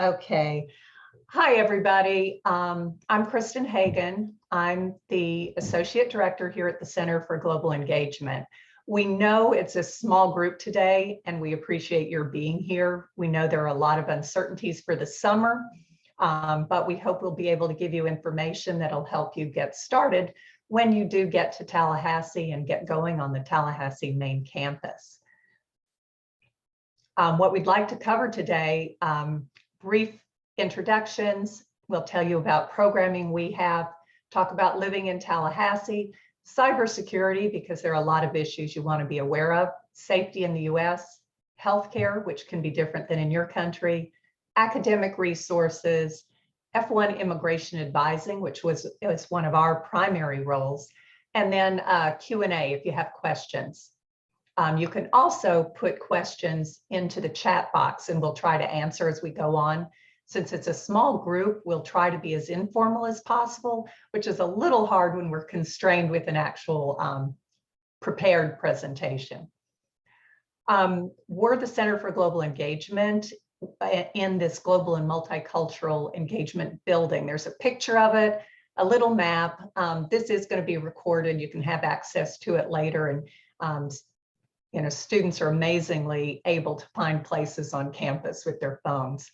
Okay. Hi, everybody. I'm Kristen Hagan. I'm the Associate Director here at the Center for Global Engagement. We know it's a small group today, and we appreciate your being here. We know there are a lot of uncertainties for the summer, but we hope we'll be able to give you information that'll help you get started when you do get to Tallahassee and get going on the Tallahassee main campus. What we'd like to cover today, brief introductions. We'll tell you about programming we have, talk about living in Tallahassee, cybersecurity, because there are a lot of issues you want to be aware of, safety in the US, healthcare, which can be different than in your country, academic resources, F1 immigration advising, which was one of our primary roles, and then Q&A if you have questions. You can also put questions into the chat box and we'll try to answer as we go on. Since it's a small group, we'll try to be as informal as possible, which is a little hard when we're constrained with an actual prepared presentation. We're the Center for Global Engagement in this global and multicultural engagement building. There's a picture of it, a little map. This is going to be recorded. You can have access to it later, and students are amazingly able to find places on campus with their phones.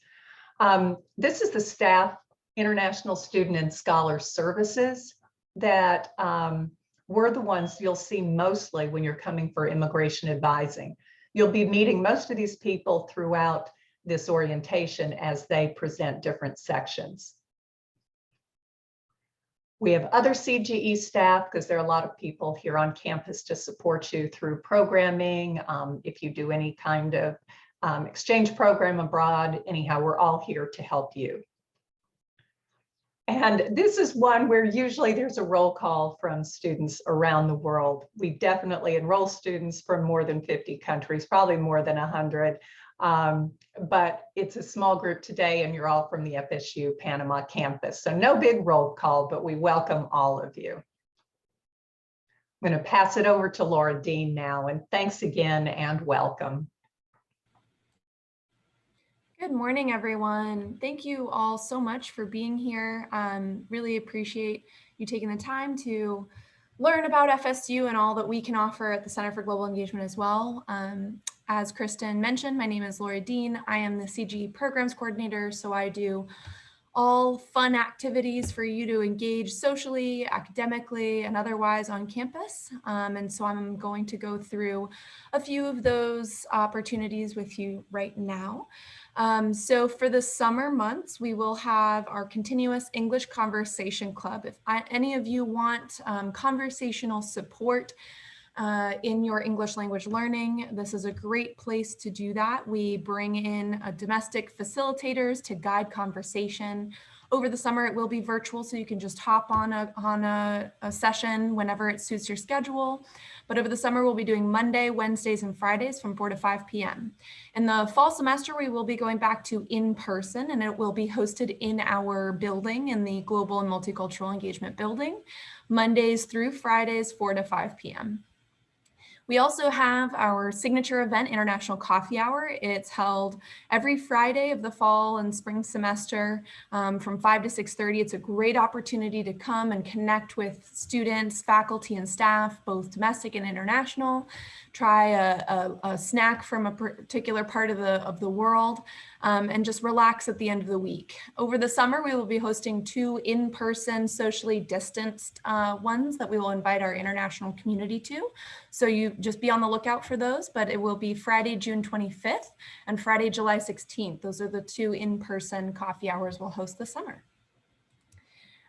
This is the staff, International Student and Scholar Services, that we're the ones you'll see mostly when you're coming for immigration advising. You'll be meeting most of these people throughout this orientation as they present different sections. We have other CGE staff because there are a lot of people here on campus to support you through programming. If you do any kind of exchange program abroad, anyhow, we're all here to help you. And this is one where usually there's a roll call from students around the world. We definitely enroll students from more than 50 countries, probably more than 100. But it's a small group today and you're all from the FSU Panama campus. So no big roll call, but we welcome all of you. I'm going to pass it over to Laura Dean now, and thanks again and welcome. Good morning, everyone. Thank you all so much for being here. Really appreciate you taking the time to learn about FSU and all that we can offer at the Center for Global Engagement as well. As Kristen mentioned, my name is Laura Dean. I am the CGE Programs Coordinator, so I do all fun activities for you to engage socially, academically, and otherwise on campus. And so I'm going to go through a few of those opportunities with you right now. So for the summer months, we will have our continuous English Conversation Club. If any of you want conversational support in your English language learning, this is a great place to do that. We bring in domestic facilitators to guide conversation. Over the summer, it will be virtual, so you can just hop on a session whenever it suits your schedule. But over the summer, we'll be doing Monday, Wednesdays, and Fridays from 4 to 5 p.m. In the fall semester, we will be going back to in-person, and it will be hosted in our building, in the Global and Multicultural Engagement building, Mondays through Fridays, 4 to 5 p.m. We also have our signature event, International Coffee Hour. It's held every Friday of the fall and spring semester from 5 to 6:30. It's a great opportunity to come and connect with students, faculty, and staff, both domestic and international. Try a snack from a particular part of the world, and just relax at the end of the week. Over the summer, we will be hosting 2 in-person, socially distanced ones that we will invite our international community to. So you just be on the lookout for those, but it will be Friday, June 25th and Friday, July 16th. Those are the 2 in-person coffee hours we'll host this summer.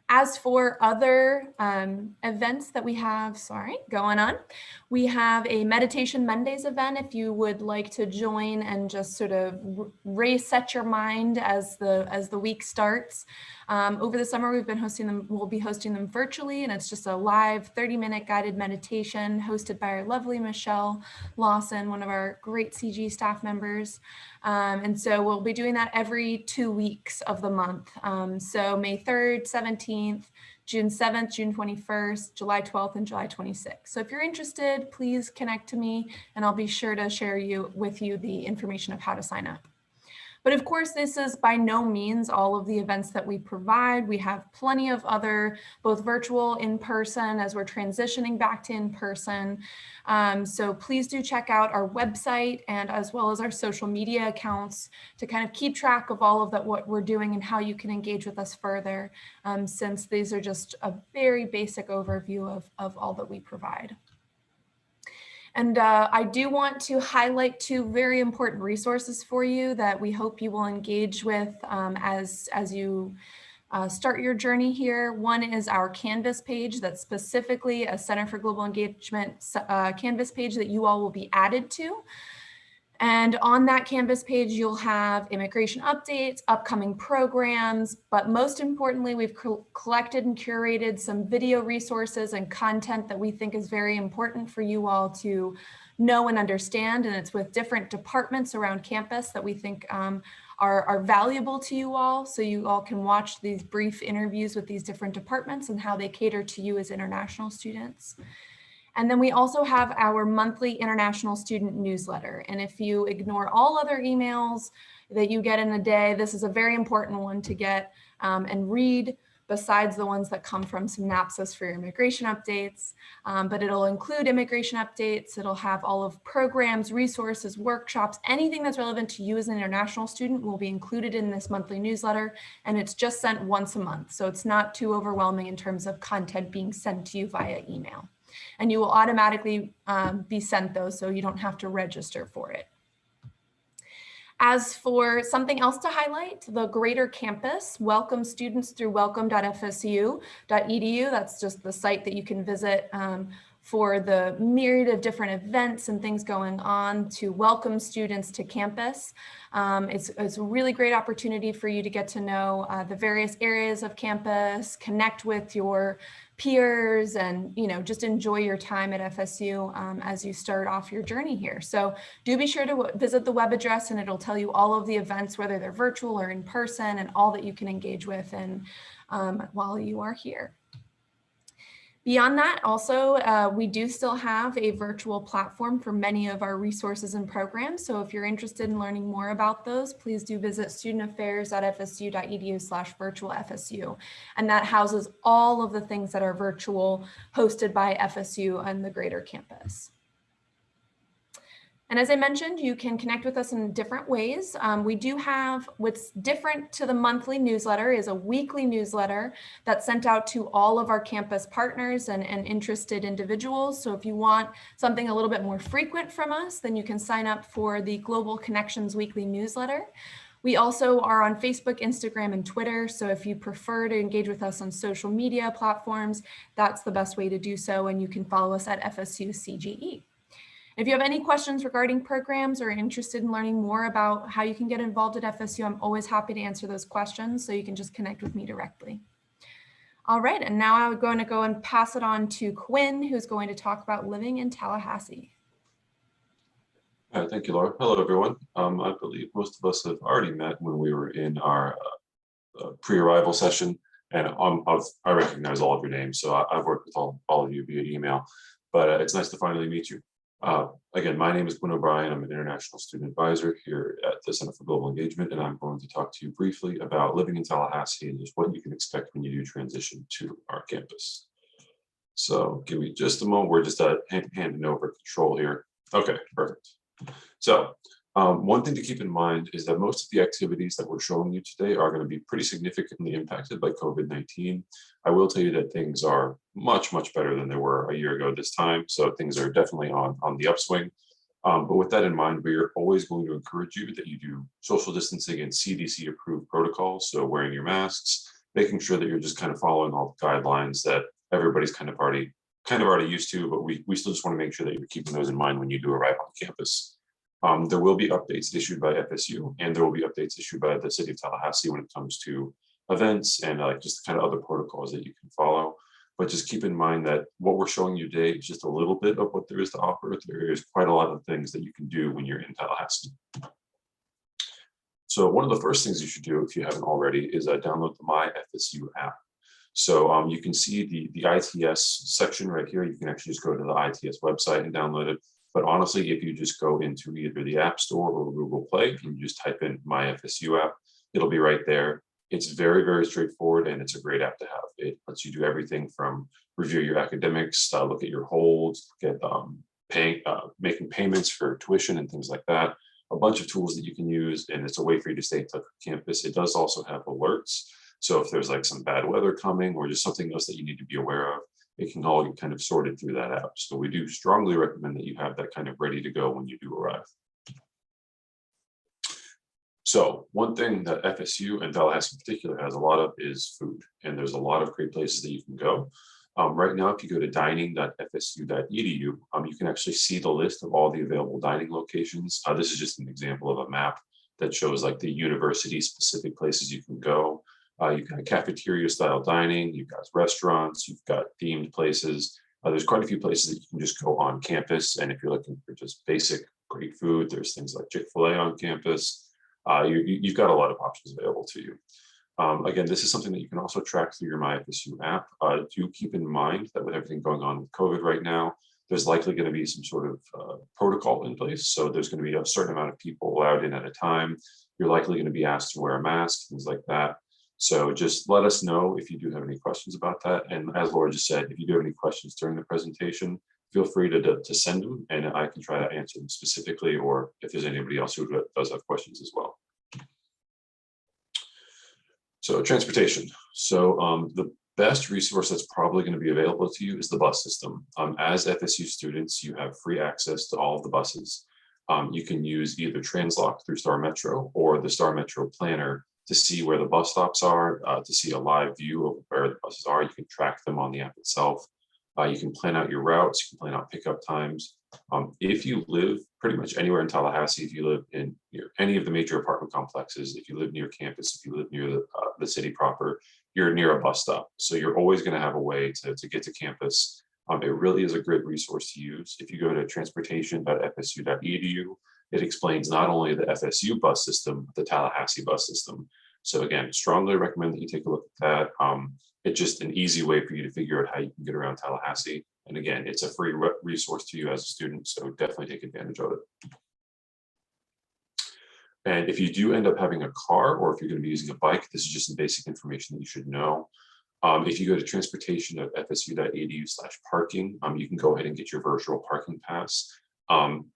As for other events that we have, going on, we have a Meditation Mondays event if you would like to join and just sort of reset your mind as the week starts. Over the summer, we'll be hosting them virtually, and it's just a live 30-minute guided meditation hosted by our lovely Michelle Lawson, one of our great CG staff members. And so we'll be doing that every 2 weeks of the month. So May 3rd, 17th, June 7th, June 21st, July 12th, and July 26th. So if you're interested, please connect to me and I'll be sure to share with you the information of how to sign up. But of course, this is by no means all of the events that we provide. We have plenty of other, both virtual, in person, as we're transitioning back to in person. So please do check out our website and as well as our social media accounts to kind of keep track of all of that, what we're doing and how you can engage with us further, since these are just a very basic overview of all that we provide. And I do want to highlight two very important resources for you that we hope you will engage with as you start your journey here. One is our Canvas page that's specifically a Center for Global Engagement Canvas page that you all will be added to. And on that Canvas page, you'll have immigration updates, upcoming programs, but most importantly, we've collected and curated some video resources and content that we think is very important for you all to know and understand. And it's with different departments around campus that we think are valuable to you all. So you all can watch these brief interviews with these different departments and how they cater to you as international students. And then we also have our monthly international student newsletter. And if you ignore all other emails that you get in a day, this is a very important one to get and read, besides the ones that come from Synopsis for your immigration updates. But it'll include immigration updates. It'll have all of programs, resources, workshops, anything that's relevant to you as an international student will be included in this monthly newsletter. And it's just sent once a month. So it's not too overwhelming in terms of content being sent to you via email. And you will automatically be sent those, so you don't have to register for it. As for something else to highlight, the Greater Campus welcomes students through welcome.fsu.edu. That's just the site that you can visit for the myriad of different events and things going on to welcome students to campus. It's a really great opportunity for you to get to know the various areas of campus, connect with your peers, and just enjoy your time at FSU as you start off your journey here. So do be sure to visit the web address, and it'll tell you all of the events, whether they're virtual or in person, and all that you can engage with and while you are here. Beyond that, also, we do still have a virtual platform for many of our resources and programs. So if you're interested in learning more about those, please do visit studentaffairs.fsu.edu/virtualfsu. And that houses all of the things that are virtual, hosted by FSU and the Greater Campus. And as I mentioned, you can connect with us in different ways. We do have, what's different to the monthly newsletter is a weekly newsletter that's sent out to all of our campus partners and interested individuals. So if you want something a little bit more frequent from us, then you can sign up for the Global Connections Weekly newsletter. We also are on Facebook, Instagram, and Twitter. So if you prefer to engage with us on social media platforms, that's the best way to do so. And you can follow us at FSU CGE. If you have any questions regarding programs or are interested in learning more about how you can get involved at FSU, I'm always happy to answer those questions, so you can just connect with me directly. All right, and now I'm going to go and pass it on to Quinn, who's going to talk about living in Tallahassee. Thank you, Laura. Hello, everyone. I believe most of us have already met when we were in our pre-arrival session, and I recognize all of your names, so I've worked with all of you via email, but it's nice to finally meet you. Again, my name is Quinn O'Brien. I'm an international student advisor here at the Center for Global Engagement, and I'm going to talk to you briefly about living in Tallahassee and just what you can expect when you do transition to our campus. So give me just a moment. We're just handing over control here. Okay, perfect. So one thing to keep in mind is that most of the activities that we're showing you today are going to be pretty significantly impacted by COVID-19. I will tell you that things are much, much better than they were a year ago this time. So things are definitely on the upswing. But with that in mind, we are always going to encourage you that you do social distancing and CDC approved protocols. So wearing your masks, making sure that you're just kind of following all the guidelines that everybody's kind of already used to, but we still just want to make sure that you're keeping those in mind when you do arrive on campus. There will be updates issued by FSU, and there will be updates issued by the city of Tallahassee when it comes to events and just kind of other protocols that you can follow. But just keep in mind that what we're showing you today is just a little bit of what there is to offer. There is quite a lot of things that you can do when you're in Tallahassee. So one of the first things you should do, if you haven't already, is download the My FSU app. So you can see the ITS section right here. You can actually just go to the ITS website and download it. But honestly, if you just go into either the App Store or Google Play and you just type in My FSU app, it'll be right there. It's very, very straightforward, and it's a great app to have. It lets you do everything from review your academics, look at your holds, get making payments for tuition and things like that. A bunch of tools that you can use, and it's a way for you to stay in touch with campus. It does also have alerts. So if there's like some bad weather coming or just something else that you need to be aware of, it can all get kind of sorted through that app. So we do strongly recommend that you have that kind of ready to go when you do arrive. So one thing that FSU and Tallahassee in particular has a lot of is food, and there's a lot of great places that you can go. Right now, if you go to dining.fsu.edu, you can actually see the list of all the available dining locations. This is just an example of a map that shows like the university specific places you can go. You've got cafeteria style dining, you've got restaurants, you've got themed places. There's quite a few places that you can just go on campus. And if you're looking for just basic great food, there's things like Chick-fil-A on campus. You've got a lot of options available to you. Again, this is something that you can also track through your MyFSU app. Do keep in mind that with everything going on with COVID right now, there's likely going to be some sort of protocol in place. So there's going to be a certain amount of people allowed in at a time. You're likely going to be asked to wear a mask, things like that. So just let us know if you do have any questions about that. And as Laura just said, if you do have any questions during the presentation, feel free to send them, and I can try to answer them specifically, or if there's anybody else who does have questions as well. So transportation. So the best resource that's probably going to be available to you is the bus system. As FSU students, you have free access to all of the buses. You can use either Translock through Star Metro or the Star Metro Planner to see where the bus stops are, to see a live view of where the buses are. You can track them on the app itself. You can plan out your routes, you can plan out pickup times. If you live pretty much anywhere in Tallahassee, if you live in any of the major apartment complexes, if you live near campus, if you live near the city proper, you're near a bus stop. So you're always going to have a way to get to campus. It really is a great resource to use. If you go to transportation.fsu.edu, it explains not only the FSU bus system, but the Tallahassee bus system. So again, strongly recommend that you take a look at that. It's just an easy way for you to figure out how you can get around Tallahassee. And again, it's a free resource to you as a student, so definitely take advantage of it. And if you do end up having a car, or if you're going to be using a bike, this is just some basic information that you should know. If you go to transportation.fsu.edu/parking, you can go ahead and get your virtual parking pass.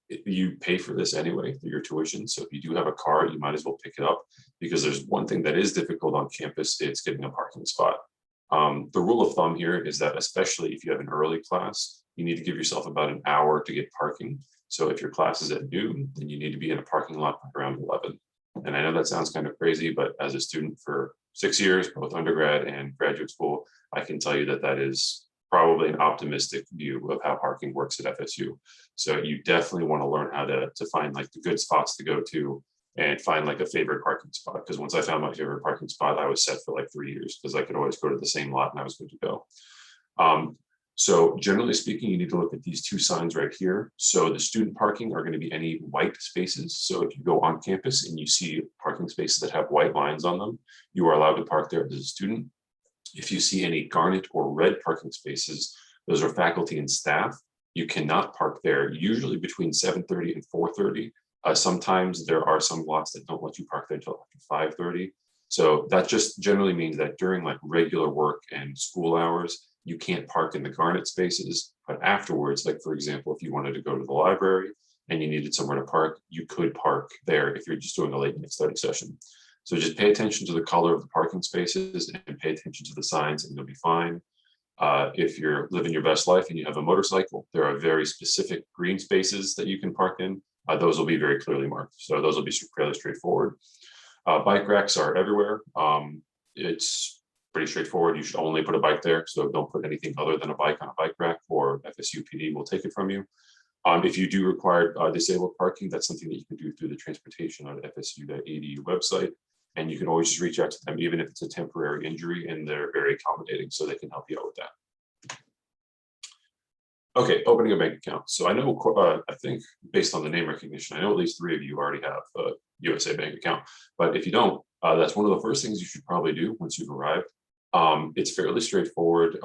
You pay for this anyway through your tuition. So if you do have a car, you might as well pick it up, because there's one thing that is difficult on campus, it's getting a parking spot. The rule of thumb here is that, especially if you have an early class, you need to give yourself about an hour to get parking. So if your class is at noon, then you need to be in a parking lot around 11. And I know that sounds kind of crazy, but as a student for 6 years, both undergrad and graduate school, I can tell you that that is probably an optimistic view of how parking works at FSU. So you definitely want to learn how to find like the good spots to go to and find like a favorite parking spot. Because once I found my favorite parking spot, I was set for like 3 years, because I could always go to the same lot and I was good to go. So generally speaking, you need to look at these two signs right here. So the student parking are going to be any white spaces. So if you go on campus and you see parking spaces that have white lines on them, you are allowed to park there as a student. If you see any garnet or red parking spaces, those are faculty and staff. You cannot park there, usually between 7:30 and 4:30. Sometimes there are some lots that don't let you park there until after 5:30. So that just generally means that during like regular work and school hours, you can't park in the garnet spaces, but afterwards, like for example, if you wanted to go to the library and you needed somewhere to park, you could park there if you're just doing a late night study session. So just pay attention to the color of the parking spaces and pay attention to the signs, and you'll be fine. If you're living your best life and you have a motorcycle, there are very specific green spaces that you can park in. Those will be very clearly marked. So those will be fairly straightforward. Bike racks are everywhere. It's pretty straightforward. You should only put a bike there. So don't put anything other than a bike on a bike rack, or FSU PD will take it from you. If you do require disabled parking, that's something that you can do through the transportation on fsu.edu website. And you can always just reach out to them, even if it's a temporary injury, and they're very accommodating, so they can help you out with that. Okay, opening a bank account. So I know, I think based on the name recognition, I know at least 3 of you already have a USA bank account. But if you don't, that's one of the first things you should probably do once you've arrived. It's fairly straightforward.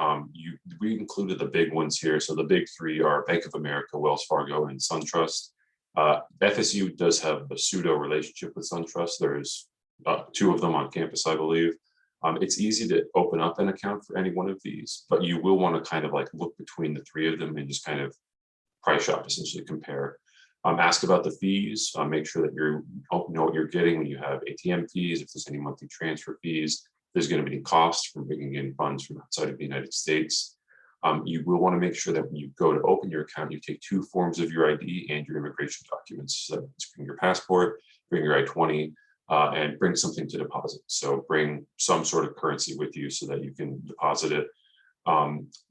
We included the big ones here. So the big three are Bank of America, Wells Fargo, and SunTrust. FSU does have a pseudo relationship with SunTrust. There's two of them on campus, I believe. It's easy to open up an account for any one of these, but you will want to kind of like look between the three of them and just kind of price shop, essentially compare. Ask about the fees. Make sure that you know what you're getting when you have ATM fees, if there's any monthly transfer fees. There's going to be costs from bringing in funds from outside of the United States. You will want to make sure that when you go to open your account, you take 2 forms of your ID and your immigration documents. So bring your passport, bring your I-20, and bring something to deposit. So bring some sort of currency with you so that you can deposit it.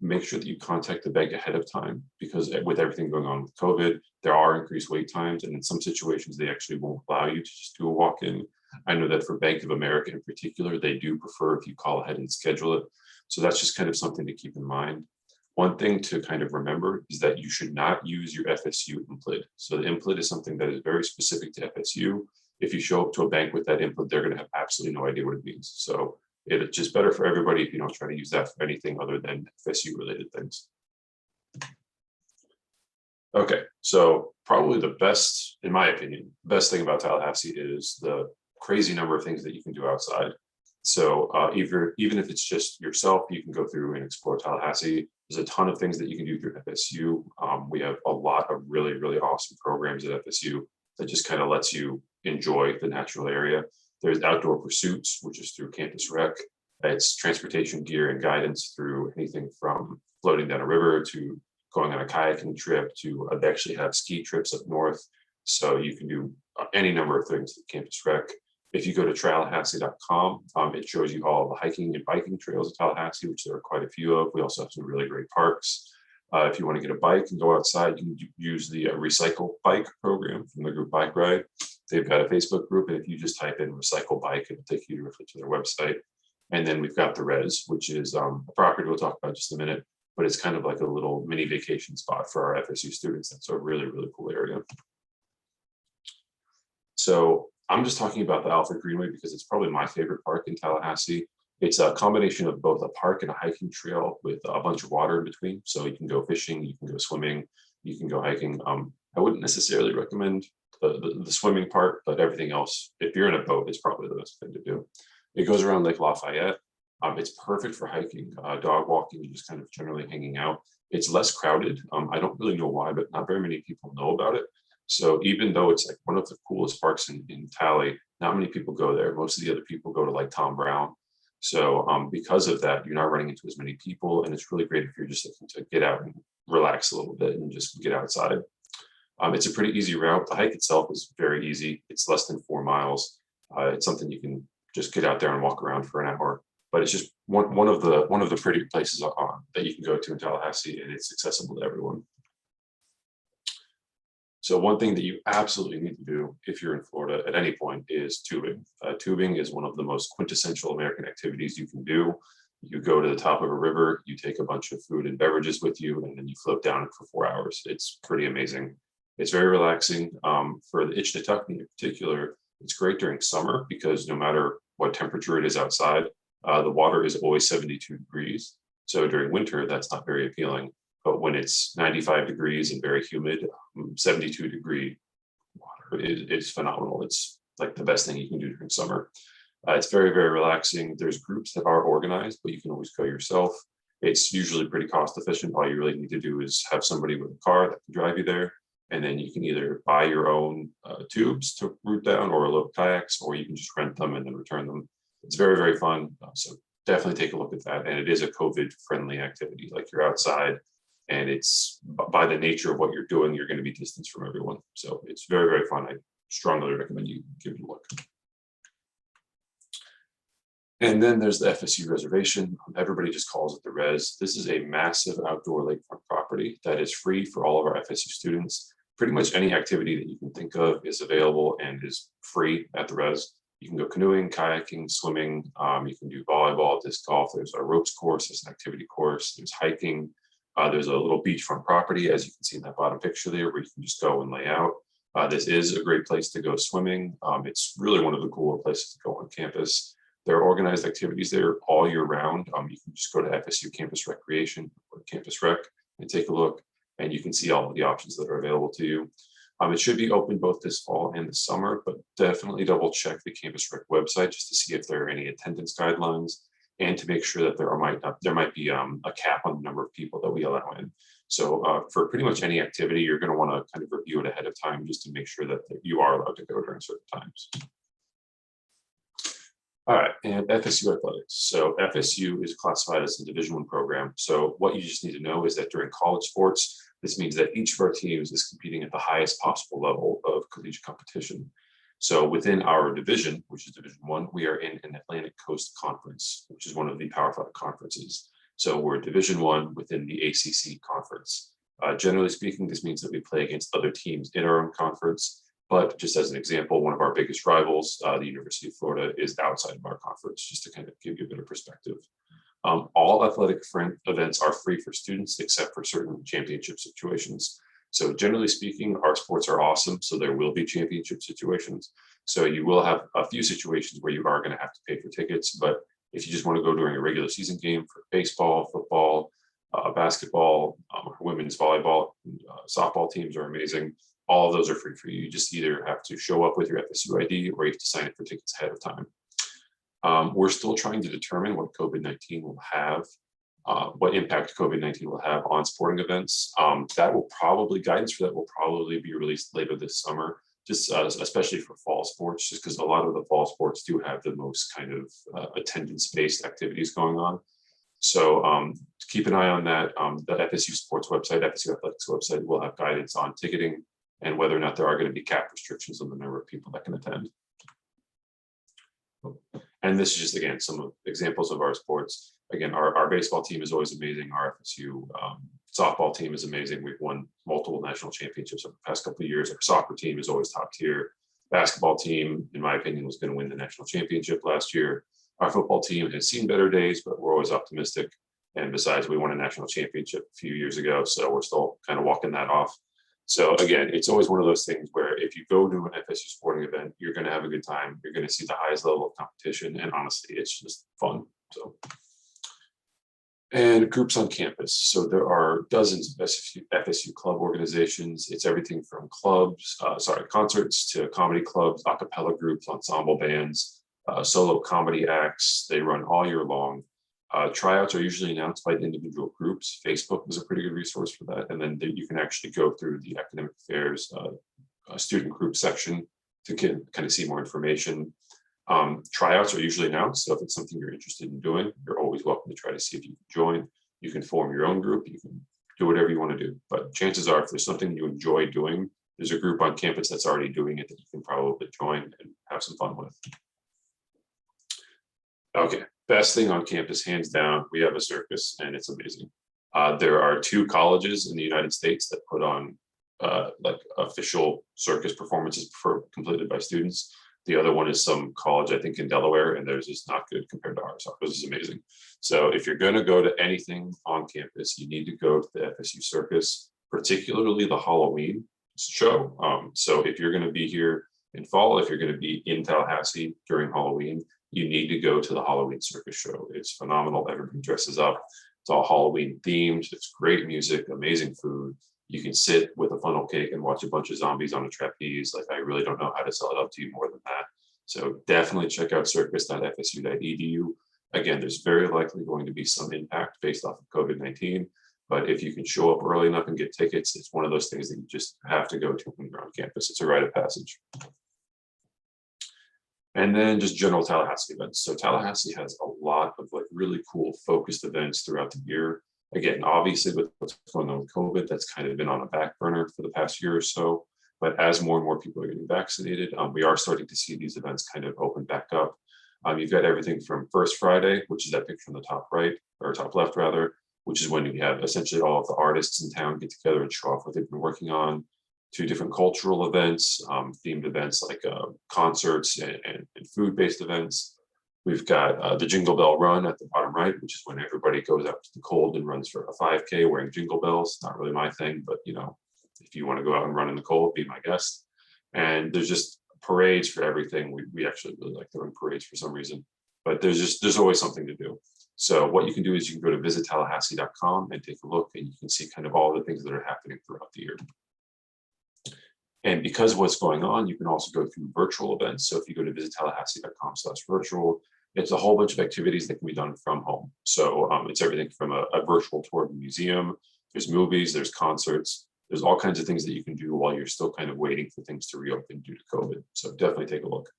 Make sure that you contact the bank ahead of time, because with everything going on with COVID, there are increased wait times. And in some situations, they actually won't allow you to just do a walk-in. I know that for Bank of America in particular, they do prefer if you call ahead and schedule it. So that's just kind of something to keep in mind. One thing to kind of remember is that you should not use your FSU implit. So the implit is something that is very specific to FSU. If you show up to a bank with that implit, they're going to have absolutely no idea what it means. So it's just better for everybody if you don't try to use that for anything other than FSU related things. Okay, so probably the best, in my opinion, best thing about Tallahassee is the crazy number of things that you can do outside. So even if it's just yourself, you can go through and explore Tallahassee. There's a ton of things that you can do through FSU. We have a lot of really, really awesome programs at FSU that just kind of lets you enjoy the natural area. There's outdoor pursuits, which is through Campus Rec. It's transportation gear and guidance through anything from floating down a river to going on a kayaking trip to they actually have ski trips up north. So you can do any number of things at Campus Rec. If you go to Tallahassee.com, it shows you all the hiking and biking trails of Tallahassee, which there are quite a few of. We also have some really great parks. If you want to get a bike and go outside, you can use the Recycle Bike program from the group Bike Ride. They've got a Facebook group, and if you just type in Recycle Bike, it'll take you directly to their website. And then we've got the Res, which is a property we'll talk about in just a minute, but it's kind of like a little mini vacation spot for our FSU students. That's a really, really cool area. So I'm just talking about the Alfred Greenway because it's probably my favorite park in Tallahassee. It's a combination of both a park and a hiking trail with a bunch of water in between. So you can go fishing, you can go swimming, you can go hiking. I wouldn't necessarily recommend the swimming part, but everything else, if you're in a boat, it's probably the best thing to do. It goes around Lake Lafayette. It's perfect for hiking, dog walking, just kind of generally hanging out. It's less crowded. I don't really know why, but not very many people know about it. So even though it's like one of the coolest parks in Tally, not many people go there. Most of the other people go to like Tom Brown. So because of that, you're not running into as many people, and it's really great if you're just looking to get out and relax a little bit and just get outside. It's a pretty easy route. The hike itself is very easy. It's less than 4 miles. It's something you can just get out there and walk around for an hour. But it's just one of the pretty places that you can go to in Tallahassee, and it's accessible to everyone. So one thing that you absolutely need to do if you're in Florida at any point is tubing. Tubing is one of the most quintessential American activities you can do. You go to the top of a river, you take a bunch of food and beverages with you, and then you float down for 4 hours. It's pretty amazing. It's very relaxing. For the Ichnetucknee in particular, it's great during summer because no matter what temperature it is outside, the water is always 72 degrees. So during winter, that's not very appealing. But when it's 95 degrees and very humid, 72-degree water is phenomenal. It's like the best thing you can do during summer. It's very, very relaxing. There's groups that are organized, but you can always go yourself. It's usually pretty cost efficient. All you really need to do is have somebody with a car that can drive you there. And then you can either buy your own tubes to route down or little kayaks, or you can just rent them and then return them. It's very, very fun. So definitely take a look at that. And it is a COVID-friendly activity. Like you're outside, and it's by the nature of what you're doing, you're going to be distanced from everyone. So it's very, very fun. I strongly recommend you give it a look. And then there's the FSU reservation. Everybody just calls it the Res. This is a massive outdoor lakefront property that is free for all of our FSU students. Pretty much any activity that you can think of is available and is free at the Res. You can go canoeing, kayaking, swimming. You can do volleyball, disc golf. There's a ropes course. There's an activity course. There's hiking. There's a little beachfront property, as you can see in that bottom picture there, where you can just go and lay out. This is a great place to go swimming. It's really one of the cooler places to go on campus. There are organized activities there all year round. You can just go to FSU Campus Recreation or Campus Rec and take a look, and you can see all of the options that are available to you. It should be open both this fall and the summer, but definitely double check the Campus Rec website just to see if there are any attendance guidelines, and to make sure that there might be a cap on the number of people that we allow in. So for pretty much any activity, you're going to want to kind of review it ahead of time just to make sure that you are allowed to go during certain times. All right, and FSU athletics. So FSU is classified as a Division I program. So what you just need to know is that during college sports, this means that each of our teams is competing at the highest possible level of collegiate competition. So within our division, which is Division I, we are in an Atlantic Coast Conference, which is one of the Power 5 conferences. So we're Division I within the ACC conference. Generally speaking, this means that we play against other teams in our own conference. But just as an example, one of our biggest rivals, the University of Florida, is outside of our conference, just to kind of give you a bit of perspective. All athletic events are free for students except for certain championship situations. So generally speaking, our sports are awesome, so there will be championship situations. So you will have a few situations where you are going to have to pay for tickets, but if you just want to go during a regular season game for baseball, football, basketball, women's volleyball, softball teams are amazing. All of those are free for you. You just either have to show up with your FSU ID or you have to sign up for tickets ahead of time. We're still trying to determine what COVID-19 will have, what impact COVID-19 will have on sporting events. Guidance for that will probably be released later this summer, just especially for fall sports, just because a lot of the fall sports do have the most kind of attendance-based activities going on. So keep an eye on that. The FSU sports website, FSU athletics website, will have guidance on ticketing and whether or not there are going to be cap restrictions on the number of people that can attend. And this is just, again, some examples of our sports. Again, our baseball team is always amazing. Our FSU softball team is amazing. We've won multiple national championships over the past couple of years. Our soccer team is always top tier. Basketball team, in my opinion, was going to win the national championship last year. Our football team has seen better days, but we're always optimistic. And besides, we won a national championship a few years ago, so we're still kind of walking that off. So again, it's always one of those things where if you go to an FSU sporting event, you're going to have a good time. You're going to see the highest level of competition, and honestly, it's just fun. So, and groups on campus. So there are dozens of FSU club organizations. It's everything from concerts to comedy clubs, a cappella groups, ensemble bands, solo comedy acts. They run all year long. Tryouts are usually announced by individual groups. Facebook is a pretty good resource for that. And then you can actually go through the academic affairs student group section to kind of see more information. Tryouts are usually announced. So if it's something you're interested in doing, you're always welcome to try to see if you can join. You can form your own group. You can do whatever you want to do. But chances are, if there's something you enjoy doing, there's a group on campus that's already doing it that you can probably join and have some fun with. Okay, best thing on campus, hands down, we have a circus, and it's amazing. There are 2 colleges in the United States that put on like official circus performances completed by students. The other one is some college, I think, in Delaware, and theirs is not good compared to ours. Ours is amazing. So if you're going to go to anything on campus, you need to go to the FSU Circus, particularly the Halloween show. So if you're going to be here in fall, if you're going to be in Tallahassee during Halloween, you need to go to the Halloween Circus show. It's phenomenal. Everybody dresses up. It's all Halloween themed. It's great music, amazing food. You can sit with a funnel cake and watch a bunch of zombies on a trapeze. Like, I really don't know how to sell it up to you more than that. So definitely check out circus.fsu.edu. Again, there's very likely going to be some impact based off of COVID-19. But if you can show up early enough and get tickets, it's one of those things that you just have to go to when you're on campus. It's a rite of passage. And then just general Tallahassee events. So Tallahassee has a lot of like really cool focused events throughout the year. Again, obviously with what's going on with COVID, that's kind of been on a back burner for the past year or so. But as more and more people are getting vaccinated, we are starting to see these events kind of open back up. You've got everything from First Friday, which is that picture on the top right, or top left rather, which is when you have essentially all of the artists in town get together and show off what they've been working on, to different cultural events, themed events like concerts and food-based events. We've got the Jingle Bell Run at the bottom right, which is when everybody goes out to the cold and runs for a 5K wearing jingle bells. Not really my thing, but you know, if you want to go out and run in the cold, be my guest. And there's just parades for everything. We actually really like throwing parades for some reason. but there's always something to do. So what you can do is you can go to visittallahassee.com and take a look, and you can see kind of all the things that are happening throughout the year. And because of what's going on, you can also go through virtual events. So if you go to visittallahassee.com/virtual, it's a whole bunch of activities that can be done from home. So it's everything from a virtual tour of the museum, there's movies, there's concerts, there's all kinds of things that you can do while you're still kind of waiting for things to reopen due to COVID. So definitely take a look.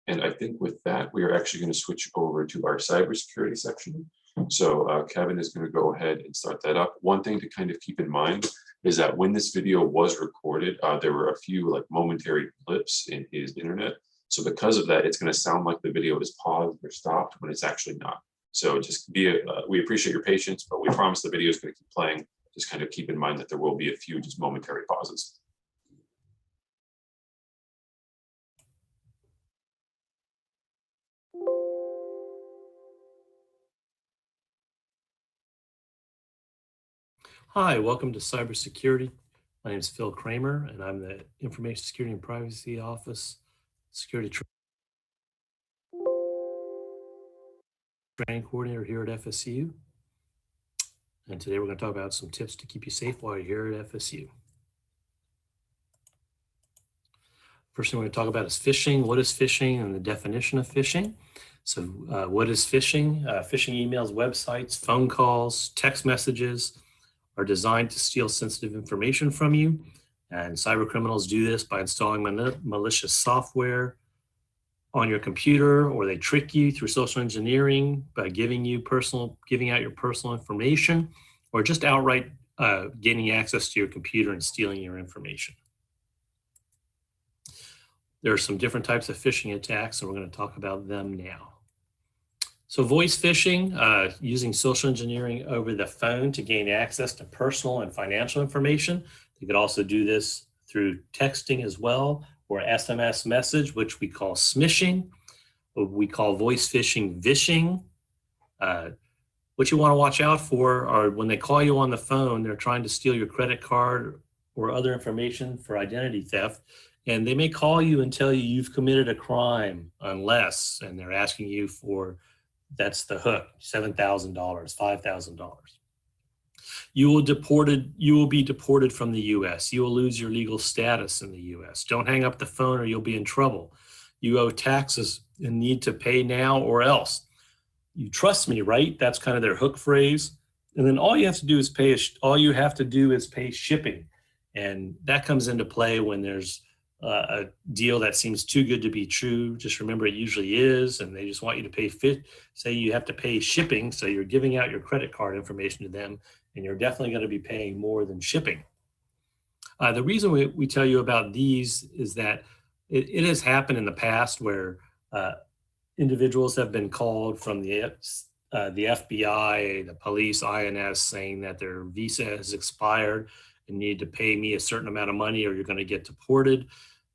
And I think with that, we are actually going to switch over to our cybersecurity section. So Kevin is going to go ahead and start that up. One thing to kind of keep in mind is that when this video was recorded, there were a few like momentary blips in his internet. So because of that, it's going to sound like the video is paused or stopped when it's actually not. So just we appreciate your patience, but we promise the video is going to keep playing. Just kind of keep in mind that there will be a few just momentary pauses. Hi, welcome to Cybersecurity. My name is Phil Kramer, and I'm the Information Security and Privacy Office Security Training Coordinator here at FSU. And today we're going to talk about some tips to keep you safe while you're here at FSU. First thing we're going to talk about is phishing. What is phishing and the definition of phishing? So what is phishing? Phishing emails, websites, phone calls, text messages are designed to steal sensitive information from you. And cyber criminals do this by installing malicious software on your computer, or they trick you through social engineering by giving out your personal information, or just outright gaining access to your computer and stealing your information. There are some different types of phishing attacks, and we're going to talk about them now. So voice phishing, using social engineering over the phone to gain access to personal and financial information. You could also do this through texting as well, or SMS message, which we call smishing. We call voice phishing vishing. What you want to watch out for are when they call you on the phone, they're trying to steal your credit card or other information for identity theft. And they may call you and tell you you've committed a crime unless, and they're asking you for, that's the hook, $7,000, $5,000. You will be deported from the US. You will lose your legal status in the US. Don't hang up the phone or you'll be in trouble. You owe taxes and need to pay now or else. You trust me, right? That's kind of their hook phrase. And then all you have to do is pay shipping. And that comes into play when there's a deal that seems too good to be true. Just remember it usually is, and they just want you to pay say you have to pay shipping, so you're giving out your credit card information to them, and you're definitely going to be paying more than shipping. The reason we tell you about these is that it has happened in the past where individuals have been called from the FBI, the police, INS, saying that their visa has expired and need to pay me a certain amount of money or you're going to get deported.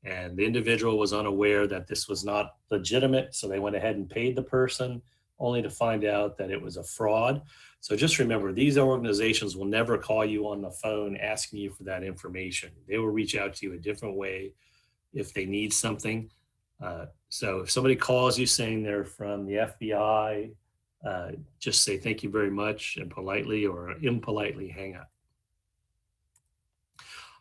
And the individual was unaware that this was not legitimate, so they went ahead and paid the person, only to find out that it was a fraud. So just remember, these organizations will never call you on the phone asking you for that information. They will reach out to you a different way if they need something. So if somebody calls you saying they're from the FBI, just say thank you very much and politely or impolitely hang up.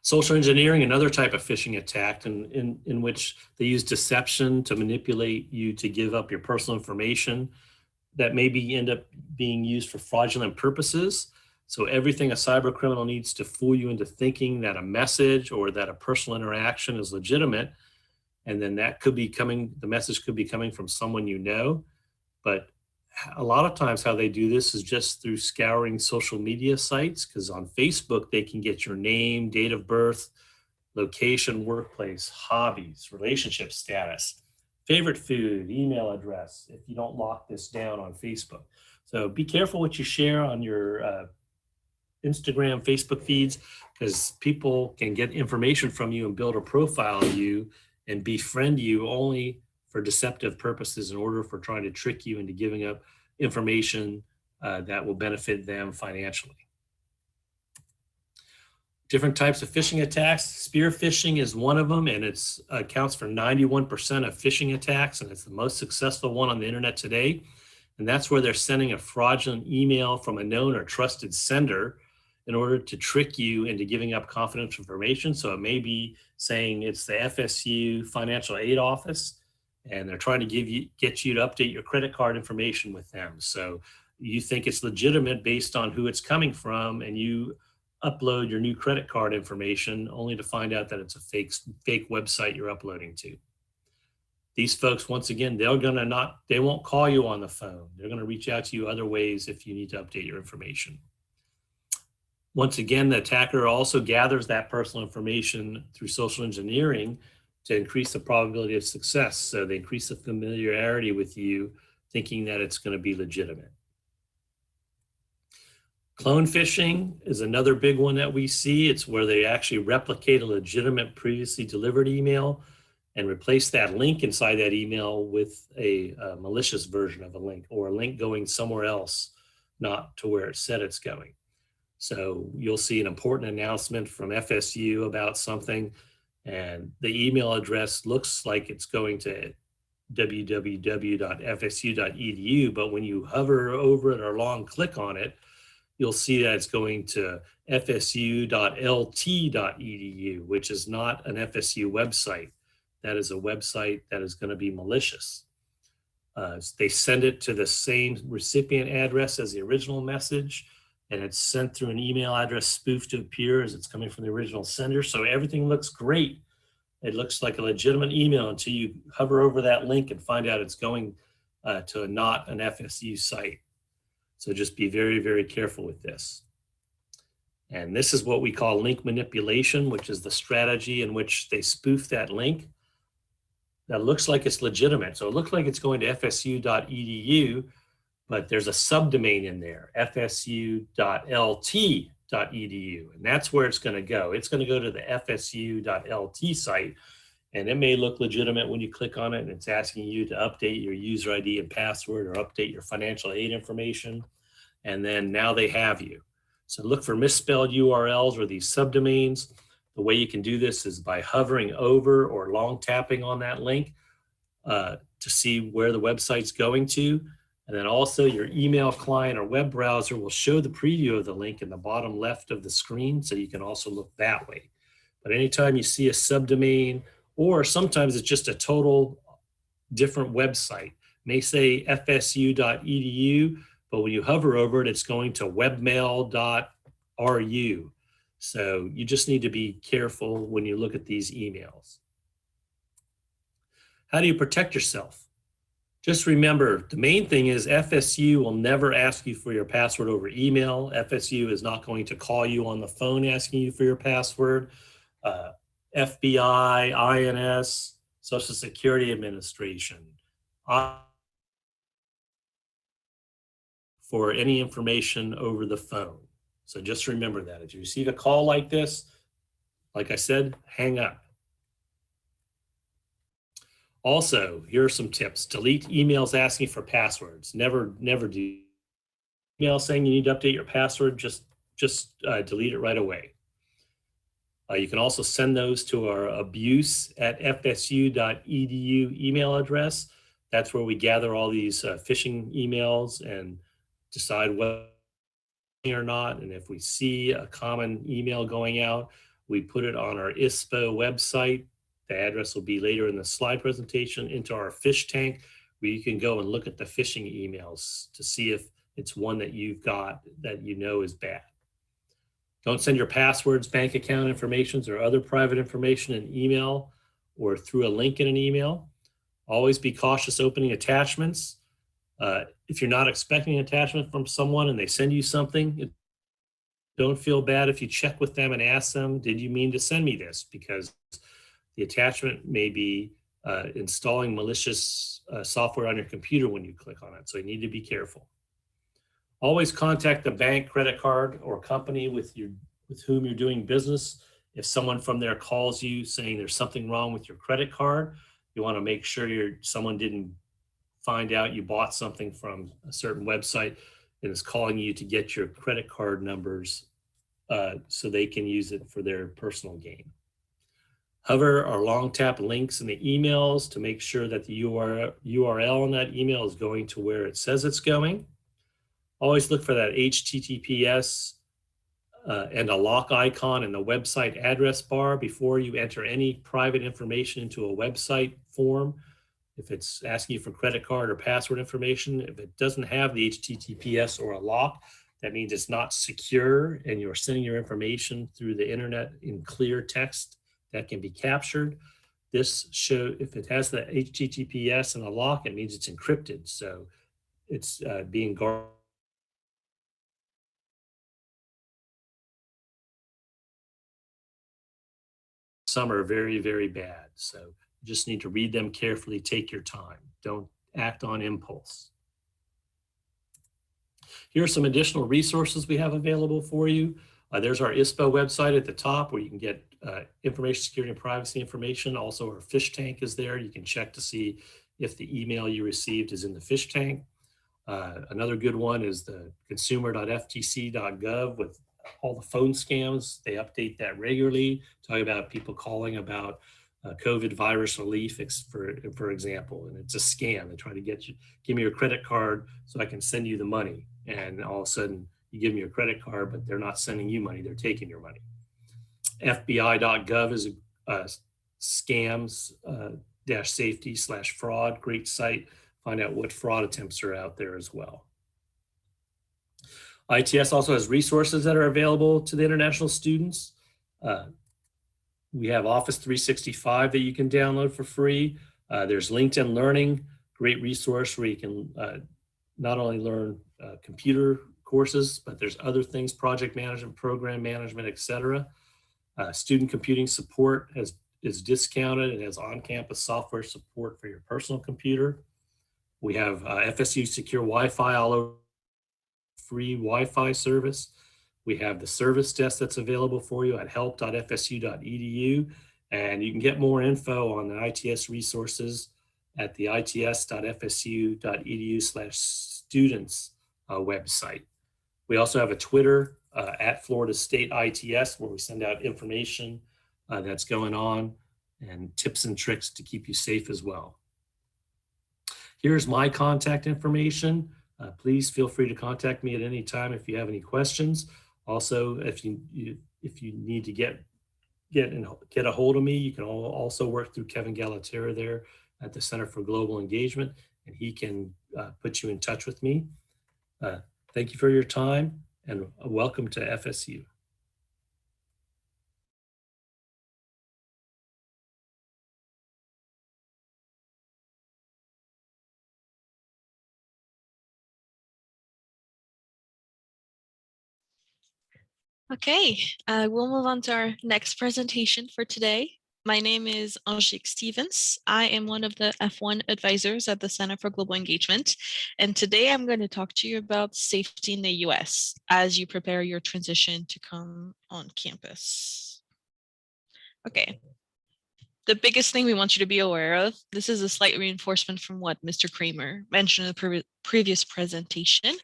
Social engineering, another type of phishing attack in which they use deception to manipulate you to give up your personal information that maybe end up being used for fraudulent purposes. So everything a cyber criminal needs to fool you into thinking that a message or that a personal interaction is legitimate. And then the message could be coming from someone you know. But a lot of times how they do this is just through scouring social media sites, because on Facebook, they can get your name, date of birth, location, workplace, hobbies, relationship status, favorite food, email address, if you don't lock this down on Facebook. So be careful what you share on your Instagram, Facebook feeds, because people can get information from you and build a profile of you and befriend you only for deceptive purposes in order for trying to trick you into giving up information that will benefit them financially. Different types of phishing attacks. Spear phishing is one of them, and it accounts for 91% of phishing attacks, and it's the most successful one on the internet today. And that's where they're sending a fraudulent email from a known or trusted sender in order to trick you into giving up confidential information. So it may be saying it's the FSU financial aid office, and they're trying to get you to update your credit card information with them. So you think it's legitimate based on who it's coming from, and you upload your new credit card information only to find out that it's a fake website you're uploading to. These folks, once again, they won't call you on the phone. They're going to reach out to you other ways if you need to update your information. Once again, the attacker also gathers that personal information through social engineering to increase the probability of success. So they increase the familiarity with you, thinking that it's going to be legitimate. Clone phishing is another big one that we see. It's where they actually replicate a legitimate previously delivered email and replace that link inside that email with a malicious version of a link, or a link going somewhere else, not to where it said it's going. So you'll see an important announcement from FSU about something, and the email address looks like it's going to www.fsu.edu, but when you hover over it or long click on it, you'll see that it's going to fsu.lt.edu, which is not an FSU website. That is a website that is going to be malicious. They send it to the same recipient address as the original message, and it's sent through an email address spoofed to appear as it's coming from the original sender. So everything looks great. It looks like a legitimate email until you hover over that link and find out it's going to not an FSU site. So just be very, very careful with this. And this is what we call link manipulation, which is the strategy in which they spoof that link. That looks like it's legitimate. So it looks like it's going to fsu.edu, but there's a subdomain in there, fsu.lt.edu. And that's where it's going to go. It's going to go to the fsu.lt site. And it may look legitimate when you click on it, and it's asking you to update your user ID and password or update your financial aid information. And then now they have you. So look for misspelled URLs or these subdomains. The way you can do this is by hovering over or long tapping on that link to see where the website's going to. And then also your email client or web browser will show the preview of the link in the bottom left of the screen, so you can also look that way. But anytime you see a subdomain, or sometimes it's just a total different website, it may say fsu.edu, but when you hover over it, it's going to webmail.ru. So you just need to be careful when you look at these emails. How do you protect yourself? Just remember, the main thing is FSU will never ask you for your password over email. FSU is not going to call you on the phone asking you for your password. FBI, INS, Social Security Administration, for any information over the phone. So just remember that. If you receive a call like this, like I said, hang up. Also, here are some tips. Delete emails asking for passwords. Never do. Email saying you need to update your password, just delete it right away. You can also send those to our abuse@fsu.edu email address. That's where we gather all these phishing emails and decide whether or not. And if we see a common email going out, we put it on our ISPO website. The address will be later in the slide presentation, into our fish tank, where you can go and look at the phishing emails to see if it's one that you've got that you know is bad. Don't send your passwords, bank account informations, or other private information in email or through a link in an email. Always be cautious opening attachments. If you're not expecting an attachment from someone and they send you something, don't feel bad if you check with them and ask them, did you mean to send me this? Because the attachment may be installing malicious software on your computer when you click on it. So you need to be careful. Always contact the bank, credit card, or company with whom you're doing business. If someone from there calls you saying there's something wrong with your credit card, you want to make sure someone didn't find out you bought something from a certain website and is calling you to get your credit card numbers so they can use it for their personal gain. Hover or long tap links in the emails to make sure that the URL in that email is going to where it says it's going. Always look for that HTTPS and a lock icon in the website address bar before you enter any private information into a website form. If it's asking you for credit card or password information, if it doesn't have the HTTPS or a lock, that means it's not secure and you're sending your information through the internet in clear text that can be captured. This show, if it has the HTTPS and a lock, it means it's encrypted. So it's being guarded. Some are very, very bad. So you just need to read them carefully, take your time. Don't act on impulse. Here are some additional resources we have available for you. There's our ISPO website at the top where you can get information security and privacy information. Also, our fish tank is there. You can check to see if the email you received is in the fish tank. Another good one is the consumer.ftc.gov with all the phone scams. They update that regularly, talking about people calling about COVID virus relief, for example, and it's a scam. They try to get you, give me your credit card so I can send you the money. And all of a sudden you give them your credit card, but they're not sending you money, they're taking your money. FBI.gov is a scams -safety/fraud, great site. Find out what fraud attempts are out there as well. ITS also has resources that are available to the international students. We have Office 365 that you can download for free. There's LinkedIn Learning, great resource where you can not only learn computer courses, but there's other things, project management, program management, etc. Student computing support is discounted and has on-campus software support for your personal computer. We have FSU Secure Wi-Fi all over, free Wi-Fi service. We have the service desk that's available for you at help.fsu.edu. And you can get more info on the ITS resources at the its.fsu.edu/students website. We also have a Twitter at Florida State ITS where we send out information that's going on and tips and tricks to keep you safe as well. Here's my contact information. Please feel free to contact me at any time if you have any questions. Also, if you need to get a hold of me, you can also work through Kevin Galatera there at the Center for Global Engagement, and he can put you in touch with me. Thank you for your time and welcome to FSU. Okay, we'll move on to our next presentation for today. My name is Angelique Stevens. I am one of the F1 advisors at the Center for Global Engagement. And today I'm going to talk to you about safety in the US as you prepare your transition to come on campus. Okay. The biggest thing we want you to be aware of, this is a slight reinforcement from what Mr. Kramer mentioned in the previous presentation,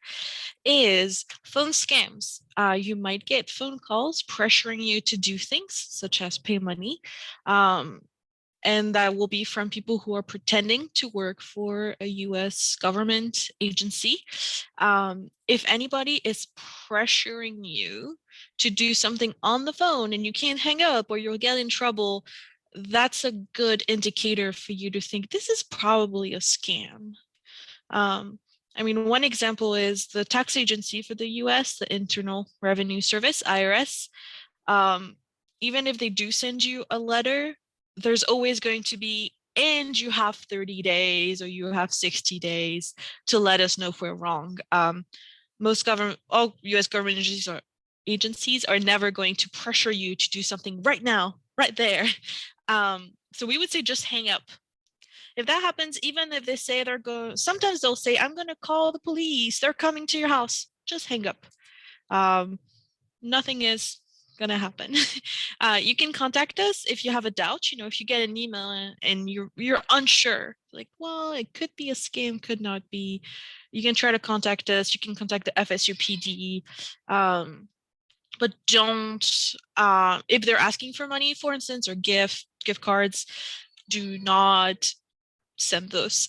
is phone scams. You might get phone calls pressuring you to do things such as pay money. And that will be from people who are pretending to work for a US government agency. If anybody is pressuring you to do something on the phone and you can't hang up or you'll get in trouble, that's a good indicator for you to think this is probably a scam. I mean, one example is the tax agency for the US, the Internal Revenue Service, IRS. Even if they do send you a letter, there's always going to be, and you have 30 days or you have 60 days to let us know if we're wrong. All US government agencies are never going to pressure you to do something right now, right there. So we would say just hang up. If that happens, even if they say they're going, sometimes they'll say, I'm going to call the police, they're coming to your house, just hang up. Nothing is going to happen. You can contact us if you have a doubt, if you get an email and you're unsure, like, well, it could be a scam, could not be. You can try to contact us. You can contact the FSU PD. but don't, if they're asking for money, for instance, or gift cards, do not send those.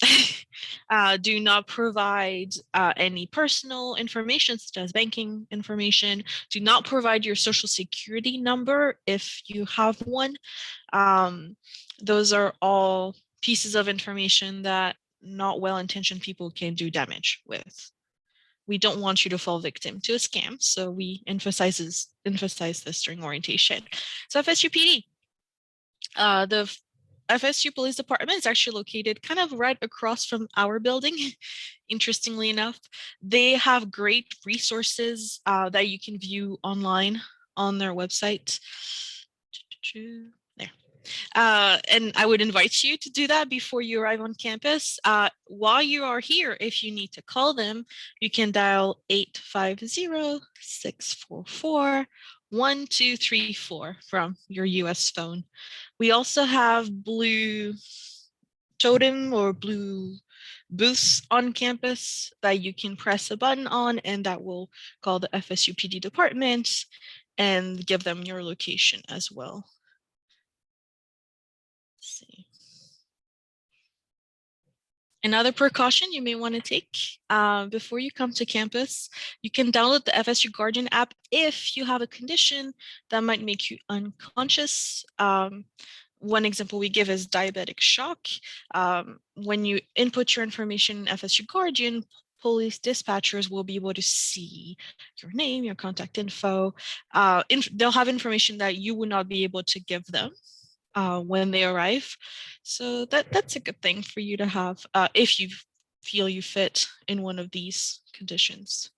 Do not provide any personal information such as banking information. Do not provide your social security number if you have one. Those are all pieces of information that not well-intentioned people can do damage with. We don't want you to fall victim to a scam, so we emphasize this during orientation. So FSUPD, the FSU Police Department is actually located kind of right across from our building. Interestingly enough, they have great resources that you can view online on their website. There. And I would invite you to do that before you arrive on campus. While you are here, if you need to call them, you can dial 850-644-1234 from your US phone. We also have blue totem or blue booths on campus that you can press a button on, and that will call the FSU PD department and give them your location as well. Let's see. Another precaution you may want to take before you come to campus, you can download the FSU Guardian app if you have a condition that might make you unconscious. One example we give is diabetic shock. When you input your information in FSU Guardian, police dispatchers will be able to see your name, your contact info. They'll have information that you would not be able to give them when they arrive. So that's a good thing for you to have if you feel you fit in one of these conditions.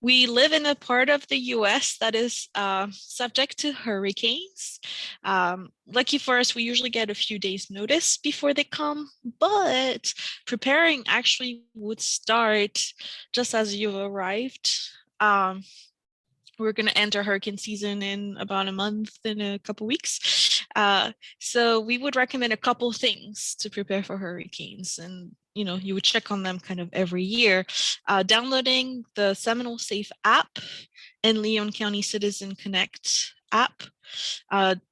We live in a part of the US that is subject to hurricanes. Lucky for us, we usually get a few days notice before they come, but preparing actually would start just as you've arrived. We're going to enter hurricane season in about a month, in a couple weeks. So we would recommend a couple things to prepare for hurricanes. And, you know, you would check on them kind of every year. Downloading the Seminole Safe app and Leon County Citizen Connect app.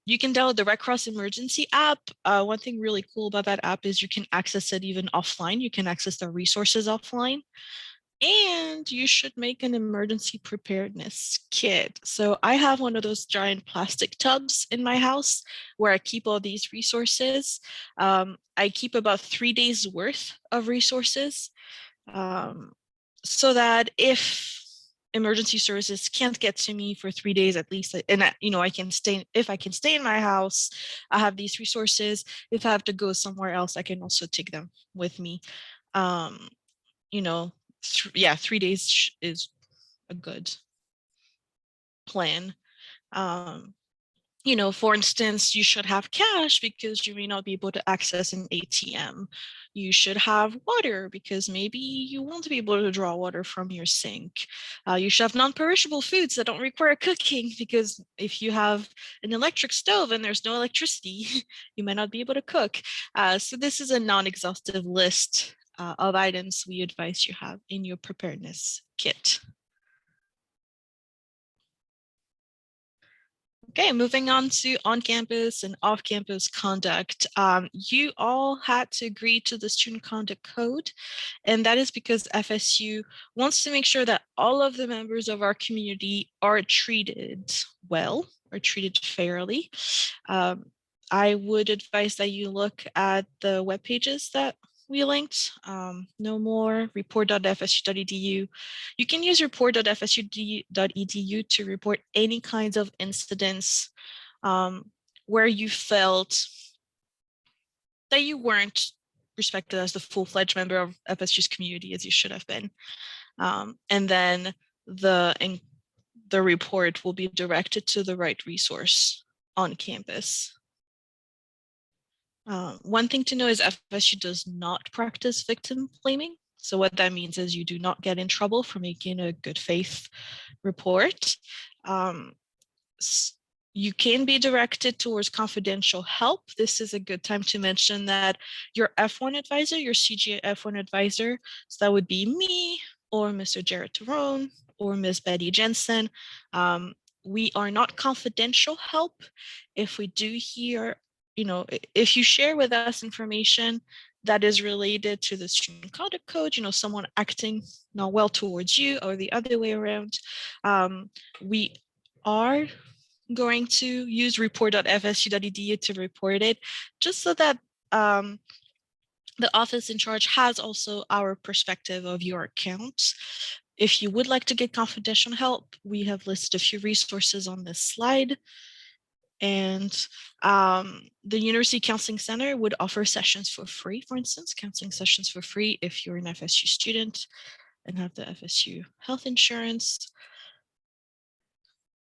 You can download the Red Cross Emergency app. One thing really cool about that app is you can access it even offline. You can access the resources offline. And you should make an emergency preparedness kit. So I have one of those giant plastic tubs in my house where I keep all these resources. I keep about 3 days worth of resources so that if emergency services can't get to me for 3 days at least, and I can stay, if I can stay in my house, I have these resources. If I have to go somewhere else, I can also take them with me. 3 days is a good plan. For instance, you should have cash because you may not be able to access an ATM. You should have water because maybe you won't be able to draw water from your sink. You should have non-perishable foods that don't require cooking because if you have an electric stove and there's no electricity, you might not be able to cook. So this is a non-exhaustive list of items we advise you have in your preparedness kit. Okay, moving on to on-campus and off-campus conduct. You all had to agree to the Student Conduct Code, and that is because FSU wants to make sure that all of the members of our community are treated well, or treated fairly. I would advise that you look at the web pages that we linked. No more, report.fsu.edu. You can use report.fsu.edu to report any kinds of incidents where you felt that you weren't respected as the full-fledged member of FSU's community as you should have been. And then the report will be directed to the right resource on campus. One thing to know is FSU does not practice victim blaming. So what that means is you do not get in trouble for making a good faith report. You can be directed towards confidential help. This is a good time to mention that your F1 advisor, your CGA F1 advisor, so that would be me or Mr. Jarrett Terone, or Ms. Betty Jensen. We are not confidential help. If we do hear, if you share with us information that is related to the student conduct code, someone acting not well towards you or the other way around, we are going to use report.fsu.edu to report it, just so that the office in charge has also our perspective of your account. If you would like to get confidential help, we have listed a few resources on this slide. And the University Counseling Center would offer sessions for free, for instance, counseling sessions for free if you're an FSU student and have the FSU health insurance.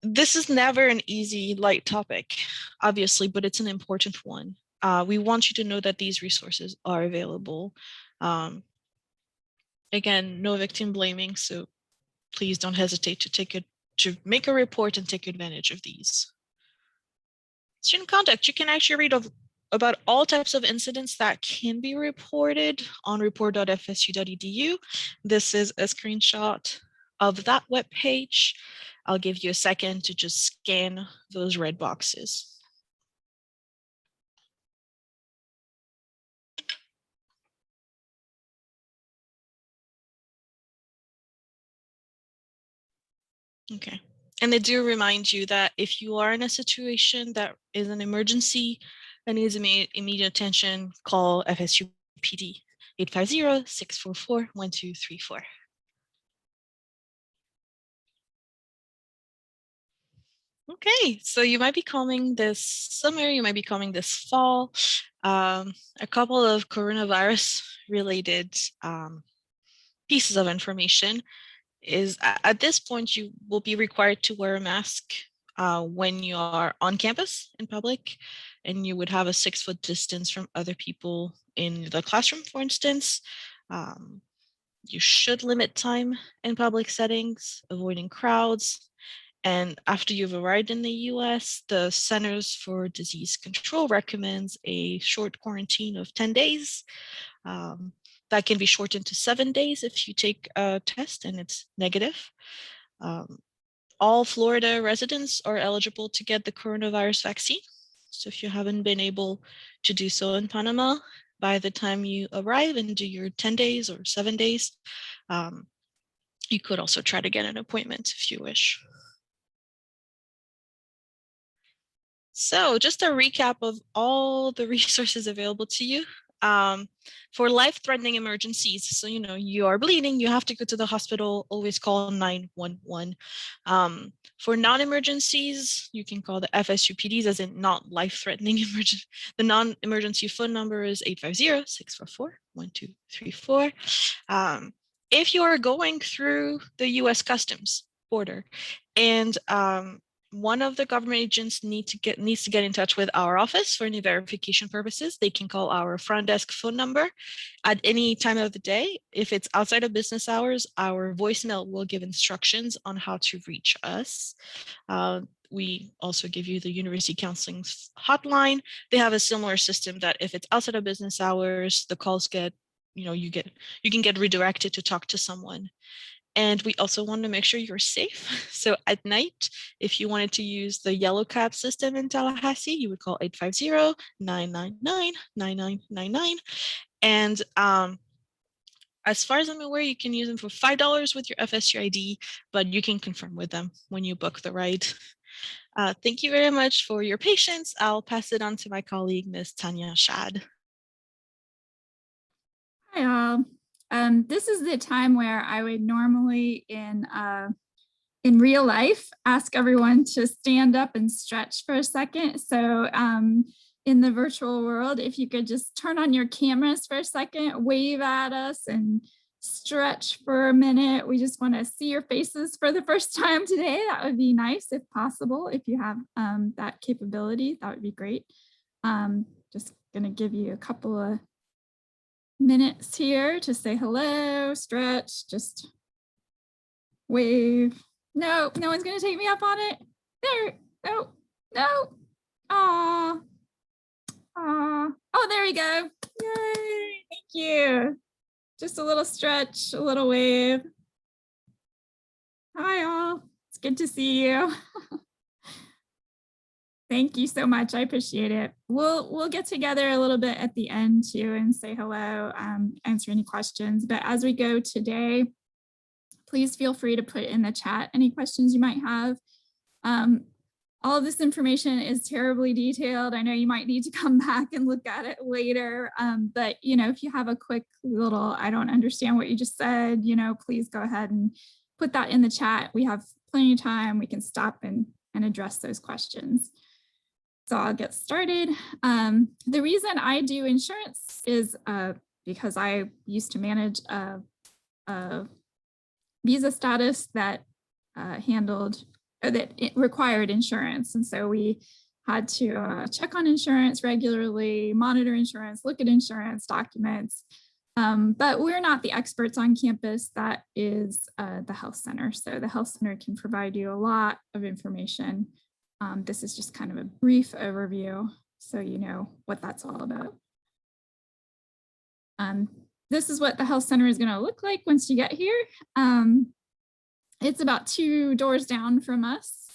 This is never an easy, light topic, obviously, but it's an important one. We want you to know that these resources are available. Again, no victim blaming, so please don't hesitate to make a report and take advantage of these. Student conduct, you can actually read about all types of incidents that can be reported on report.fsu.edu. This is a screenshot of that webpage. I'll give you a second to just scan those red boxes. Okay, and they do remind you that if you are in a situation that is an emergency and needs immediate attention, call FSU PD 850-644-1234. Okay, so you might be coming this summer, you might be coming this fall. A couple of coronavirus related pieces of information is at this point, you will be required to wear a mask when you are on campus in public, and you would have a 6-foot distance from other people in the classroom, for instance. You should limit time in public settings, avoiding crowds. And after you've arrived in the US, the Centers for Disease Control recommends a short quarantine of 10 days. That can be shortened to 7 days if you take a test and it's negative. All Florida residents are eligible to get the coronavirus vaccine. So if you haven't been able to do so in Panama, by the time you arrive and do your 10 days or 7 days, you could also try to get an appointment if you wish. So just a recap of all the resources available to you. For life-threatening emergencies, so you are bleeding, you have to go to the hospital, always call 911. For non-emergencies, you can call the FSU PDs, as in not life-threatening emergency. The non-emergency phone number is 850-644-1234. If you are going through the US Customs border and one of the government agents needs to get in touch with our office for any verification purposes, they can call our front desk phone number at any time of the day. If it's outside of business hours, our voicemail will give instructions on how to reach us. We also give you the University Counseling hotline. They have a similar system that if it's outside of business hours, the calls get, you can get redirected to talk to someone. And we also want to make sure you're safe. So at night, if you wanted to use the yellow cab system in Tallahassee, you would call 850-999-9999. And as far as I'm aware, you can use them for $5 with your FSU ID, but you can confirm with them when you book the ride. Thank you very much for your patience. I'll pass it on to my colleague, Ms. Tanya Shad. Hi all. This is the time where I would normally in real life ask everyone to stand up and stretch for a second. So in the virtual world, if you could just turn on your cameras for a second, wave at us and stretch for a minute. We just want to see your faces for the first time today. That would be nice if possible. If you have that capability, that would be great. Just gonna give you a couple of minutes here to say hello, stretch, just wave. No, no one's gonna take me up on it. There, no, no. Aw, aw. Oh, there we go. Yay, thank you. Just a little stretch, a little wave. Hi all. It's good to see you. Thank you so much. I appreciate it. We'll get together a little bit at the end too and say hello, answer any questions. But as we go today, please feel free to put in the chat any questions you might have. All of this information is terribly detailed. I know you might need to come back and look at it later. But if you have a quick little, I don't understand what you just said, please go ahead and put that in the chat. We have plenty of time. We can stop and address those questions. So I'll get started. The reason I do insurance is because I used to manage a visa status that that it required insurance. And so we had to check on insurance regularly, monitor insurance, look at insurance documents. But we're not the experts on campus. That is the health center. So the health center can provide you a lot of information. This is just kind of a brief overview, so you know what that's all about. This is what the health center is going to look like once you get here. It's about 2 doors down from us,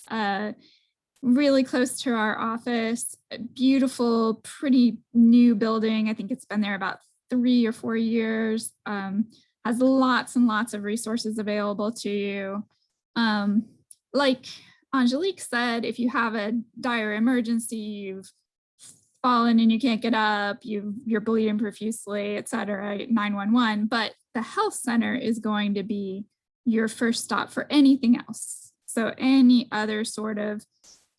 really close to our office. A beautiful, pretty new building. I think it's been there about 3 or 4 years. Has lots and lots of resources available to you. Like Angelique said, if you have a dire emergency, you've fallen and you can't get up, you're bleeding profusely, et cetera, 911, but the health center is going to be your first stop for anything else. So any other sort of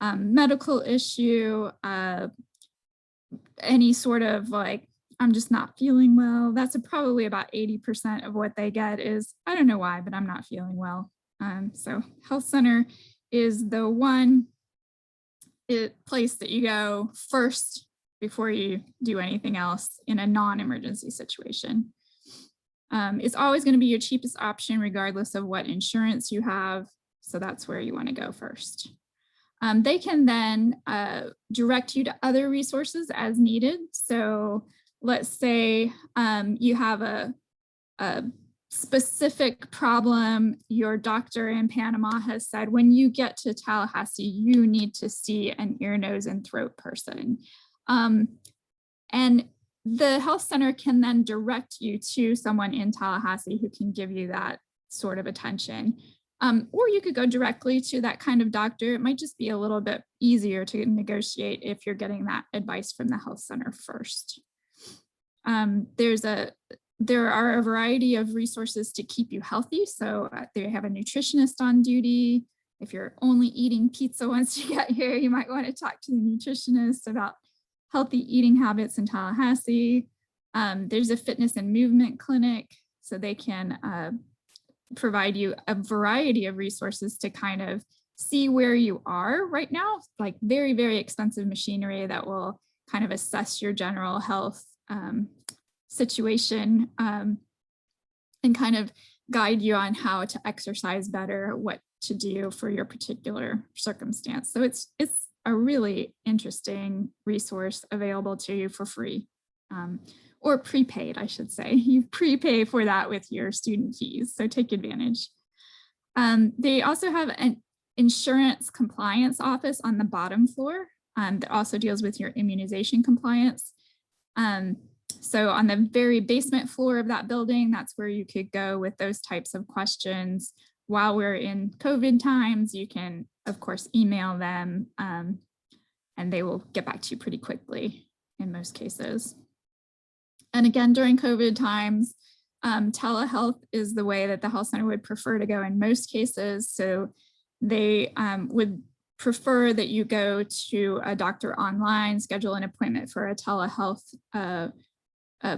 medical issue, any sort of like, I'm just not feeling well, that's probably about 80% of what they get is, I don't know why, but I'm not feeling well. So health center is the one place that you go first before you do anything else in a non-emergency situation. It's always going to be your cheapest option regardless of what insurance you have. So that's where you want to go first. They can then direct you to other resources as needed. So let's say you have a specific problem, your doctor in Panama has said, when you get to Tallahassee, you need to see an ear, nose, and throat person. And the health center can then direct you to someone in Tallahassee who can give you that sort of attention. Or you could go directly to that kind of doctor. It might just be a little bit easier to negotiate if you're getting that advice from the health center first. There are a variety of resources to keep you healthy. So they have a nutritionist on duty. If you're only eating pizza once you get here, you might want to talk to the nutritionist about healthy eating habits in Tallahassee. There's a fitness and movement clinic, so they can provide you a variety of resources to kind of see where you are right now, like very, very expensive machinery that will kind of assess your general health situation and kind of guide you on how to exercise better, what to do for your particular circumstance. So it's a really interesting resource available to you for free, or prepaid, I should say. You prepay for that with your student fees, so take advantage. They also have an insurance compliance office on the bottom floor that also deals with your immunization compliance. So on the very basement floor of that building, that's where you could go with those types of questions. While we're in COVID times, you can, of course, email them and they will get back to you pretty quickly in most cases. And again, during COVID times, telehealth is the way that the health center would prefer to go in most cases. So they would prefer that you go to a doctor online, schedule an appointment for a telehealth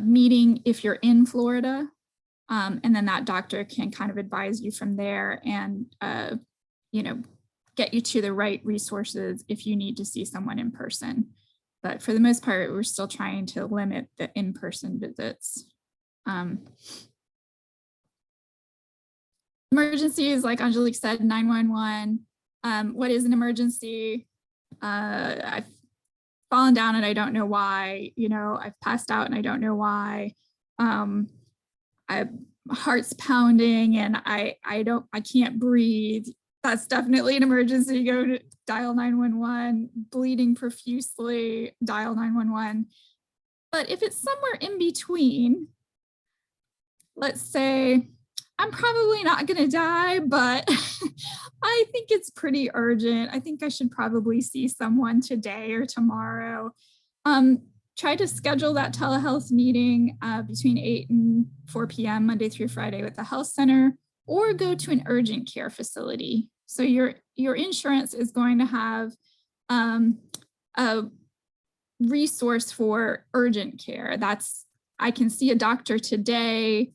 meeting if you're in Florida. And then that doctor can kind of advise you from there and, get you to the right resources if you need to see someone in person. But for the most part, we're still trying to limit the in-person visits. Emergencies, like Angelique said, 911. What is an emergency? I've fallen down and I don't know why. I've passed out and I don't know why. heart's pounding and I can't breathe, that's definitely an emergency. Go to dial 911. Bleeding profusely, dial 911. But if it's somewhere in between, let's say I'm probably not going to die, but I think it's pretty urgent. I think I should probably see someone today or tomorrow. Try to schedule that telehealth meeting between 8 and 4 p.m. Monday through Friday with the health center, or go to an urgent care facility. So your insurance is going to have a resource for urgent care. That's, I can see a doctor today.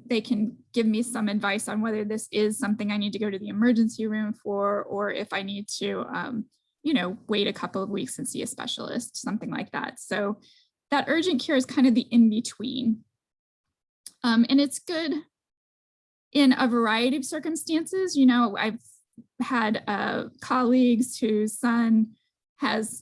They can give me some advice on whether this is something I need to go to the emergency room for, or if I need to, wait a couple of weeks and see a specialist, something like that. So that urgent care is kind of the in-between. And it's good in a variety of circumstances. I've had colleagues whose son has,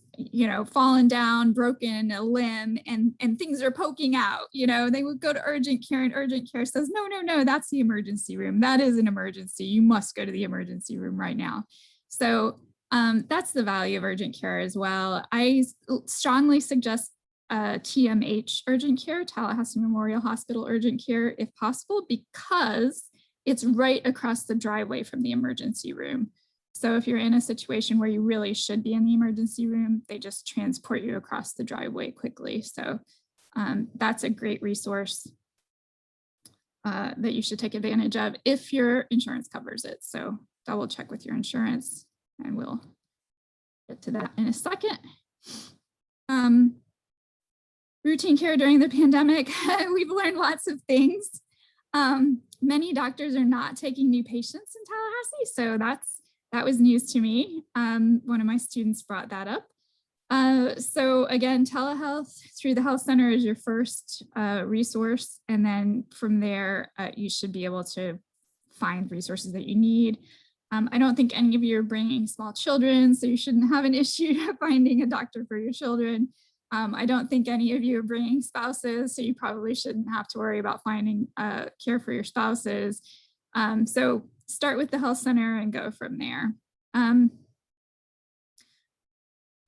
fallen down, broken a limb, and things are poking out. They would go to urgent care, and urgent care says, no, that's the emergency room. That is an emergency. You must go to the emergency room right now. So that's the value of urgent care as well. I strongly suggest TMH urgent care, Tallahassee Memorial Hospital urgent care, if possible, because it's right across the driveway from the emergency room. So if you're in a situation where you really should be in the emergency room, they just transport you across the driveway quickly. So that's a great resource that you should take advantage of if your insurance covers it. So double check with your insurance, and we'll get to that in a second. Routine care during the pandemic, we've learned lots of things. Many doctors are not taking new patients in Tallahassee, so that was news to me. One of my students brought that up. So again, telehealth through the health center is your first resource. And then from there, you should be able to find resources that you need. I don't think any of you are bringing small children, so you shouldn't have an issue finding a doctor for your children. I don't think any of you are bringing spouses, so you probably shouldn't have to worry about finding care for your spouses. So start with the health center and go from there.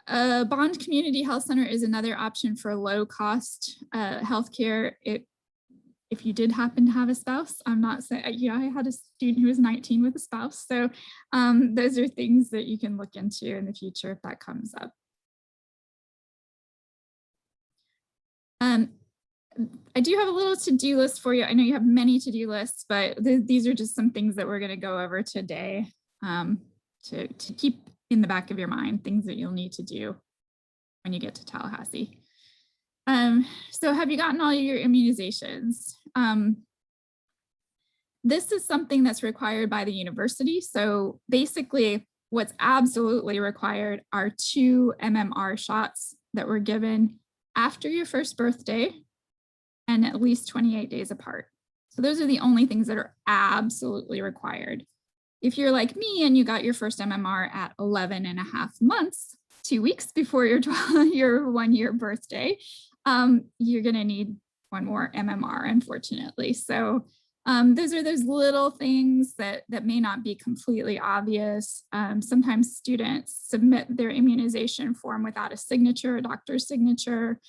Bond Community Health Center is another option for low cost healthcare. If you did happen to have a spouse, I'm not saying, I had a student who was 19 with a spouse. So those are things that you can look into in the future if that comes up. I do have a little to-do list for you. I know you have many to-do lists, but these are just some things that we're going to go over today to keep in the back of your mind, things that you'll need to do when you get to Tallahassee. So have you gotten all your immunizations? This is something that's required by the university. So basically what's absolutely required are 2 MMR shots that were given after your first birthday and at least 28 days apart. So those are the only things that are absolutely required. If you're like me and you got your first MMR at 11 and a half months, 2 weeks before your 1-year birthday, you're gonna need 1 more MMR, unfortunately. So those are those little things that may not be completely obvious. Sometimes students submit their immunization form without a signature, a doctor's signature.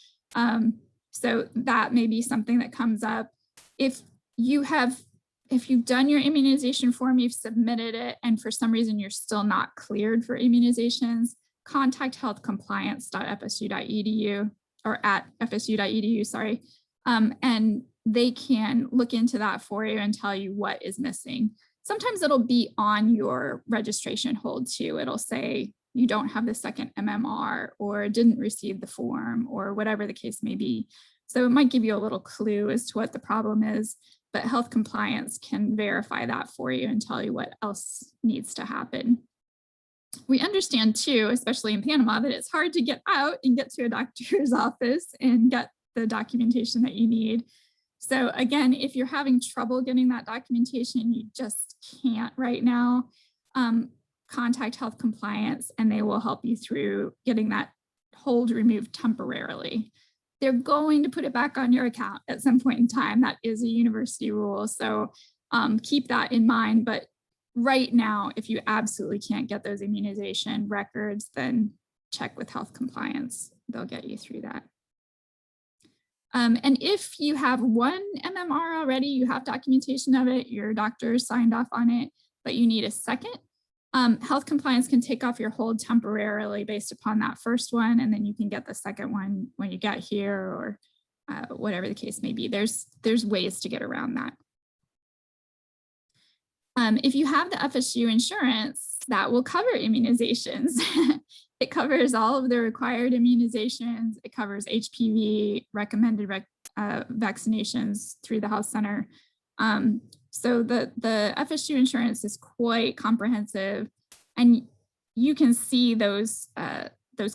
So that may be something that comes up. If you've done your immunization form, you've submitted it, and for some reason you're still not cleared for immunizations, contact healthcompliance.fsu.edu or at fsu.edu, sorry. And they can look into that for you and tell you what is missing. Sometimes it'll be on your registration hold too. It'll say you don't have the second MMR or didn't receive the form or whatever the case may be. So it might give you a little clue as to what the problem is, but Health Compliance can verify that for you and tell you what else needs to happen. We understand too, especially in Panama, that it's hard to get out and get to a doctor's office and get the documentation that you need. So again, if you're having trouble getting that documentation, you just can't right now, contact Health Compliance and they will help you through getting that hold removed temporarily. they're going to put it back on your account at some point in time. That is a university rule. So keep that in mind. But right now, if you absolutely can't get those immunization records, then check with health compliance. They'll get you through that. And if you have one MMR already, you have documentation of it, your doctor signed off on it, but you need a second, health compliance can take off your hold temporarily based upon that first one, and then you can get the second one when you get here, or whatever the case may be. There's ways to get around that. If you have the FSU insurance, that will cover immunizations. It covers all of the required immunizations. It covers HPV recommended vaccinations through the health center. So the FSU insurance is quite comprehensive, and you can see those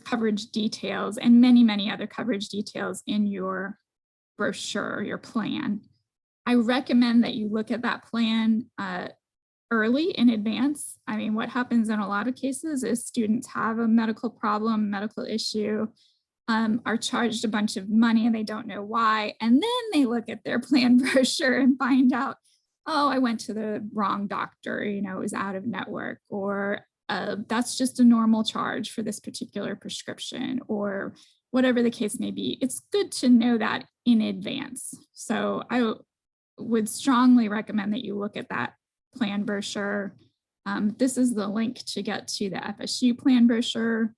coverage details and many other coverage details in your brochure, your plan. I recommend that you look at that plan early in advance. I mean, what happens in a lot of cases is students have a medical problem, medical issue, are charged a bunch of money and they don't know why. And then they look at their plan brochure and find out, oh, I went to the wrong doctor, you know, it was out of network, or that's just a normal charge for this particular prescription, or whatever the case may be. It's good to know that in advance. So I would strongly recommend that you look at that plan brochure. This is the link to get to the FSU plan brochure.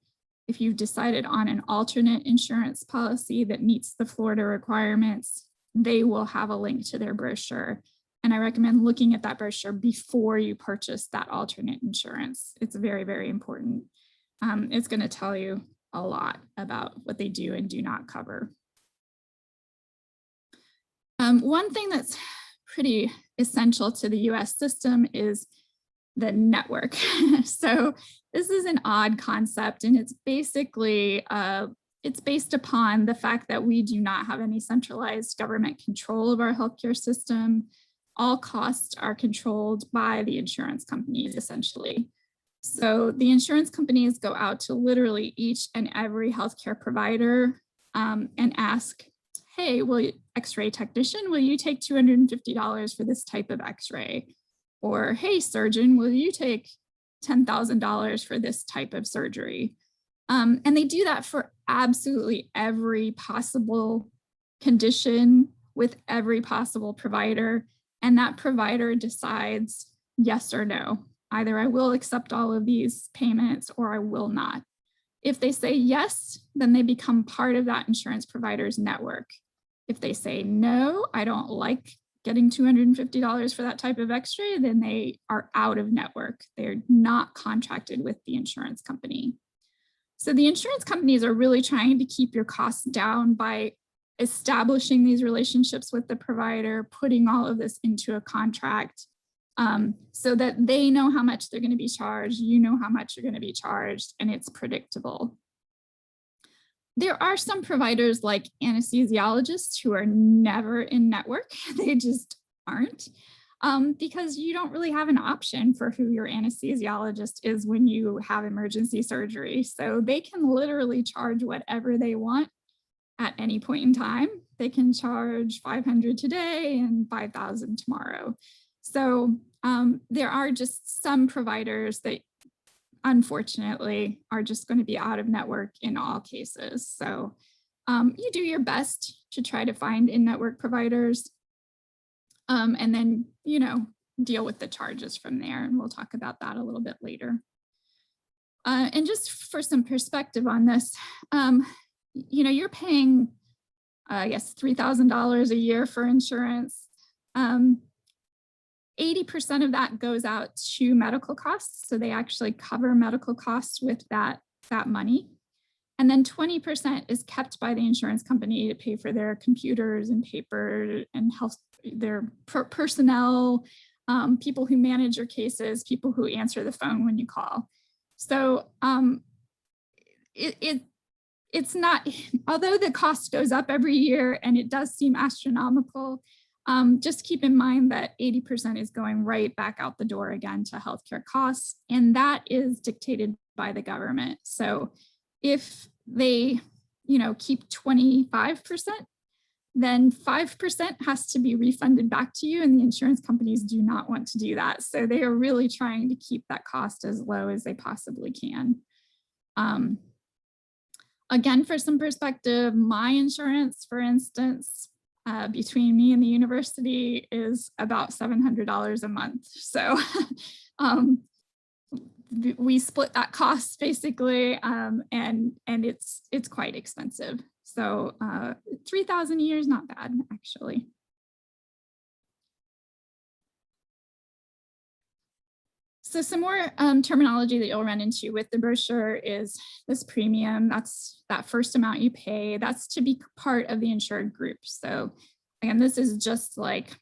If you've decided on an alternate insurance policy that meets the Florida requirements, they will have a link to their brochure. And I recommend looking at that brochure before you purchase that alternate insurance. It's very important. It's going to tell you a lot about what they do and do not cover. One thing that's pretty essential to the US system is the network. So this is an odd concept, and it's basically, it's based upon the fact that we do not have any centralized government control of our healthcare system. All costs are controlled by the insurance companies, essentially. So the insurance companies go out to literally each and every healthcare provider and ask, hey, X-ray technician, will you take $250 for this type of X-ray? Or, hey, surgeon, will you take $10,000 for this type of surgery? And they do that for absolutely every possible condition with every possible provider. And that provider decides yes or no. Either I will accept all of these payments or I will not. If they say yes, then they become part of that insurance provider's network. If they say no, I don't like getting $250 for that type of X-ray, then they are out of network. They're not contracted with the insurance company. So the insurance companies are really trying to keep your costs down by establishing these relationships with the provider, putting all of this into a contract so that they know how much they're going to be charged, you know how much you're going to be charged, and it's predictable. There are some providers like anesthesiologists who are never in network. They just aren't, because you don't really have an option for who your anesthesiologist is when you have emergency surgery. So they can literally charge whatever they want at any point in time. They can charge $500 today and $5,000 tomorrow. So there are just some providers that unfortunately are just going to be out of network in all cases. So you do your best to try to find in-network providers and then, you know, deal with the charges from there. And we'll talk about that a little bit later. And just for some perspective on this, you know, you're paying, I guess, $3,000 a year for insurance. 80% of that goes out to medical costs. So they actually cover medical costs with that money. And then 20% is kept by the insurance company to pay for their computers and paper and health, their personnel, people who manage your cases, people who answer the phone when you call. So it's not, although the cost goes up every year and it does seem astronomical, just keep in mind that 80% is going right back out the door again to healthcare costs, and that is dictated by the government. So if they keep 25%, then 5% has to be refunded back to you, and the insurance companies do not want to do that. So they are really trying to keep that cost as low as they possibly can. Again, for some perspective, my insurance, for instance, between me and the university is about $700 a month. So we split that cost basically, and it's quite expensive. So 3,000 a year is not bad, actually. So some more terminology that you'll run into with the brochure is this premium. That's that first amount you pay. That's to be part of the insured group. So again, this is just like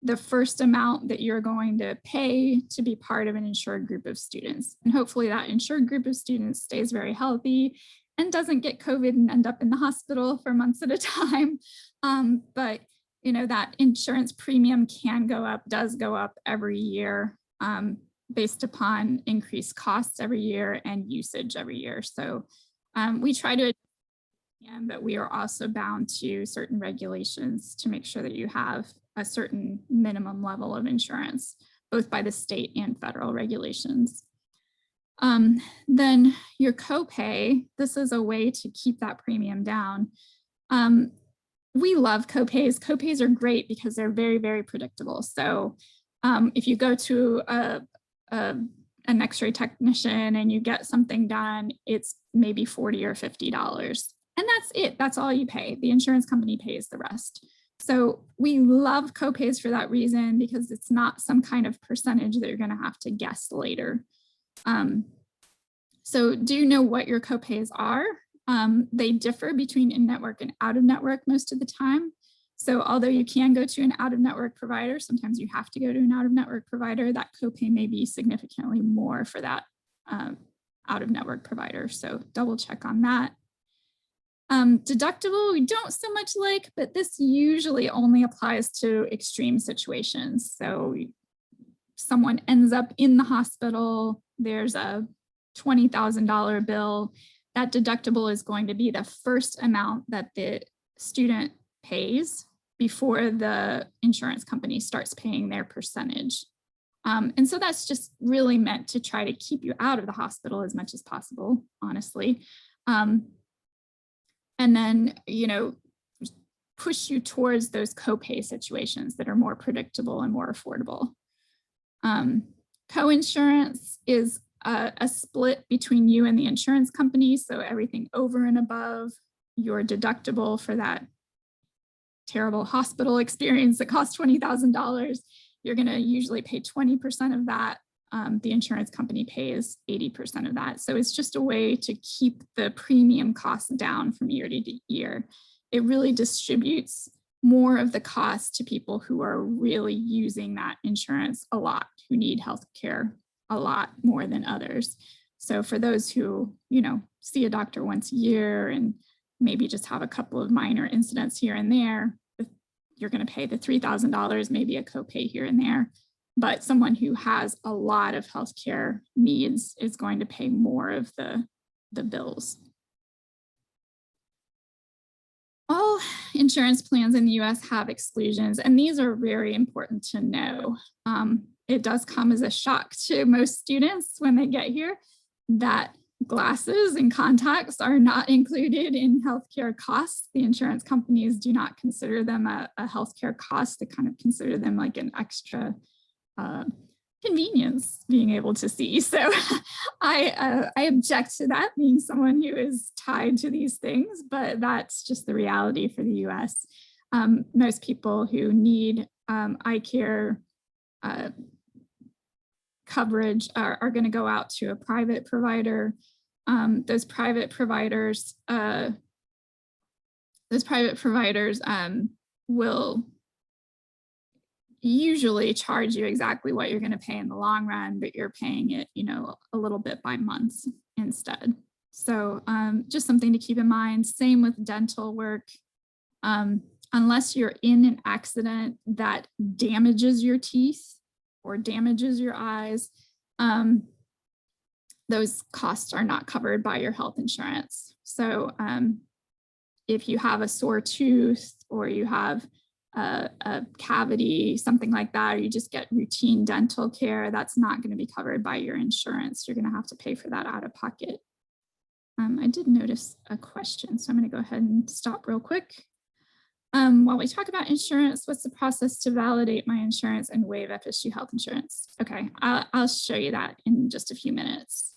the first amount that you're going to pay to be part of an insured group of students. And hopefully that insured group of students stays very healthy and doesn't get COVID and end up in the hospital for months at a time. But that insurance premium can go up, does go up every year, based upon increased costs every year and usage every year. So we try to, but we are also bound to certain regulations to make sure that you have a certain minimum level of insurance, both by the state and federal regulations. Then your copay, this is a way to keep that premium down. We love copays. Copays are great because they're very, very predictable. So if you go to an x-ray technician and you get something done, it's maybe $40 or $50. And that's it. That's all you pay. The insurance company pays the rest. So we love copays for that reason, because it's not some kind of percentage that you're going to have to guess later. So do you know what your copays are? They differ between in-network and out-of-network most of the time. So although you can go to an out-of-network provider, sometimes you have to go to an out-of-network provider, that copay may be significantly more for that out-of-network provider. So double check on that. Deductible, we don't so much like, but this usually only applies to extreme situations. So someone ends up in the hospital, there's a $20,000 bill, that deductible is going to be the first amount that the student pays before the insurance company starts paying their percentage. And so that's just really meant to try to keep you out of the hospital as much as possible, honestly. And then, push you towards those copay situations that are more predictable and more affordable. Co-insurance is a split between you and the insurance company. So everything over and above your deductible for that terrible hospital experience that costs $20,000, you're going to usually pay 20% of that. The insurance company pays 80% of that. So it's just a way to keep the premium costs down from year to year. It really distributes more of the cost to people who are really using that insurance a lot, who need healthcare a lot more than others. So for those who, see a doctor once a year and maybe just have a couple of minor incidents here and there, you're going to pay the $3,000, maybe a copay here and there. But someone who has a lot of healthcare needs is going to pay more of the bills. All insurance plans in the US have exclusions, and these are very important to know. It does come as a shock to most students when they get here that glasses and contacts are not included in healthcare costs. The insurance companies do not consider them a healthcare cost. They kind of consider them like an extra convenience being able to see. So I object to that, being someone who is tied to these things, but that's just the reality for the US. Most people who need eye care coverage are going to go out to a private provider. Those private providers will usually charge you exactly what you're going to pay in the long run, but you're paying it, a little bit by months instead. So just something to keep in mind. Same with dental work. Unless you're in an accident that damages your teeth or damages your eyes, those costs are not covered by your health insurance. So if you have a sore tooth or you have a cavity, something like that, or you just get routine dental care, that's not going to be covered by your insurance. You're going to have to pay for that out of pocket. I did notice a question, so I'm going to go ahead and stop real quick. While we talk about insurance, what's the process to validate my insurance and waive FSU health insurance? Okay, I'll show you that in just a few minutes.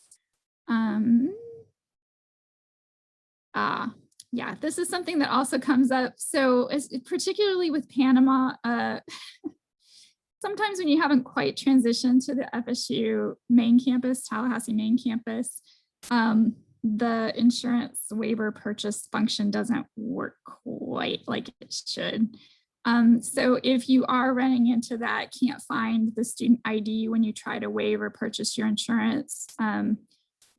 Yeah, this is something that also comes up. So particularly with Panama, sometimes when you haven't quite transitioned to the FSU main campus, Tallahassee main campus, the insurance waiver purchase function doesn't work quite like it should. So if you are running into that, can't find the student ID when you try to waive or purchase your insurance,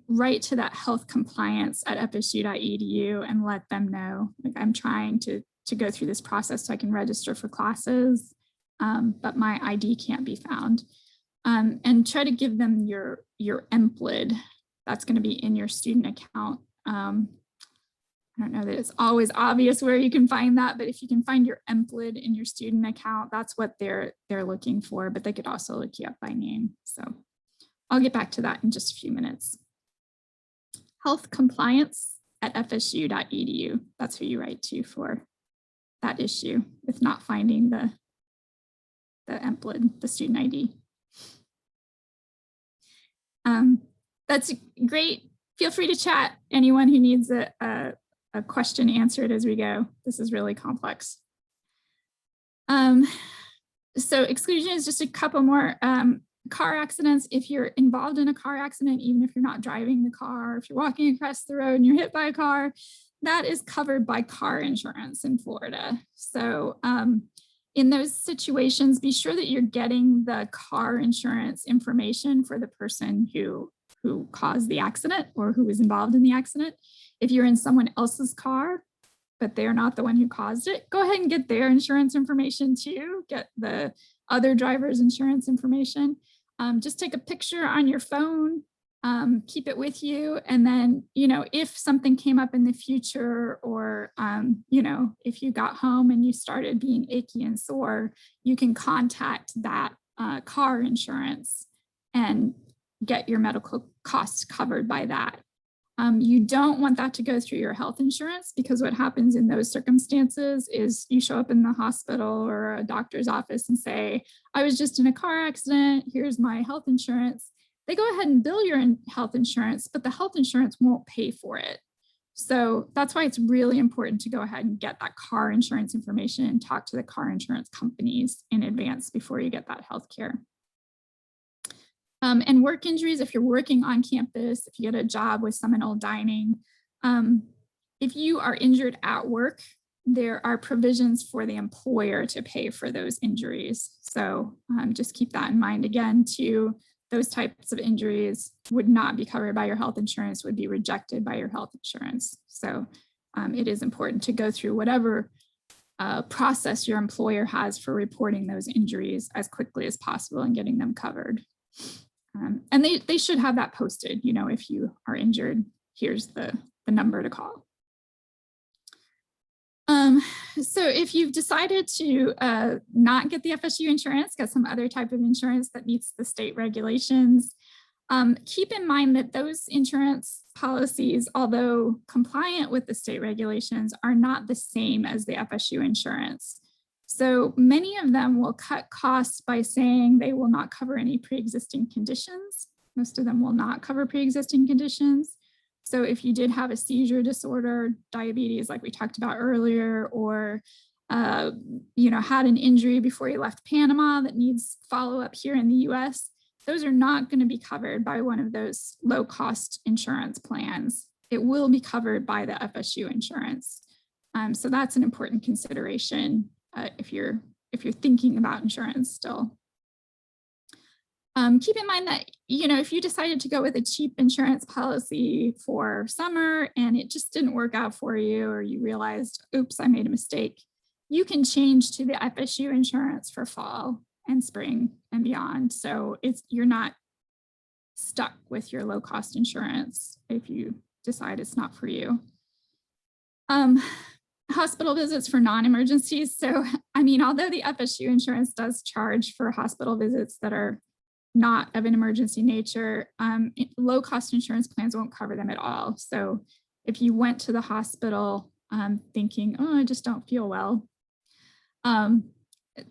write to that health compliance at fsu.edu and let them know, like, I'm trying to go through this process so I can register for classes, but my ID can't be found. And try to give them your MPLID. That's going to be in your student account. I don't know that it's always obvious where you can find that, but if you can find your MPLID in your student account, that's what they're looking for, but they could also look you up by name. So I'll get back to that in just a few minutes. Health compliance at fsu.edu. That's who you write to for that issue with not finding the MPLID, the student ID. That's great. Feel free to chat. Anyone who needs a question answered as we go. This is really complex. So exclusion is just a couple more. Car accidents, if you're involved in a car accident, even if you're not driving the car, if you're walking across the road and you're hit by a car, that is covered by car insurance in Florida. So in those situations, be sure that you're getting the car insurance information for the person who caused the accident or who was involved in the accident. If you're in someone else's car, but they're not the one who caused it, go ahead and get their insurance information too. Get the other driver's insurance information. Just take a picture on your phone, keep it with you. And then, if something came up in the future or, if you got home and you started being achy and sore, you can contact that car insurance and get your medical costs covered by that. You don't want that to go through your health insurance, because what happens in those circumstances is you show up in the hospital or a doctor's office and say, I was just in a car accident, here's my health insurance. They go ahead and bill your health insurance, but the health insurance won't pay for it. So that's why it's really important to go ahead and get that car insurance information and talk to the car insurance companies in advance before you get that health care. And work injuries, if you're working on campus, if you get a job with Seminole Dining, if you are injured at work, there are provisions for the employer to pay for those injuries. So just keep that in mind. Again, too, those types of injuries would not be covered by your health insurance, would be rejected by your health insurance. So it is important to go through whatever process your employer has for reporting those injuries as quickly as possible and getting them covered. And they should have that posted, if you are injured, here's the number to call. So if you've decided to not get the FSU insurance, get some other type of insurance that meets the state regulations, keep in mind that those insurance policies, although compliant with the state regulations, are not the same as the FSU insurance. So many of them will cut costs by saying they will not cover any pre-existing conditions. Most of them will not cover pre-existing conditions. So if you did have a seizure disorder, diabetes, like we talked about earlier, or had an injury before you left Panama that needs follow-up here in the US, those are not going to be covered by one of those low-cost insurance plans. It will be covered by the FSU insurance. So that's an important consideration if you're thinking about insurance still. Keep in mind that, if you decided to go with a cheap insurance policy for summer and it just didn't work out for you, or you realized, oops, I made a mistake, you can change to the FSU insurance for fall and spring and beyond. So you're not stuck with your low cost insurance if you decide it's not for you. hospital visits for non-emergencies. So, I mean, although the FSU insurance does charge for hospital visits that are not of an emergency nature, low-cost insurance plans won't cover them at all. So if you went to the hospital thinking, oh, I just don't feel well,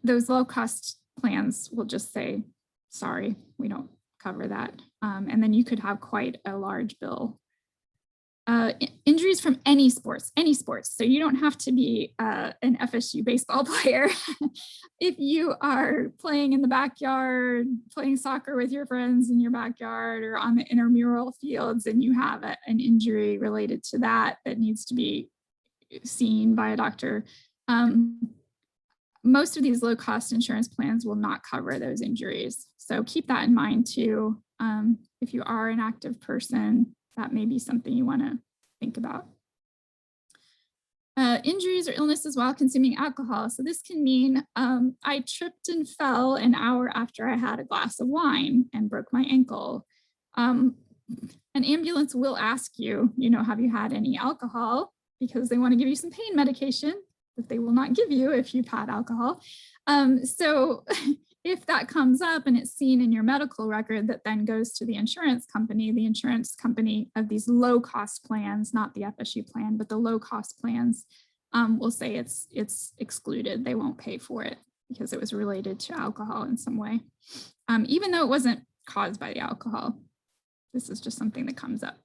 those low-cost plans will just say, sorry, we don't cover that. And then you could have quite a large bill. Injuries from any sports. So you don't have to be an FSU baseball player. If you are playing in the backyard, playing soccer with your friends in your backyard or on the intramural fields, and you have an injury related to that needs to be seen by a doctor, most of these low-cost insurance plans will not cover those injuries. So keep that in mind too. If you are an active person, that may be something you want to think about. Injuries or illnesses while consuming alcohol. So this can mean I tripped and fell an hour after I had a glass of wine and broke my ankle. An ambulance will ask you, have you had any alcohol? Because they want to give you some pain medication that they will not give you if you've had alcohol. So if that comes up and it's seen in your medical record, that then goes to the insurance company of these low cost plans, not the FSU plan, but the low cost plans will say it's excluded. They won't pay for it because it was related to alcohol in some way, even though it wasn't caused by the alcohol. This is just something that comes up.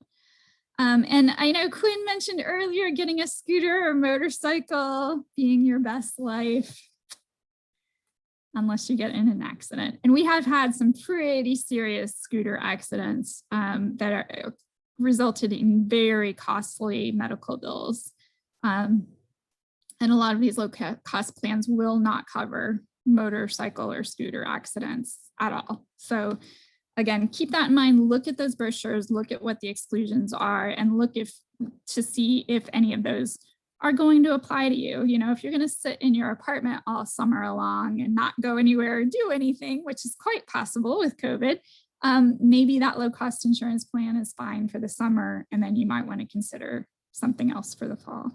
And I know Quinn mentioned earlier, getting a scooter or motorcycle being your best life, unless you get in an accident. And we have had some pretty serious scooter accidents that are resulted in very costly medical bills. And a lot of these low cost plans will not cover motorcycle or scooter accidents at all. So again, keep that in mind, look at those brochures, look at what the exclusions are, and look to see if any of those are going to apply to you. If you're going to sit in your apartment all summer long and not go anywhere or do anything, which is quite possible with COVID, maybe that low cost insurance plan is fine for the summer, and then you might want to consider something else for the fall.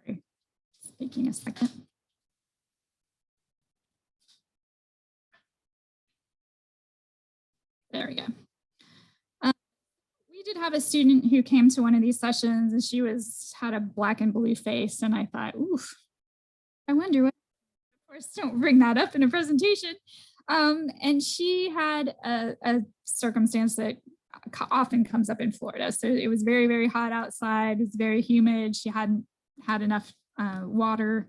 Sorry, it's taking a second. There we go. We did have a student who came to one of these sessions and she had a black and blue face, and I thought, oof, I wonder what, of course, don't bring that up in a presentation. And she had a circumstance that often comes up in Florida. So it was very, very hot outside. It's very humid. She hadn't had enough water,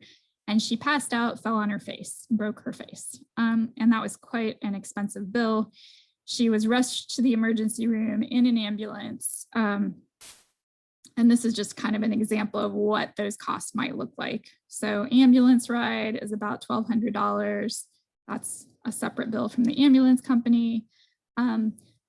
and she passed out, fell on her face, broke her face. And that was quite an expensive bill. She was rushed to the emergency room in an ambulance. And this is just kind of an example of what those costs might look like. So ambulance ride is about $1,200. That's a separate bill from the ambulance company.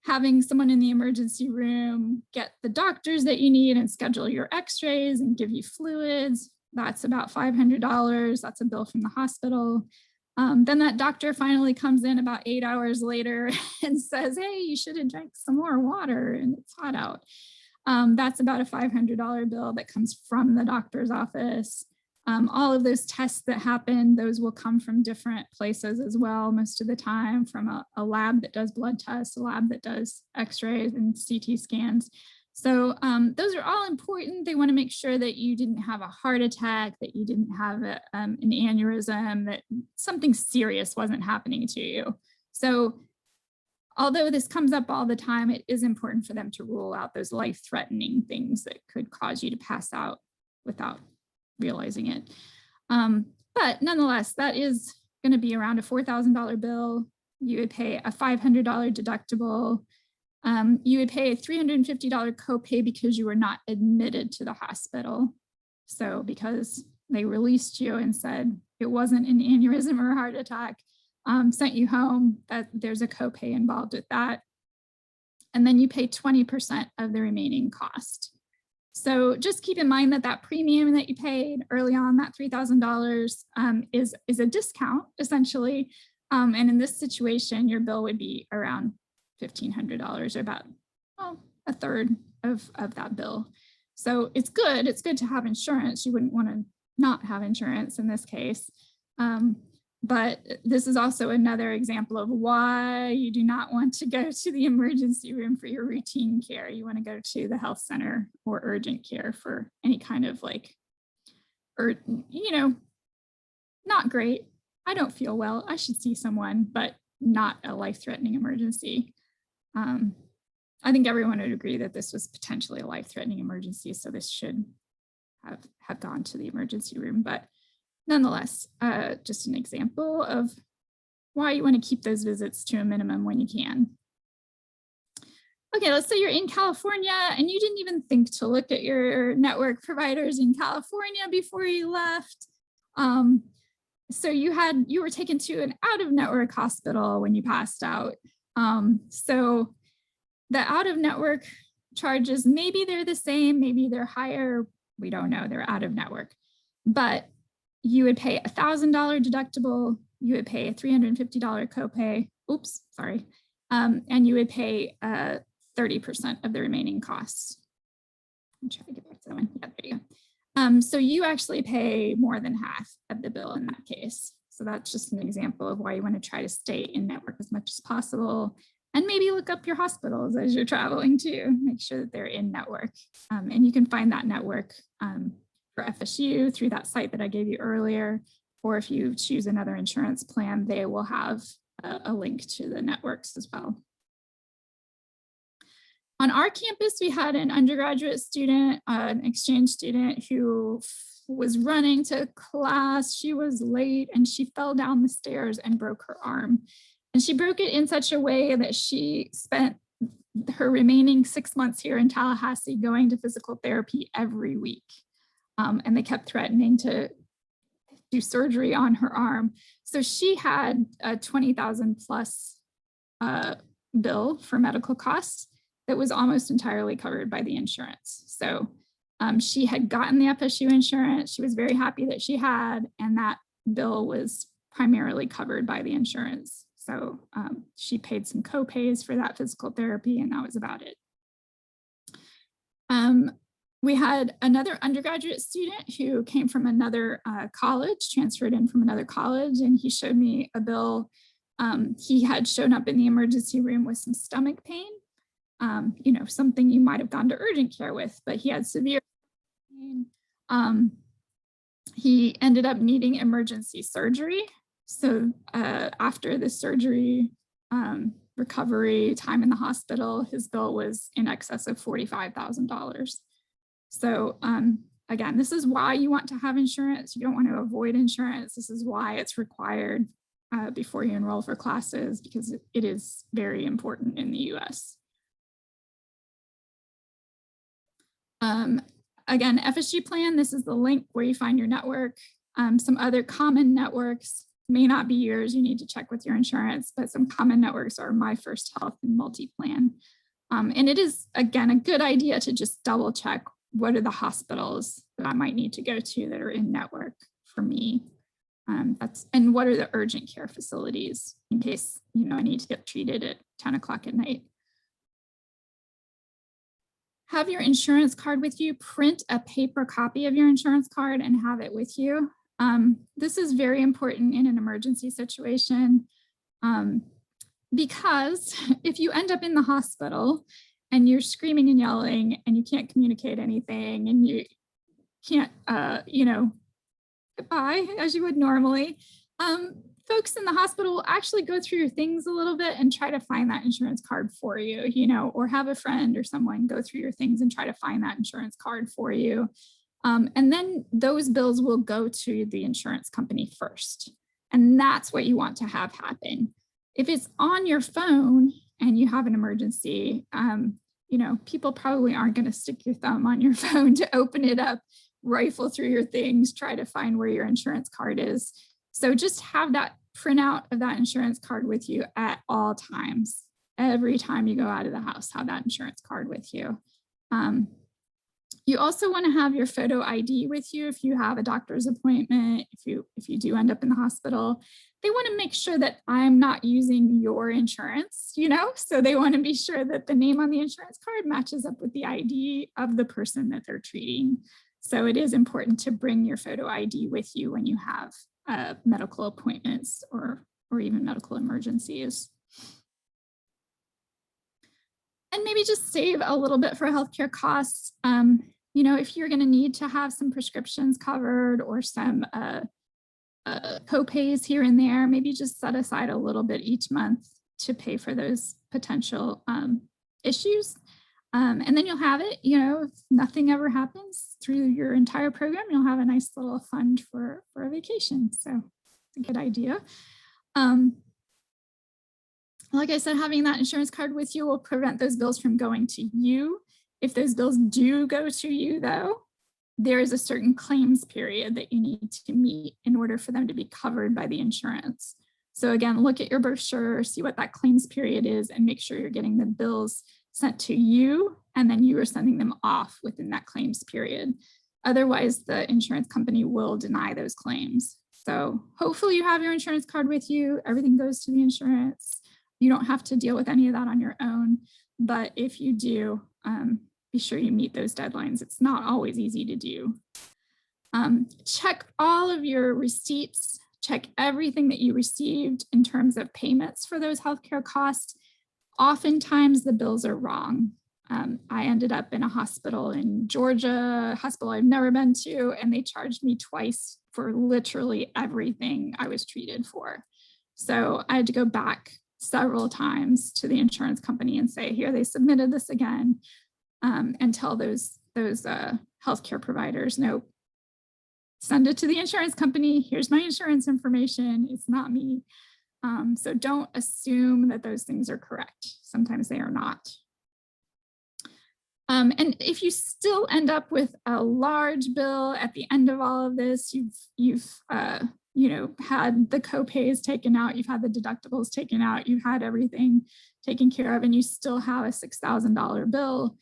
Having someone in the emergency room get the doctors that you need and schedule your x-rays and give you fluids, that's about $500. That's a bill from the hospital. Then that doctor finally comes in about 8 hours later and says, hey, you should have drank some more water and it's hot out. That's about a $500 bill that comes from the doctor's office. All of those tests that happen, those will come from different places as well, most of the time, from a lab that does blood tests, a lab that does x-rays and CT scans. So those are all important. They want to make sure that you didn't have a heart attack, that you didn't have an aneurysm, that something serious wasn't happening to you. So although this comes up all the time, it is important for them to rule out those life-threatening things that could cause you to pass out without realizing it. But nonetheless, that is going to be around a $4,000 bill. You would pay a $500 deductible. You would pay a $350 copay because you were not admitted to the hospital. So because they released you and said it wasn't an aneurysm or a heart attack, sent you home, that there's a copay involved with that. And then you pay 20% of the remaining cost. So just keep in mind that that premium that you paid early on, that $3,000 is a discount essentially. And in this situation, your bill would be around $1,500 or about a third of that bill. So it's good to have insurance. You wouldn't want to not have insurance in this case. But this is also another example of why you do not want to go to the emergency room for your routine care. You want to go to the health center or urgent care for any kind of like, or, you know, not great. I don't feel well. I should see someone, but not a life-threatening emergency. I think everyone would agree that this was potentially a life-threatening emergency, so this should have gone to the emergency room. But nonetheless, just an example of why you want to keep those visits to a minimum when you can. Okay, let's say you're in California and you didn't even think to look at your network providers in California before you left. So you were taken to an out-of-network hospital when you passed out. So the out-of-network charges, maybe they're the same, maybe they're higher. We don't know, they're out-of-network. But you would pay $1,000 deductible, you would pay a $350 copay, oops, sorry, and you would pay 30% of the remaining costs. I'm trying to get back to that one. Yeah, there you go. So you actually pay more than half of the bill in that case. So that's just an example of why you want to try to stay in network as much as possible, and maybe look up your hospitals as you're traveling too. Make sure that they're in network. And you can find that network for FSU through that site that I gave you earlier, or if you choose another insurance plan, they will have a link to the networks as well. On our campus, we had an undergraduate student, an exchange student who was running to class. She was late and she fell down the stairs and broke her arm. And she broke it in such a way that she spent her remaining 6 months here in Tallahassee going to physical therapy every week. And they kept threatening to do surgery on her arm. So she had a $20,000 plus bill for medical costs that was almost entirely covered by the insurance. So she had gotten the FSU insurance. She was very happy that she had, and that bill was primarily covered by the insurance. So she paid some co-pays for that physical therapy, and that was about it. We had another undergraduate student who came from another college, transferred in from another college, and he showed me a bill. He had shown up in the emergency room with some stomach pain, you know, something you might have gone to urgent care with, but he had severe pain. He ended up needing emergency surgery. So after the surgery, recovery, time in the hospital, his bill was in excess of $45,000. So again, this is why you want to have insurance. You don't want to avoid insurance. This is why it's required before you enroll for classes, because it is very important in the US. Again, FSG plan, this is the link where you find your network. Some other common networks may not be yours. You need to check with your insurance, but some common networks are My First Health and MultiPlan. And it is, again, a good idea to just double check what are the hospitals that I might need to go to that are in network for me. And what are the urgent care facilities in case, you know, I need to get treated at 10 o'clock at night. Have your insurance card with you. Print a paper copy of your insurance card and have it with you. This is very important in an emergency situation because if you end up in the hospital and you're screaming and yelling and you can't communicate anything and you can't, you know, goodbye as you would normally, folks in the hospital will actually go through your things a little bit and try to find that insurance card for you, you know, or have a friend or someone go through your things and try to find that insurance card for you. And then those bills will go to the insurance company first. And that's what you want to have happen. If it's on your phone and you have an emergency, you know, people probably aren't going to stick your thumb on your phone to open it up, rifle through your things, try to find where your insurance card is. So just have that printout of that insurance card with you at all times. Every time you go out of the house, have that insurance card with you. You also want to have your photo ID with you if you have a doctor's appointment, if you do end up in the hospital. They want to make sure that I'm not using your insurance, so they want to be sure that the name on the insurance card matches up with the ID of the person that they're treating. So it is important to bring your photo ID with you when you have medical appointments or even medical emergencies. And maybe just save a little bit for healthcare costs. If you're going to need to have some prescriptions covered or some co-pays here and there, maybe just set aside a little bit each month to pay for those potential issues. And then you'll have it, if nothing ever happens through your entire program, you'll have a nice little fund for a vacation. So it's a good idea. Like I said, having that insurance card with you will prevent those bills from going to you. If those bills do go to you, though, there is a certain claims period that you need to meet in order for them to be covered by the insurance. So again, look at your brochure, see what that claims period is, and make sure you're getting the bills sent to you, and then you are sending them off within that claims period. Otherwise, the insurance company will deny those claims. So hopefully you have your insurance card with you, everything goes to the insurance. You don't have to deal with any of that on your own, but if you do, be sure you meet those deadlines. It's not always easy to do. Check all of your receipts, check everything that you received in terms of payments for those healthcare costs. Oftentimes the bills are wrong. I ended up in a hospital in Georgia, a hospital I've never been to, and they charged me twice for literally everything I was treated for. So I had to go back several times to the insurance company and say, here, they submitted this again, and tell those healthcare providers, no, send it to the insurance company. Here's my insurance information. It's not me. So don't assume that those things are correct. Sometimes they are not. And if you still end up with a large bill at the end of all of this, you've had the co-pays taken out, you've had the deductibles taken out, you've had everything taken care of, and you still have a $6,000 bill,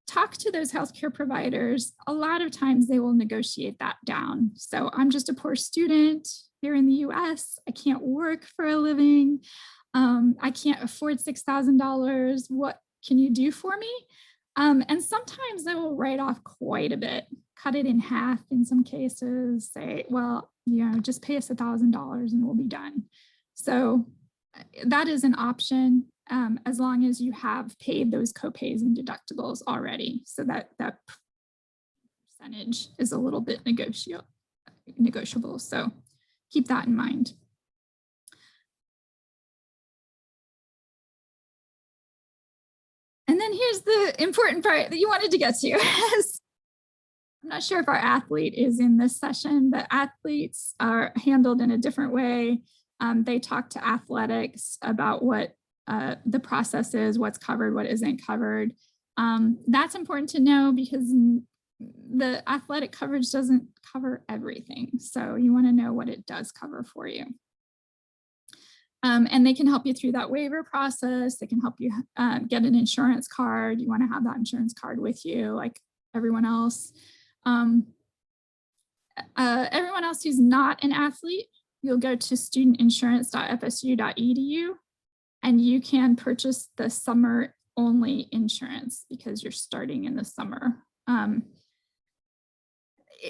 talk to those healthcare providers. A lot of times they will negotiate that down. So I'm just a poor student here in the US. I can't work for a living. I can't afford $6,000. What can you do for me? And sometimes they will write off quite a bit, cut it in half in some cases, say, well, just pay us $1,000 and we'll be done. So that is an option, as long as you have paid those copays and deductibles already. So that percentage is a little bit negotiable. So keep that in mind. And then here's the important part that you wanted to get to. I'm not sure if our athlete is in this session, but athletes are handled in a different way. They talk to athletics about what the process is, what's covered, what isn't covered. That's important to know because the athletic coverage doesn't cover everything. So you want to know what it does cover for you. And they can help you through that waiver process. They can help you get an insurance card. You want to have that insurance card with you like everyone else. Everyone else who's not an athlete, you'll go to studentinsurance.fsu.edu and you can purchase the summer only insurance because you're starting in the summer.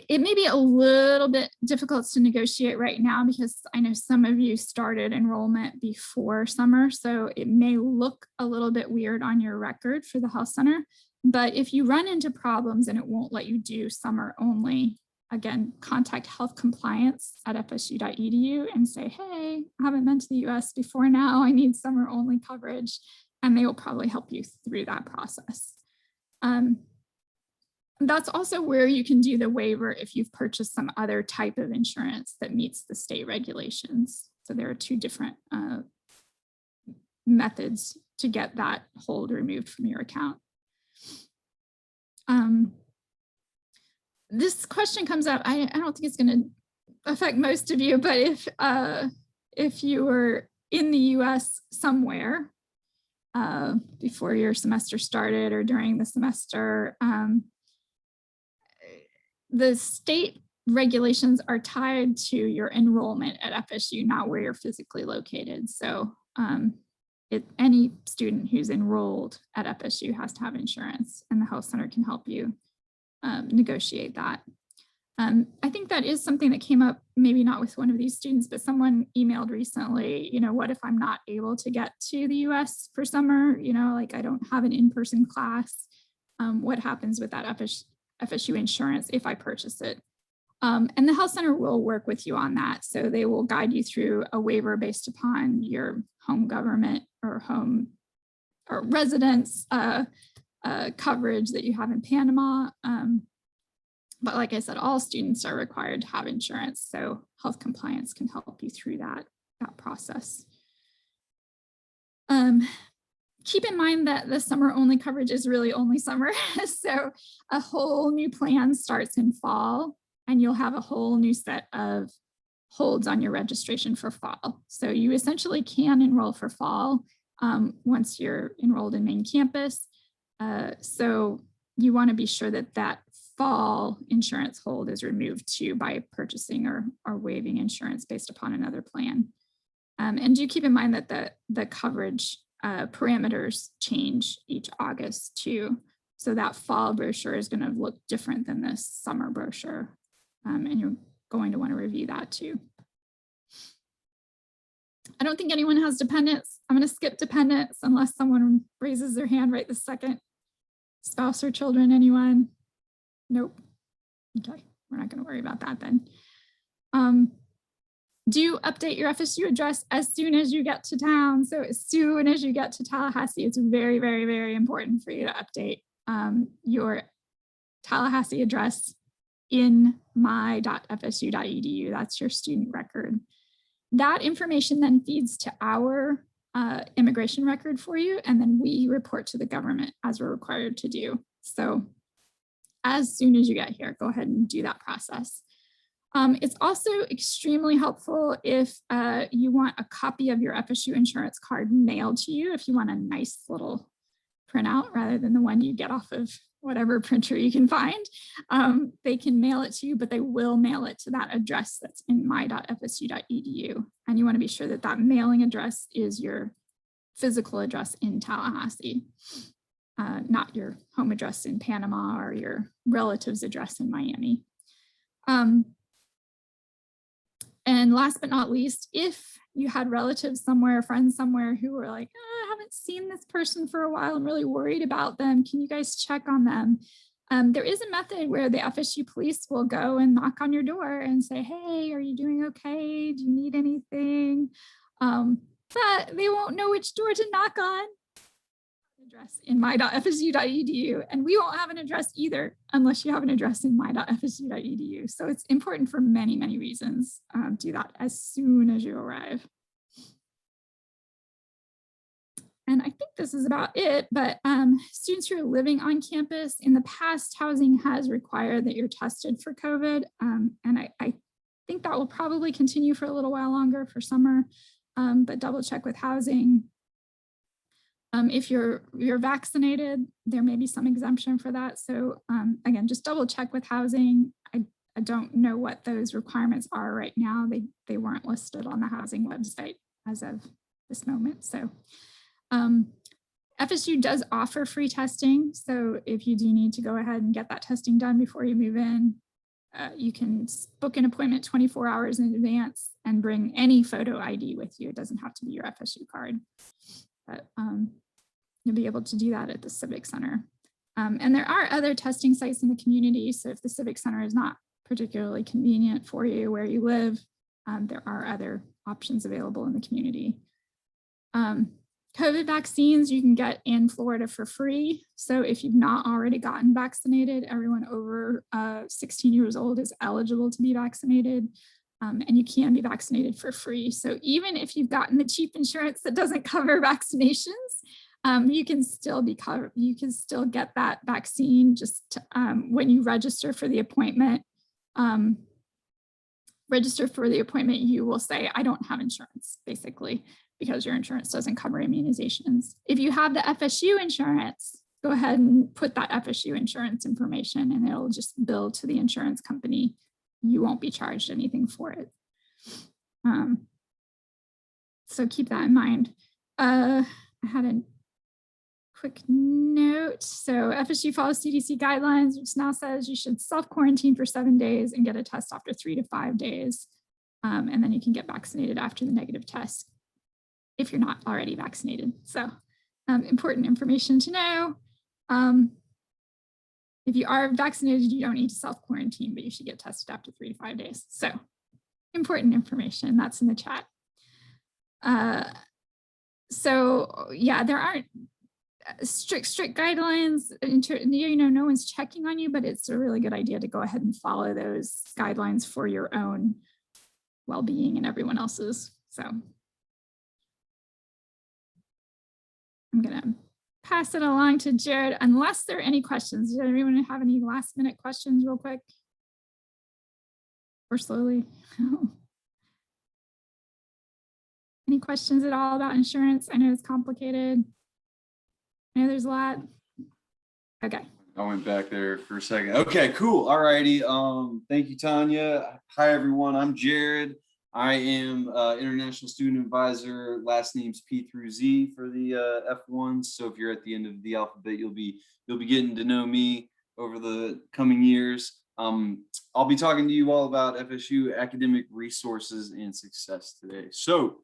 It may be a little bit difficult to negotiate right now because I know some of you started enrollment before summer, so it may look a little bit weird on your record for the health center. But if you run into problems and it won't let you do summer only, again, contact health compliance at fsu.edu and say, hey, I haven't been to the US before now, I need summer only coverage, and they will probably help you through that process. That's also where you can do the waiver if you've purchased some other type of insurance that meets the state regulations. So there are two different methods to get that hold removed from your account. This question comes up. I don't think it's going to affect most of you, but if you were in the US somewhere, before your semester started or during the semester. The state regulations are tied to your enrollment at FSU, not where you're physically located. So any student who's enrolled at FSU has to have insurance, and the health center can help you negotiate that. I think that is something that came up, maybe not with one of these students, but someone emailed recently, what if I'm not able to get to the US for summer? Like I don't have an in-person class. What happens with that FSU insurance if I purchase it? And the health center will work with you on that. So they will guide you through a waiver based upon your home government or home or residence coverage that you have in Panama. But like I said, all students are required to have insurance. So health compliance can help you through that process. Keep in mind that the summer only coverage is really only summer. So a whole new plan starts in fall, and you'll have a whole new set of holds on your registration for fall. So you essentially can enroll for fall once you're enrolled in main campus. So you want to be sure that that fall insurance hold is removed too by purchasing or waiving insurance based upon another plan. And do keep in mind that the coverage parameters change each August too. So that fall brochure is going to look different than this summer brochure. And you're going to want to review that too. I don't think anyone has dependents. I'm going to skip dependents unless someone raises their hand right this second. Spouse or children, anyone? Nope. Okay, we're not going to worry about that then. Do update your FSU address as soon as you get to town. So as soon as you get to Tallahassee, it's very, very, very important for you to update your Tallahassee address in my.fsu.edu. That's your student record. That information then feeds to our immigration record for you, and then we report to the government as we're required to do. So as soon as you get here, go ahead and do that process. It's also extremely helpful if you want a copy of your FSU insurance card mailed to you, if you want a nice little printout rather than the one you get off of whatever printer you can find. They can mail it to you, but they will mail it to that address that's in my.fsu.edu. And you want to be sure that that mailing address is your physical address in Tallahassee, not your home address in Panama or your relative's address in Miami. And last but not least, if you had relatives somewhere, friends somewhere who were like, oh, I haven't seen this person for a while, I'm really worried about them, can you guys check on them? There is a method where the FSU police will go and knock on your door and say, hey, are you doing okay? Do you need anything? But they won't know which door to knock on. Address in my.fsu.edu, and we won't have an address either unless you have an address in my.fsu.edu. So it's important for many, many reasons. Do that as soon as you arrive. And I think this is about it, but students who are living on campus, in the past, housing has required that you're tested for COVID. And I think that will probably continue for a little while longer for summer, but double check with housing. If you're vaccinated, there may be some exemption for that. So again, just double check with housing. I don't know what those requirements are right now. They weren't listed on the housing website as of this moment. So FSU does offer free testing. So if you do need to go ahead and get that testing done before you move in, you can book an appointment 24 hours in advance and bring any photo ID with you. It doesn't have to be your FSU card. But you'll be able to do that at the Civic Center. And there are other testing sites in the community. So if the Civic Center is not particularly convenient for you where you live, there are other options available in the community. COVID vaccines you can get in Florida for free. So if you've not already gotten vaccinated, everyone over 16 years old is eligible to be vaccinated. And you can be vaccinated for free. So even if you've gotten the cheap insurance that doesn't cover vaccinations, you can still be covered. You can still get that vaccine just when you register for the appointment. You will say, I don't have insurance, basically. because your insurance doesn't cover immunizations. If you have the FSU insurance, go ahead and put that FSU insurance information and it'll just bill to the insurance company. You won't be charged anything for it. So keep that in mind. I had a quick note. So FSU follows CDC guidelines, which now says you should self-quarantine for 7 days and get a test after 3 to 5 days. And then you can get vaccinated after the negative test if you're not already vaccinated. So important information to know. If you are vaccinated, you don't need to self-quarantine, but you should get tested after 3 to 5 days. So important information, that's in the chat. So yeah, there aren't strict guidelines. No one's checking on you, but it's a really good idea to go ahead and follow those guidelines for your own well-being and everyone else's. So I'm gonna pass it along to Jared, unless there are any questions. Does anyone have any last minute questions real quick? Or slowly? Any questions at all about insurance? I know it's complicated. I know there's a lot. Okay. I went back there for a second. Okay, cool. All righty. Thank you, Tanya. Hi, everyone. I'm Jared. I am International Student Advisor. Last name's P through Z for the F1s. So if you're at the end of the alphabet, you'll be getting to know me over the coming years. I'll be talking to you all about FSU academic resources and success today. So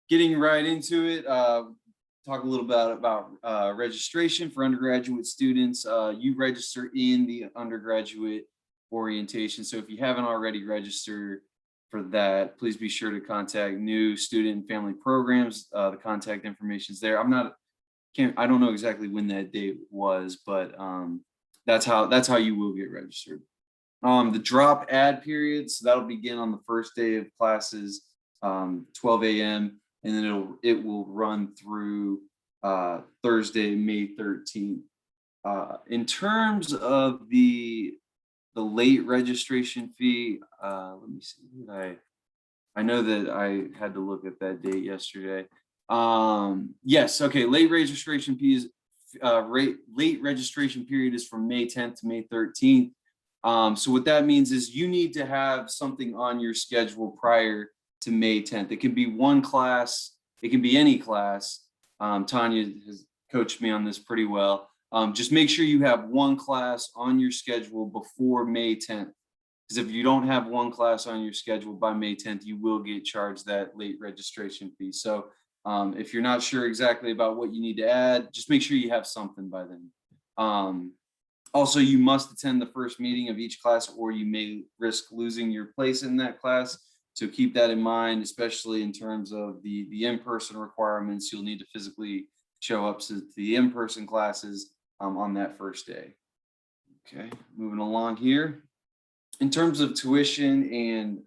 getting right into it, talk a little bit about registration for undergraduate students. You register in the undergraduate orientation. So if you haven't already registered for that, please be sure to contact new student and family programs. The contact information is there. I don't know exactly when that date was, but that's how you will get registered. The drop add period, so that'll begin on the first day of classes, 12 a.m. and then it will run through Thursday, May 13th. In terms of the late registration fee, let me see. I know that I had to look at that date yesterday. Yes, okay. Late registration fees. Late registration period is from May 10th to May 13th. So what that means is you need to have something on your schedule prior to May 10th. It can be one class, it can be any class. Tanya has coached me on this pretty well. Just make sure you have one class on your schedule before May 10th. Because if you don't have one class on your schedule by May 10th, you will get charged that late registration fee. So if you're not sure exactly about what you need to add, just make sure you have something by then. Also, you must attend the first meeting of each class or you may risk losing your place in that class. So keep that in mind, especially in terms of the in-person requirements. You'll need to physically show up to the in-person classes on that first day. Okay, moving along here. In terms of tuition and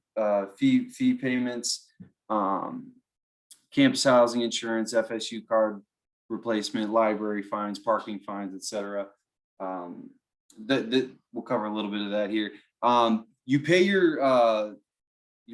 fee payments, campus housing insurance, FSU card replacement, library fines, parking fines, etc. That we'll cover a little bit of that here. You pay your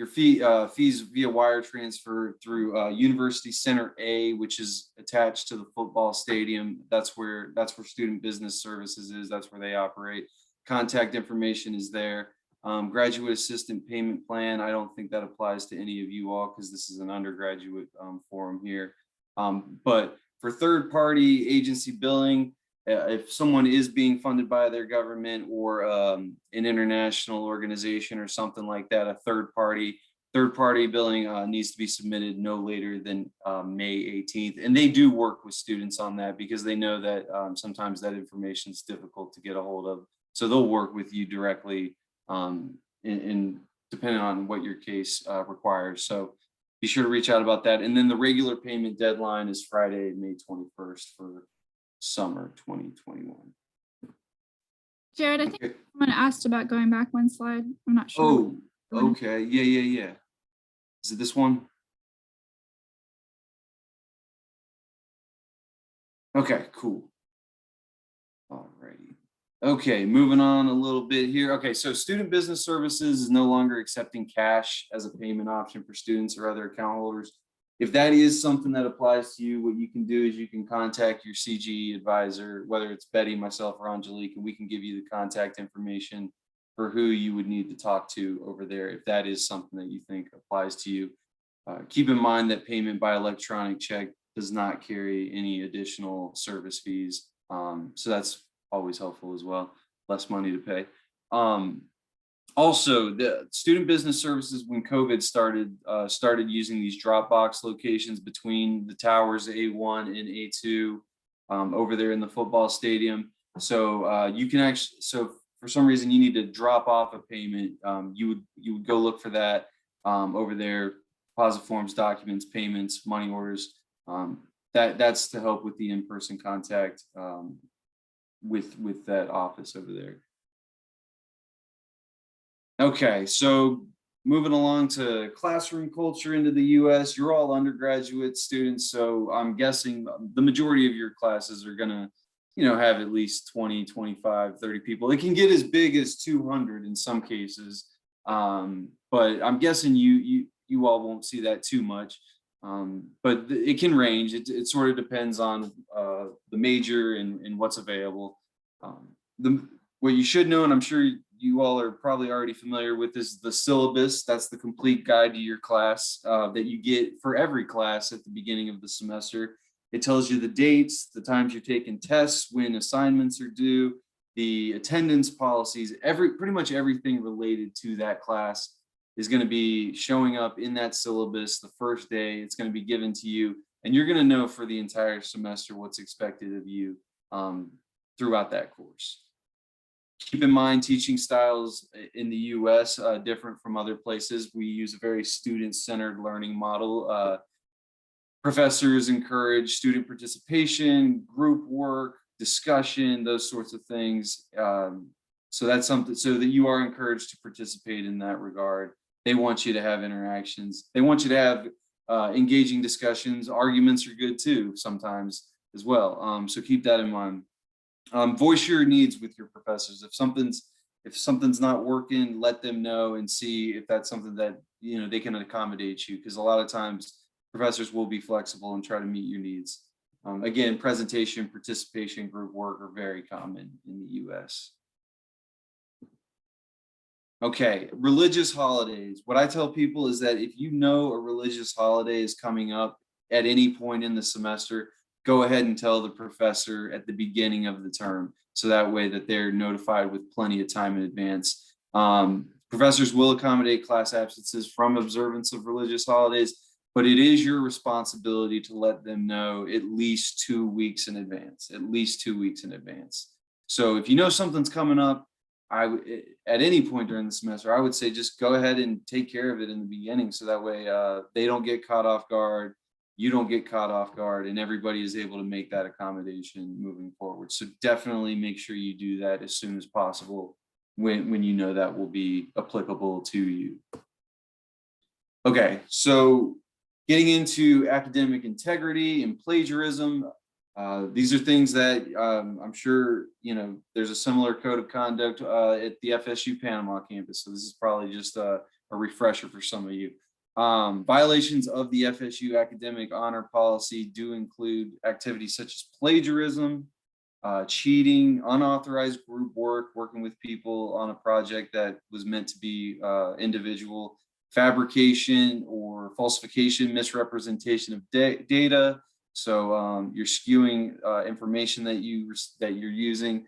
fees via wire transfer through University Center A, which is attached to the football stadium. That's where Student Business Services is. That's where they operate. Contact information is there. Graduate Assistant Payment Plan. I don't think that applies to any of you all because this is an undergraduate forum here. But for third-party agency billing, if someone is being funded by their government or an international organization or something like that, a third-party billing needs to be submitted no later than May 18th. And they do work with students on that because they know that sometimes that information is difficult to get a hold of. So they'll work with you directly in depending on what your case requires. So be sure to reach out about that. And then the regular payment deadline is Friday, May 21st for summer 2021. Jared, I think someone asked about going back one slide. I'm not sure. Oh, okay. Yeah. Is it this one? Okay, cool. All righty. Okay, moving on a little bit here. Okay, so Student Business Services is no longer accepting cash as a payment option for students or other account holders. If that is something that applies to you, what you can do is you can contact your CGE advisor, whether it's Betty, myself, or Angelique, and we can give you the contact information for who you would need to talk to over there if that is something that you think applies to you. Keep in mind that payment by electronic check does not carry any additional service fees. So that's always helpful as well, less money to pay. Also, the student business services, when COVID started using these Dropbox locations between the towers A1 and A2 over there in the football stadium. So you can actually, so for some reason you need to drop off a payment, you would go look for that over there, deposit forms, documents, payments, money orders. That's to help with the in-person contact with that office over there. Okay, so moving along to classroom culture into the US, you're all undergraduate students, so I'm guessing the majority of your classes are gonna, have at least 20, 25, 30 people. It can get as big as 200 in some cases, but I'm guessing you all won't see that too much, but it can range. It sort of depends on the major and what's available. What you should know, and I'm sure you all are probably already familiar with, is the syllabus. That's the complete guide to your class that you get for every class at the beginning of the semester. It tells you the dates, the times you're taking tests, when assignments are due, the attendance policies, pretty much everything related to that class is going to be showing up in that syllabus the first day. It's going to be given to you, and you're going to know for the entire semester what's expected of you throughout that course. Keep in mind, teaching styles in the US different from other places. We use a very student-centered learning model. Professors encourage student participation, group work, discussion, those sorts of things. So that's something, so that you are encouraged to participate in that regard. They want you to have interactions. They want you to have engaging discussions. Arguments are good too sometimes as well. So keep that in mind. Voice your needs with your professors. If something's not working, let them know and see if that's something that they can accommodate you, because a lot of times professors will be flexible and try to meet your needs. Again, presentation, participation, group work are very common in the US. Okay, religious holidays. What I tell people is that if you know a religious holiday is coming up at any point in the semester, go ahead and tell the professor at the beginning of the term, so that way that they're notified with plenty of time in advance. Professors will accommodate class absences from observance of religious holidays, but it is your responsibility to let them know at least 2 weeks in advance, So if you know something's coming up, at any point during the semester, I would say just go ahead and take care of it in the beginning, so that way they don't get caught off guard, you don't get caught off guard, and everybody is able to make that accommodation moving forward. So definitely make sure you do that as soon as possible when you know that will be applicable to you. Okay, so getting into academic integrity and plagiarism, these are things that I'm sure, there's a similar code of conduct at the FSU Panama campus. So this is probably just a refresher for some of you. Violations of the FSU academic honor policy do include activities such as plagiarism, cheating, unauthorized group work, working with people on a project that was meant to be individual, fabrication or falsification, misrepresentation of data. So you're skewing information that you're using.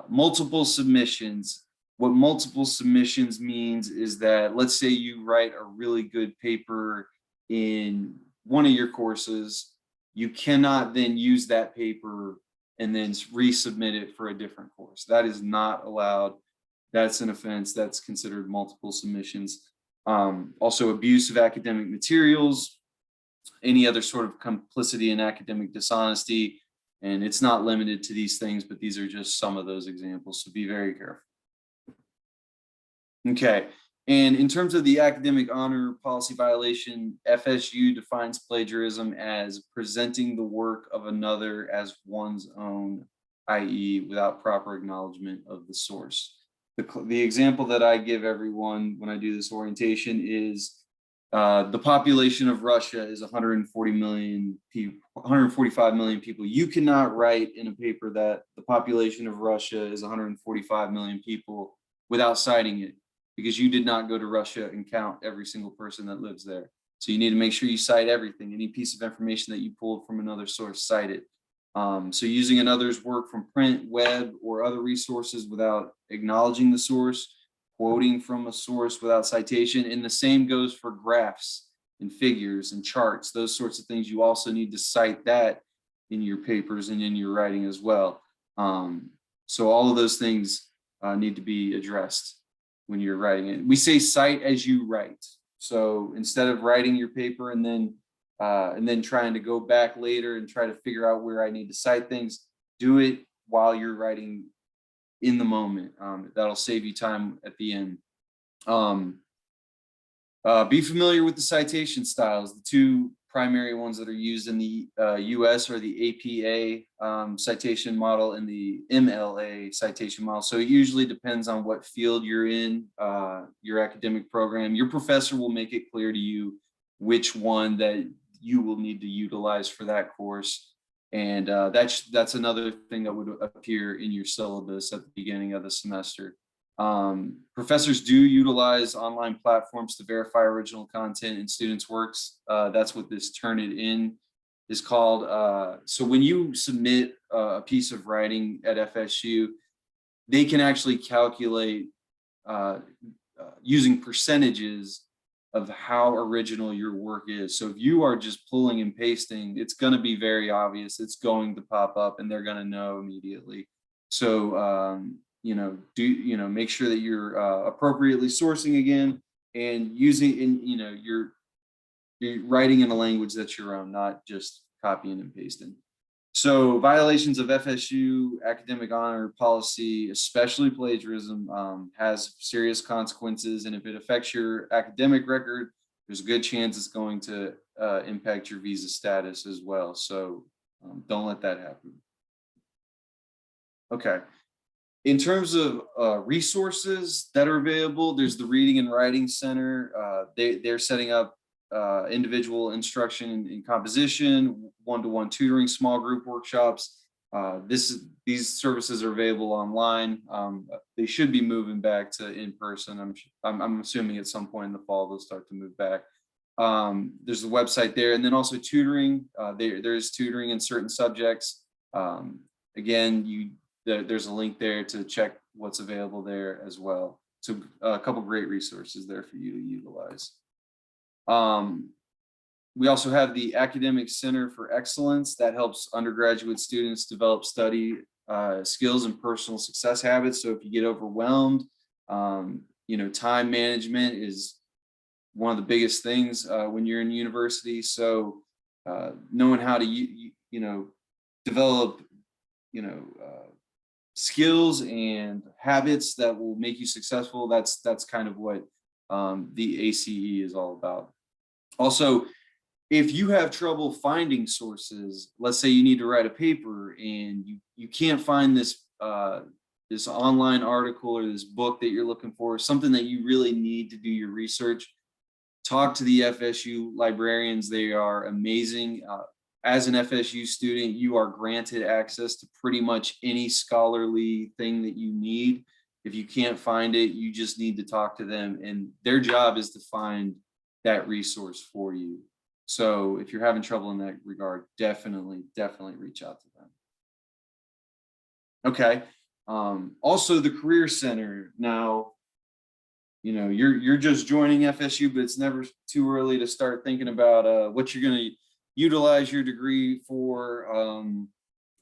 Multiple submissions. What multiple submissions means is that, let's say you write a really good paper in one of your courses, you cannot then use that paper and then resubmit it for a different course. That is not allowed. That's an offense. That's considered multiple submissions. Also, abuse of academic materials, any other sort of complicity in academic dishonesty. And it's not limited to these things, but these are just some of those examples. So be very careful. Okay, and in terms of the academic honor policy violation, FSU defines plagiarism as presenting the work of another as one's own, i.e. without proper acknowledgement of the source. The example that I give everyone when I do this orientation is The population of Russia is 140 million people, 145 million people. You cannot write in a paper that the population of Russia is 145 million people without citing it, because you did not go to Russia and count every single person that lives there. So you need to make sure you cite everything. Any piece of information that you pulled from another source, cite it. So using another's work from print, web, or other resources without acknowledging the source, quoting from a source without citation, and the same goes for graphs and figures and charts, those sorts of things. You also need to cite that in your papers and in your writing as well. So all of those things need to be addressed when you're writing it. We say cite as you write. So instead of writing your paper and then trying to go back later and try to figure out where I need to cite things, do it while you're writing in the moment. That'll save you time at the end. Be familiar with the citation styles. The two primary ones that are used in the US are the APA citation model and the MLA citation model. So it usually depends on what field you're in, your academic program. Your professor will make it clear to you which one that you will need to utilize for that course. And that's another thing that would appear in your syllabus at the beginning of the semester. Professors do utilize online platforms to verify original content in students' works. That's what this Turnitin is called. So when you submit a piece of writing at FSU, they can actually calculate using percentages of how original your work is. So if you are just pulling and pasting, it's going to be very obvious. It's going to pop up and they're going to know immediately. So, make sure that you're appropriately sourcing again and using you're writing in a language that's your own, not just copying and pasting. So violations of FSU academic honor policy, especially plagiarism, has serious consequences. And if it affects your academic record, there's a good chance it's going to impact your visa status as well. So don't let that happen. Okay. In terms of resources that are available, there's the Reading and Writing Center. They're setting up individual instruction in composition, one-to-one tutoring, small group workshops. These services are available online. They should be moving back to in-person. I'm assuming at some point in the fall they'll start to move back. There's a website there, and then also tutoring. There's tutoring in certain subjects. Again, there's a link there to check what's available there as well. So a couple great resources there for you to utilize. We also have the Academic Center for Excellence that helps undergraduate students develop study skills and personal success habits. So if you get overwhelmed, time management is one of the biggest things when you're in university. So knowing how to develop skills and habits that will make you successful, that's kind of what the ACE is all about. Also, if you have trouble finding sources, let's say you need to write a paper and you can't find this this online article or this book that you're looking for, something that you really need to do your research, talk to the FSU librarians. They are amazing. As an FSU student, you are granted access to pretty much any scholarly thing that you need. If you can't find it, you just need to talk to them, and their job is to find that resource for you. So if you're having trouble in that regard, definitely reach out to them. Okay. Also the Career Center. Now, you're just joining FSU, but it's never too early to start thinking about what you're going to utilize your degree for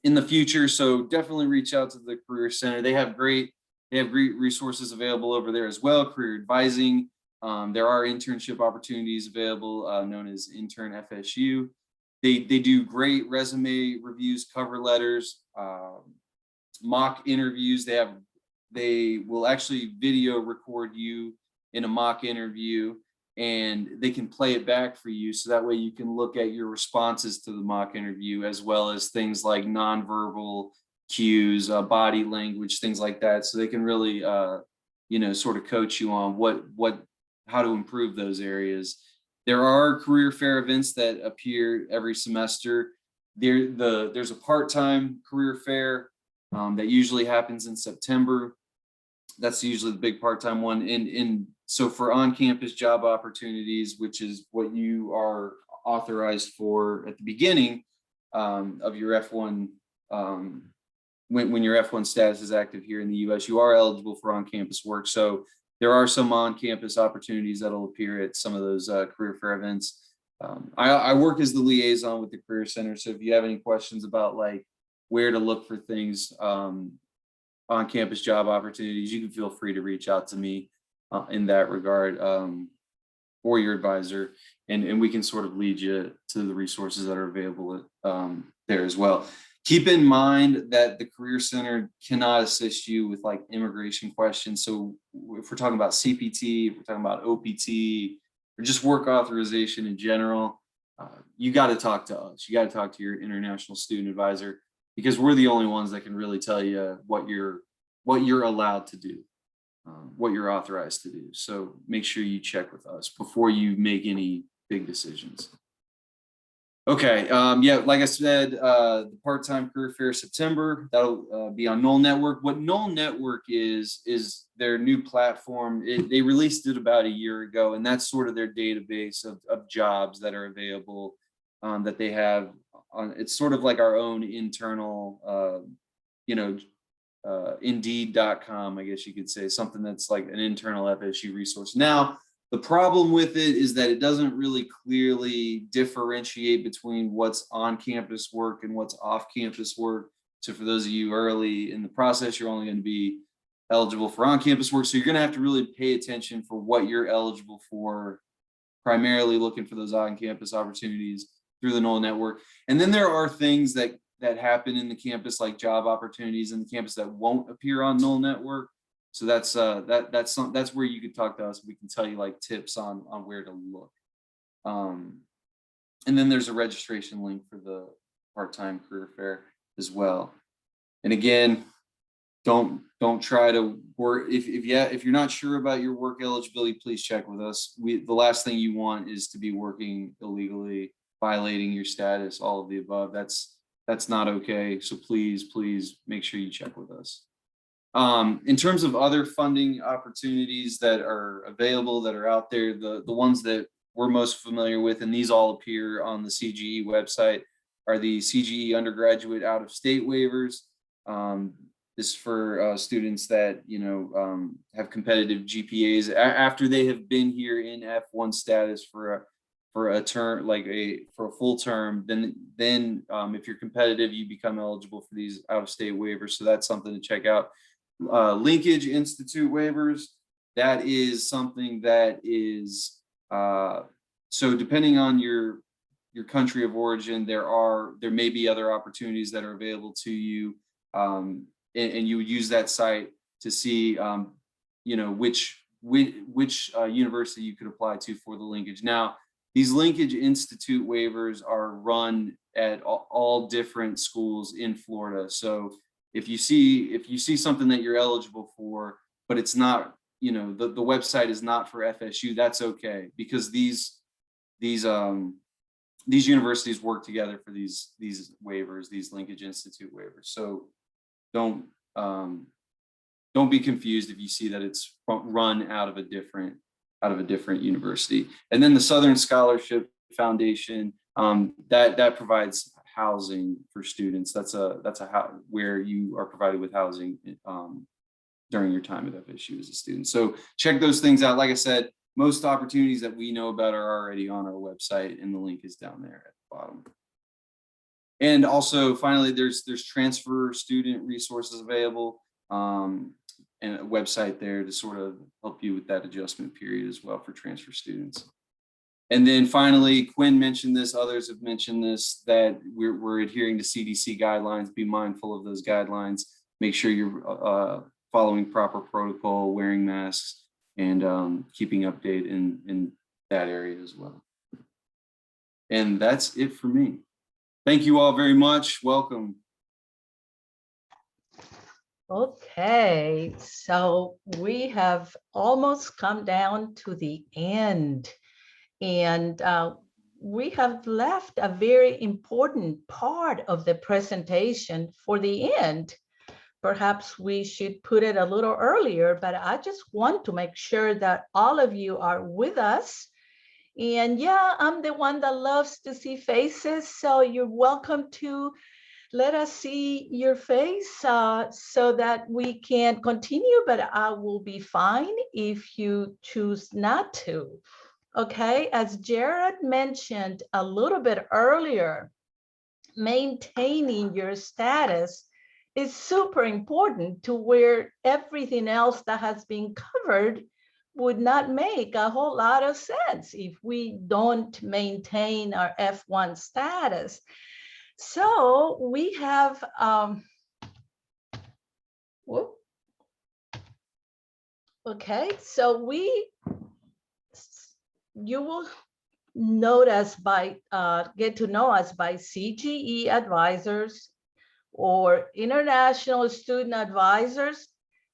in the future. So definitely reach out to the Career Center. They have great resources available over there as well. Career advising. There are internship opportunities available, known as Intern FSU. They do great resume reviews, cover letters, mock interviews. They will actually video record you in a mock interview, and they can play it back for you. So that way you can look at your responses to the mock interview, as well as things like nonverbal cues, body language, things like that. So they can really, sort of coach you on how to improve those areas. There are career fair events that appear every semester. There's a part-time career fair that usually happens in September. That's usually the big part-time one. And so for on-campus job opportunities, which is what you are authorized for at the beginning of your F1, when your F1 status is active here in the US, you are eligible for on-campus work. So there are some on-campus opportunities that'll appear at some of those career fair events. I work as the liaison with the Career Center. So if you have any questions about like where to look for things, on-campus job opportunities, you can feel free to reach out to me in that regard, or your advisor, and we can sort of lead you to the resources that are available there as well. Keep in mind that the Career Center cannot assist you with like immigration questions. So if we're talking about CPT, if we're talking about OPT, or just work authorization in general, you got to talk to us. You got to talk to your international student advisor, because we're the only ones that can really tell you what you're allowed to do, what you're authorized to do. So make sure you check with us before you make any big decisions. Okay, yeah, like I said, the part-time career fair September, that'll be on Knoll Network. What Knoll Network is their new platform. They released it about a year ago, and that's sort of their database of jobs that are available that they have on. It's sort of like our own internal, Indeed.com, I guess you could say, something that's like an internal FSU resource. Now, the problem with it is that it doesn't really clearly differentiate between what's on-campus work and what's off-campus work. So for those of you early in the process, you're only going to be eligible for on-campus work. So you're going to have to really pay attention for what you're eligible for, primarily looking for those on-campus opportunities through the Knoll Network. And then there are things that happen in the campus, like job opportunities in the campus, that won't appear on Knoll Network. So that's where you could talk to us. We can tell you like tips on where to look. And then there's a registration link for the part-time career fair as well. And again, don't try to work if you're not sure about your work eligibility, please check with us. The last thing you want is to be working illegally, violating your status, all of the above. That's not okay. So please make sure you check with us. In terms of other funding opportunities that are available, that are out there, the ones that we're most familiar with, and these all appear on the CGE website, are the CGE undergraduate out-of-state waivers. This is for students that have competitive GPAs after they have been here in F1 status for a term, for a full term. Then if you're competitive, you become eligible for these out-of-state waivers. So that's something to check out. Linkage Institute waivers, that is something that is so depending on your country of origin, there may be other opportunities that are available to you, and you would use that site to see which university you could apply to for the linkage. Now, these Linkage Institute waivers are run at all different schools in Florida. So if you see something that you're eligible for, but it's not, the website is not for FSU, that's okay, because these universities work together for these waivers, these Linkage Institute waivers. So don't be confused if you see that it's run out of a different university. And then the Southern Scholarship Foundation, that provides housing for students. That's where you are provided with housing during your time at FSU as a student. So check those things out. Like I said, most opportunities that we know about are already on our website, and the link is down there at the bottom. And also, finally, there's transfer student resources available, and a website there to sort of help you with that adjustment period as well for transfer students. And then finally, Quinn mentioned this, others have mentioned this, that we're adhering to CDC guidelines. Be mindful of those guidelines. Make sure you're following proper protocol, wearing masks, and keeping update in that area as well. And that's it for me. Thank you all very much. Welcome. Okay, so we have almost come down to the end. And we have left a very important part of the presentation for the end. Perhaps we should put it a little earlier, but I just want to make sure that all of you are with us. And yeah, I'm the one that loves to see faces, so you're welcome to let us see your face so that we can continue, but I will be fine if you choose not to. Okay, as Jared mentioned a little bit earlier, maintaining your status is super important to where everything else that has been covered would not make a whole lot of sense if we don't maintain our F1 status. So we have, okay, so you will get to know us by CGE advisors or international student advisors.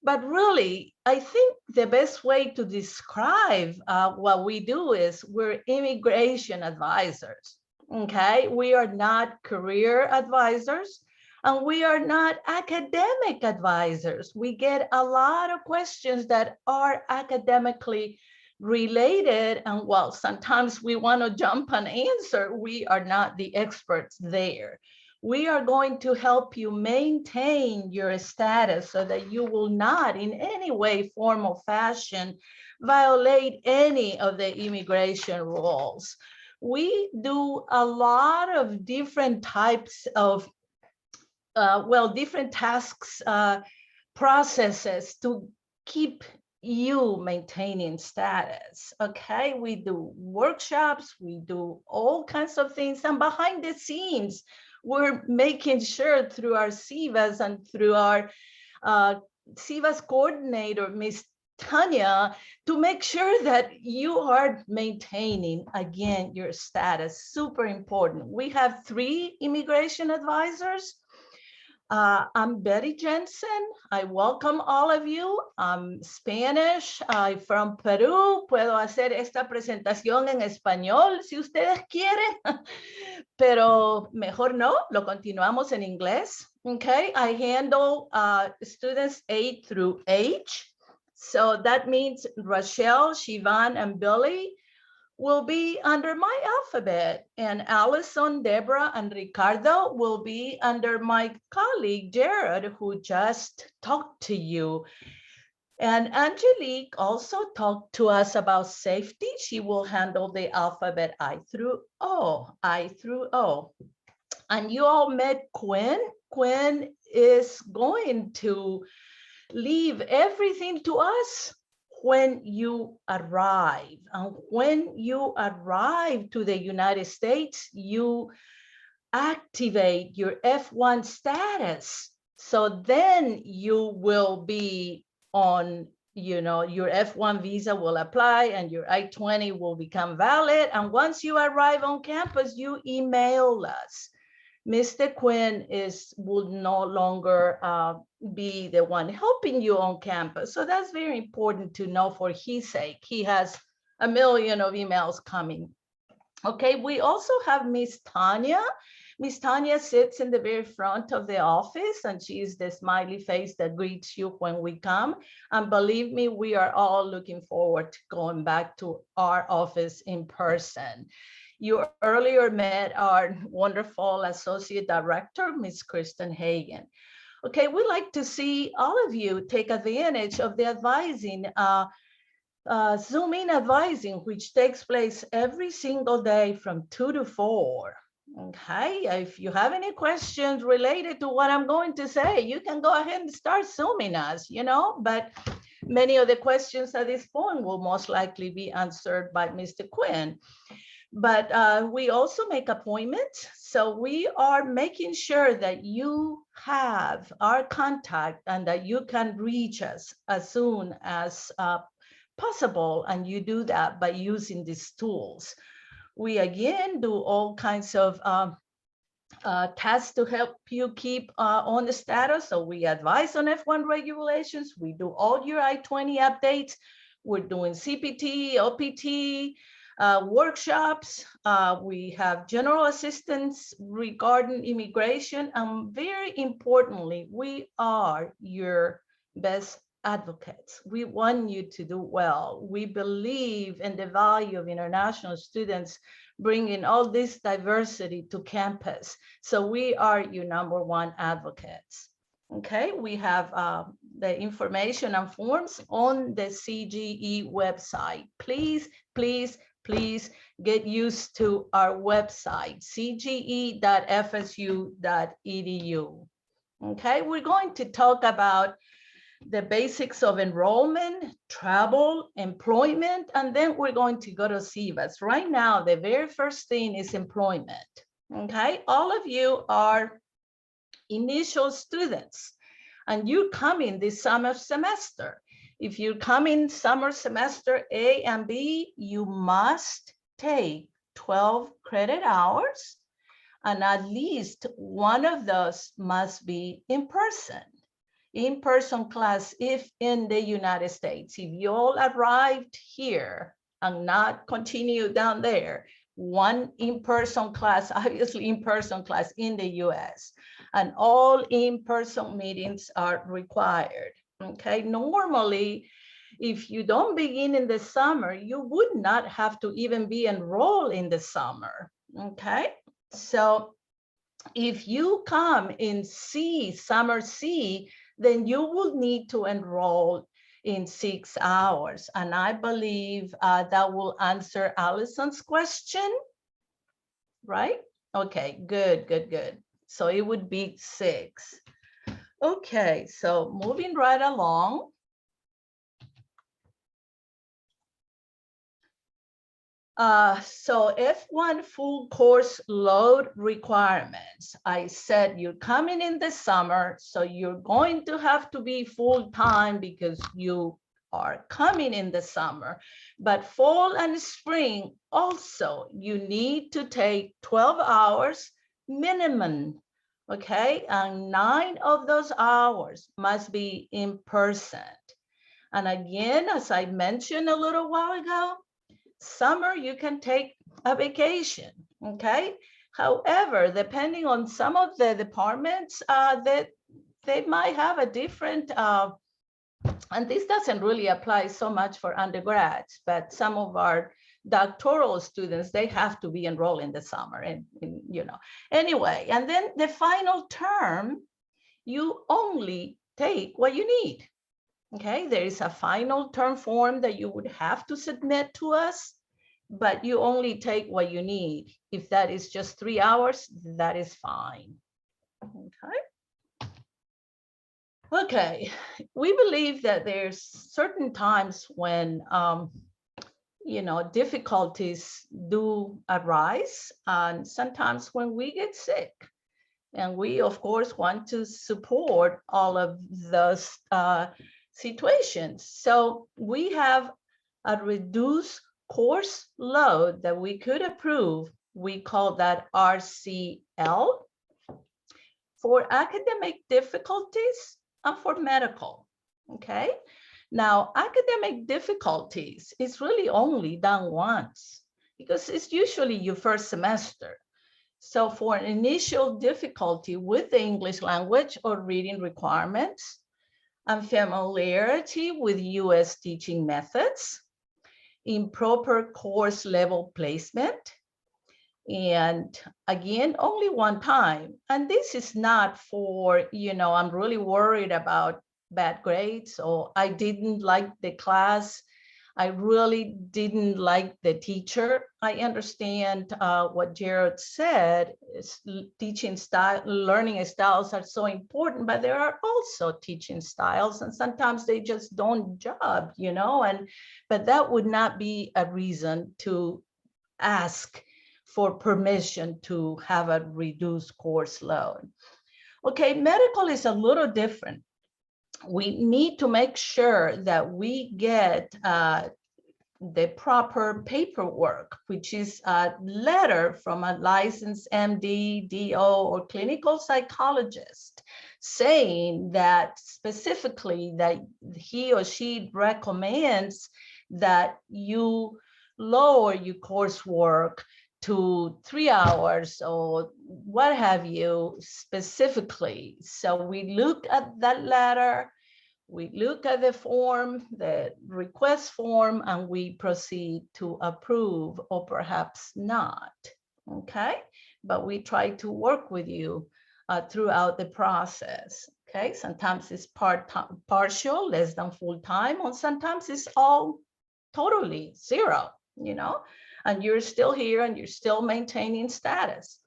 But really, I think the best way to describe what we do is we're immigration advisors, okay? We are not career advisors, and we are not academic advisors. We get a lot of questions that are academically related, and while sometimes we want to jump and answer, we are not the experts there. We are going to help you maintain your status so that you will not in any way, form, or fashion violate any of the immigration rules. We do a lot of different types of, different tasks, processes to keep you maintaining status. Okay, we do workshops, we do all kinds of things, and behind the scenes, we're making sure through our SIVAs and through our SIVAs coordinator, Ms. Tanya, to make sure that you are maintaining, again, your status. Super important. We have 3 immigration advisors. I'm Betty Jensen. I welcome all of you. I'm Spanish. I'm from Peru. Puedo hacer esta presentación en español si ustedes quieren, pero mejor no, lo continuamos en inglés. Okay, I handle students 8 through H. So that means Rochelle, Shivan, and Billy will be under my alphabet, and Allison, Deborah, and Ricardo will be under my colleague, Jared, who just talked to you. And Angelique also talked to us about safety. She will handle the alphabet I through O. And you all met Quinn. Quinn is going to leave everything to us when you arrive. And when you arrive to the United States, you activate your F1 status. So then you will be on, your F1 visa will apply and your I-20 will become valid. And once you arrive on campus, you email us. Mr. Quinn will no longer be the one helping you on campus. So that's very important to know for his sake. He has a million of emails coming. Okay, we also have Miss Tanya. Miss Tanya sits in the very front of the office, and she is the smiley face that greets you when we come. And believe me, we are all looking forward to going back to our office in person. You earlier met our wonderful associate director, Ms. Kristen Hagen. Okay, we'd like to see all of you take advantage of the advising, Zoom in advising, which takes place every single day from 2 to 4. Okay, if you have any questions related to what I'm going to say, you can go ahead and start Zooming us, but many of the questions at this point will most likely be answered by Mr. Quinn. But we also make appointments. So we are making sure that you have our contact and that you can reach us as soon as possible. And you do that by using these tools. We again do all kinds of tasks to help you keep on the status. So we advise on F1 regulations. We do all your I-20 updates. We're doing CPT, OPT, workshops. We have general assistance regarding immigration. And very importantly, we are your best advocates. We want you to do well. We believe in the value of international students bringing all this diversity to campus. So we are your #1 advocates. Okay, we have the information and forms on the CGE website. Please, please, please get used to our website, cge.fsu.edu. Okay, we're going to talk about the basics of enrollment, travel, employment, and then we're going to go to SEVAs. Right now, the very first thing is employment. Okay, all of you are initial students, and you come in this summer semester. If you come in summer semester A and B, you must take 12 credit hours, and at least one of those must be in-person class if in the United States. If you all arrived here and not continue down there, one in-person class, obviously in-person class in the US, and all in-person meetings are required. Okay, normally, if you don't begin in the summer, you would not have to even be enrolled in the summer. Okay, so if you come in C, summer C, then you will need to enroll in 6 hours. And I believe that will answer Allison's question, right? Okay, good, good, good. So it would be 6. Okay, so moving right along. So F1 full course load requirements. I said you're coming in the summer, so you're going to have to be full time because you are coming in the summer. But fall and spring also, you need to take 12 hours minimum, okay? And 9 of those hours must be in person. And again, as I mentioned a little while ago, summer, you can take a vacation, okay? However, depending on some of the departments, that they might have a different, and this doesn't really apply so much for undergrads, but some of our doctoral students, they have to be enrolled in the summer, and you know. Anyway, and then the final term, you only take what you need. Okay, there is a final term form that you would have to submit to us, but you only take what you need. If that is just 3 hours, that is fine. Okay. Okay, we believe that there's certain times when, you know, difficulties do arise, and sometimes when we get sick. And we, of course, want to support all of those situations. So we have a reduced course load that we could approve. We call that RCL for academic difficulties and for medical, okay? Now, academic difficulties is really only done once because it's usually your first semester. So for an initial difficulty with the English language or reading requirements, unfamiliarity with US teaching methods, improper course level placement, and again, only one time. And this is not for, you know, I'm really worried about bad grades, or I didn't like the class, I really didn't like the teacher. I understand what Jared said, teaching style, learning styles are so important, but there are also teaching styles, and sometimes they just don't job, you know, but that would not be a reason to ask for permission to have a reduced course load. Okay, medical is a little different. We need to make sure that we get the proper paperwork, which is a letter from a licensed MD, DO, or clinical psychologist saying that specifically that he or she recommends that you lower your coursework to 3 hours or what have you specifically. So we look at that letter, we look at the form, the request form, and we proceed to approve or perhaps not, okay? But we try to work with you throughout the process, okay? Sometimes it's partial, less than full time, or sometimes it's all totally zero, you know, and you're still here and you're still maintaining status,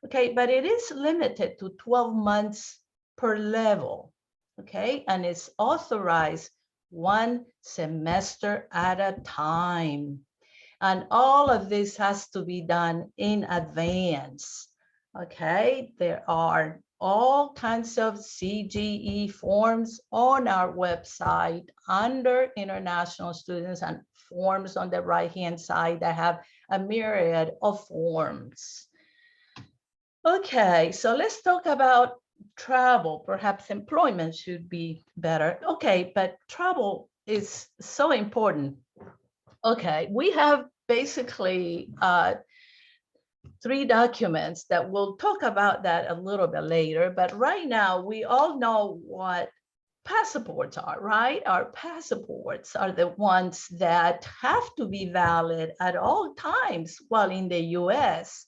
okay? But it is limited to 12 months per level, okay? And it's authorized 1 semester at a time. And all of this has to be done in advance, okay? There are all kinds of CGE forms on our website under international students, and forms on the right-hand side that have a myriad of forms. Okay, so let's talk about travel. Perhaps employment should be better. Okay, but travel is so important. Okay, we have basically 3 documents that we'll talk about that a little bit later, but right now we all know what passports are, right? Our passports are the ones that have to be valid at all times while in the US,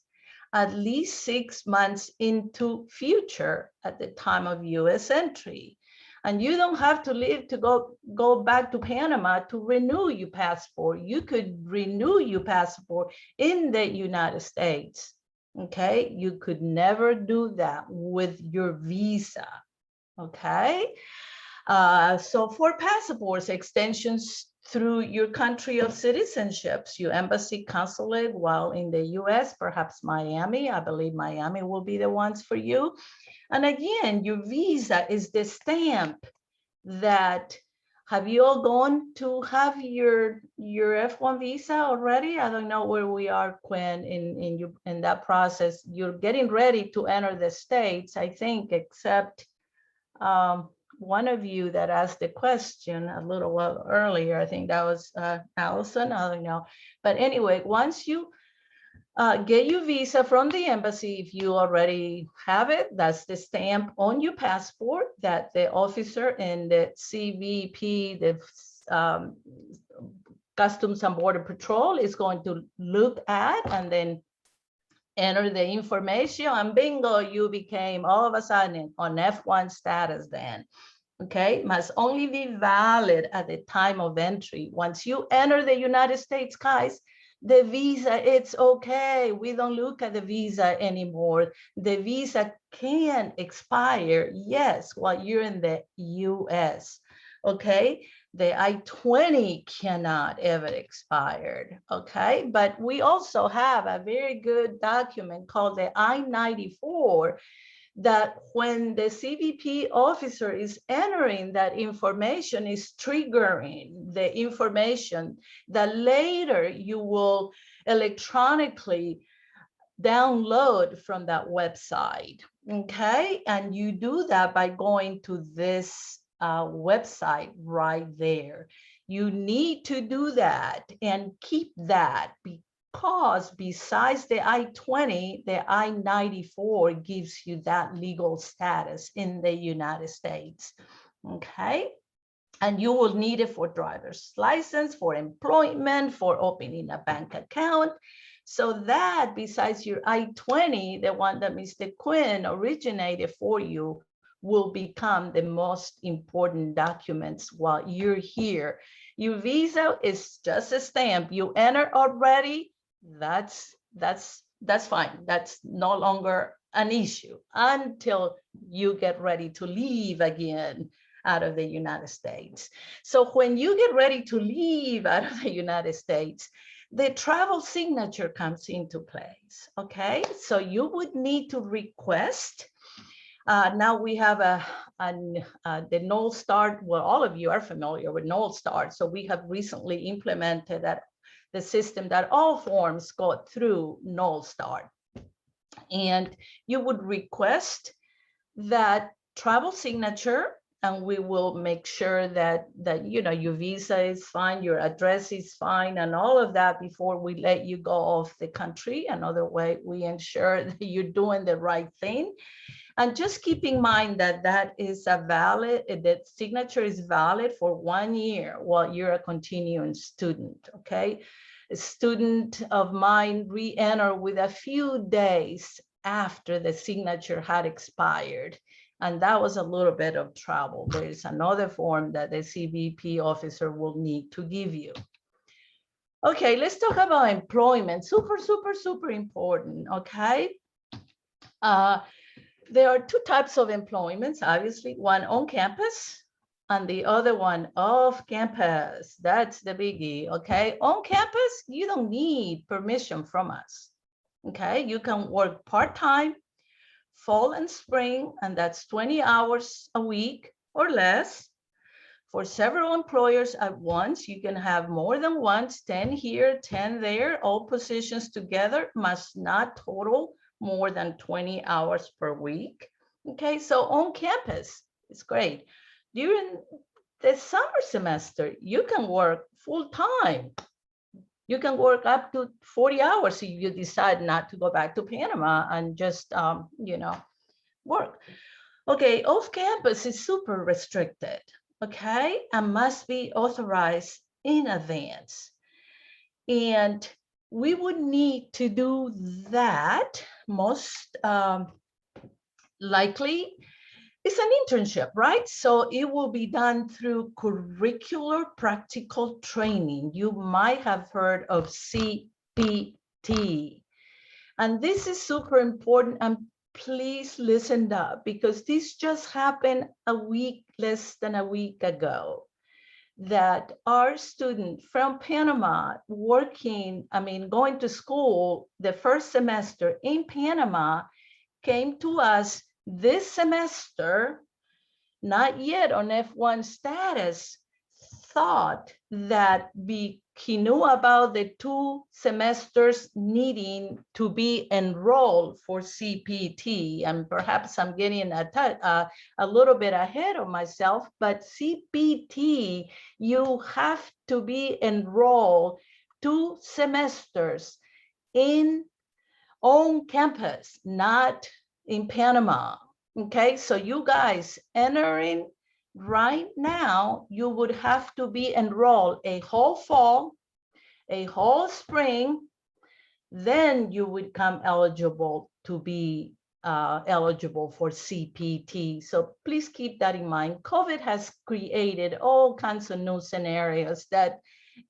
at least 6 months into future at the time of US entry. And you don't have to leave to go back to Panama to renew your passport. You could renew your passport in the United States, okay? You could never do that with your visa, okay? So for passports, extensions through your country of citizenships, your embassy, consulate, while in the US, perhaps Miami, I believe Miami will be the ones for you. And again, your visa is the stamp that, have you all gone to have your F1 visa already? I don't know where we are, Quinn, in that process. You're getting ready to enter the States, I think, except one of you that asked the question a little while earlier. I think that was Allison, I don't know. But anyway, once you get your visa from the embassy, if you already have it, that's the stamp on your passport that the officer in the CBP, the Customs and Border Patrol, is going to look at and then enter the information, and bingo, you became all of a sudden on F1 status then. Okay, must only be valid at the time of entry. Once you enter the United States, guys, the visa, it's okay. We don't look at the visa anymore. The visa can expire, yes, while you're in the US, okay? The I-20 cannot ever expire, okay? But we also have a very good document called the I-94 that when the CBP officer is entering that information, is triggering the information that later you will electronically download from that website, okay? And you do that by going to this website right there. You need to do that and keep that, because besides the I-20, the I-94 gives you that legal status in the United States, okay? And you will need it for driver's license, for employment, for opening a bank account. So that, besides your I-20, the one that Mr. Quinn originated for you, will become the most important documents while you're here. Your visa is just a stamp. You enter already, that's fine. That's no longer an issue until you get ready to leave again out of the United States. So when you get ready to leave out of the United States, the travel signature comes into place, okay? So you would need to request. Now we have the Null Start. Well, all of you are familiar with Null Start. So we have recently implemented that the system that all forms go through Null Start. And you would request that travel signature and we will make sure that your visa is fine, your address is fine, and all of that before we let you go off the country. Another way we ensure that you're doing the right thing. And just keep in mind that that signature is valid for 1 year while you're a continuing student, okay? A student of mine re-entered with a few days after the signature had expired. And that was a little bit of trouble. There is another form that the CBP officer will need to give you. Okay, let's talk about employment. Super, super, super important, okay? There are two types of employments, obviously, one on campus and the other one off campus. That's the biggie, okay? On campus, you don't need permission from us, okay? You can work part-time, fall and spring, and that's 20 hours a week or less. For several employers at once, you can have more than once, 10 here, 10 there. All positions together must not total more than 20 hours per week. Okay, so on campus, it's great. During the summer semester, you can work full-time. You can work up to 40 hours if you decide not to go back to Panama and just, work. Okay, off campus is super restricted, okay, and must be authorized in advance. And we would need to do that most likely. It's an internship, right? So it will be done through curricular practical training. You might have heard of CPT. And this is super important, and please listen up, because this just happened less than a week ago, that our student from Panama going to school the first semester in Panama came to us this semester, not yet on F1 status, thought that he knew about the 2 semesters needing to be enrolled for CPT. And perhaps I'm getting a little bit ahead of myself, but CPT, you have to be enrolled 2 semesters on campus, not in Panama. Okay, so you guys entering right now, you would have to be enrolled a whole fall, a whole spring, then you would become eligible to be eligible for CPT. So please keep that in mind. COVID has created all kinds of new scenarios that,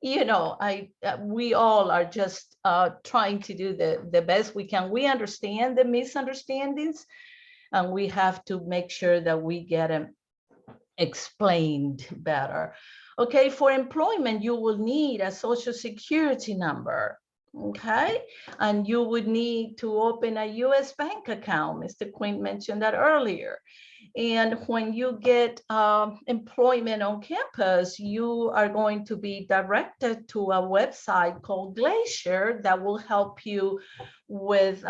we all are just trying to do the best we can. We understand the misunderstandings, and we have to make sure that we get them explained better. Okay, for employment, you will need a social security number, okay? And you would need to open a US bank account. Mr. Quinn mentioned that earlier. And when you get employment on campus, you are going to be directed to a website called Glacier that will help you with,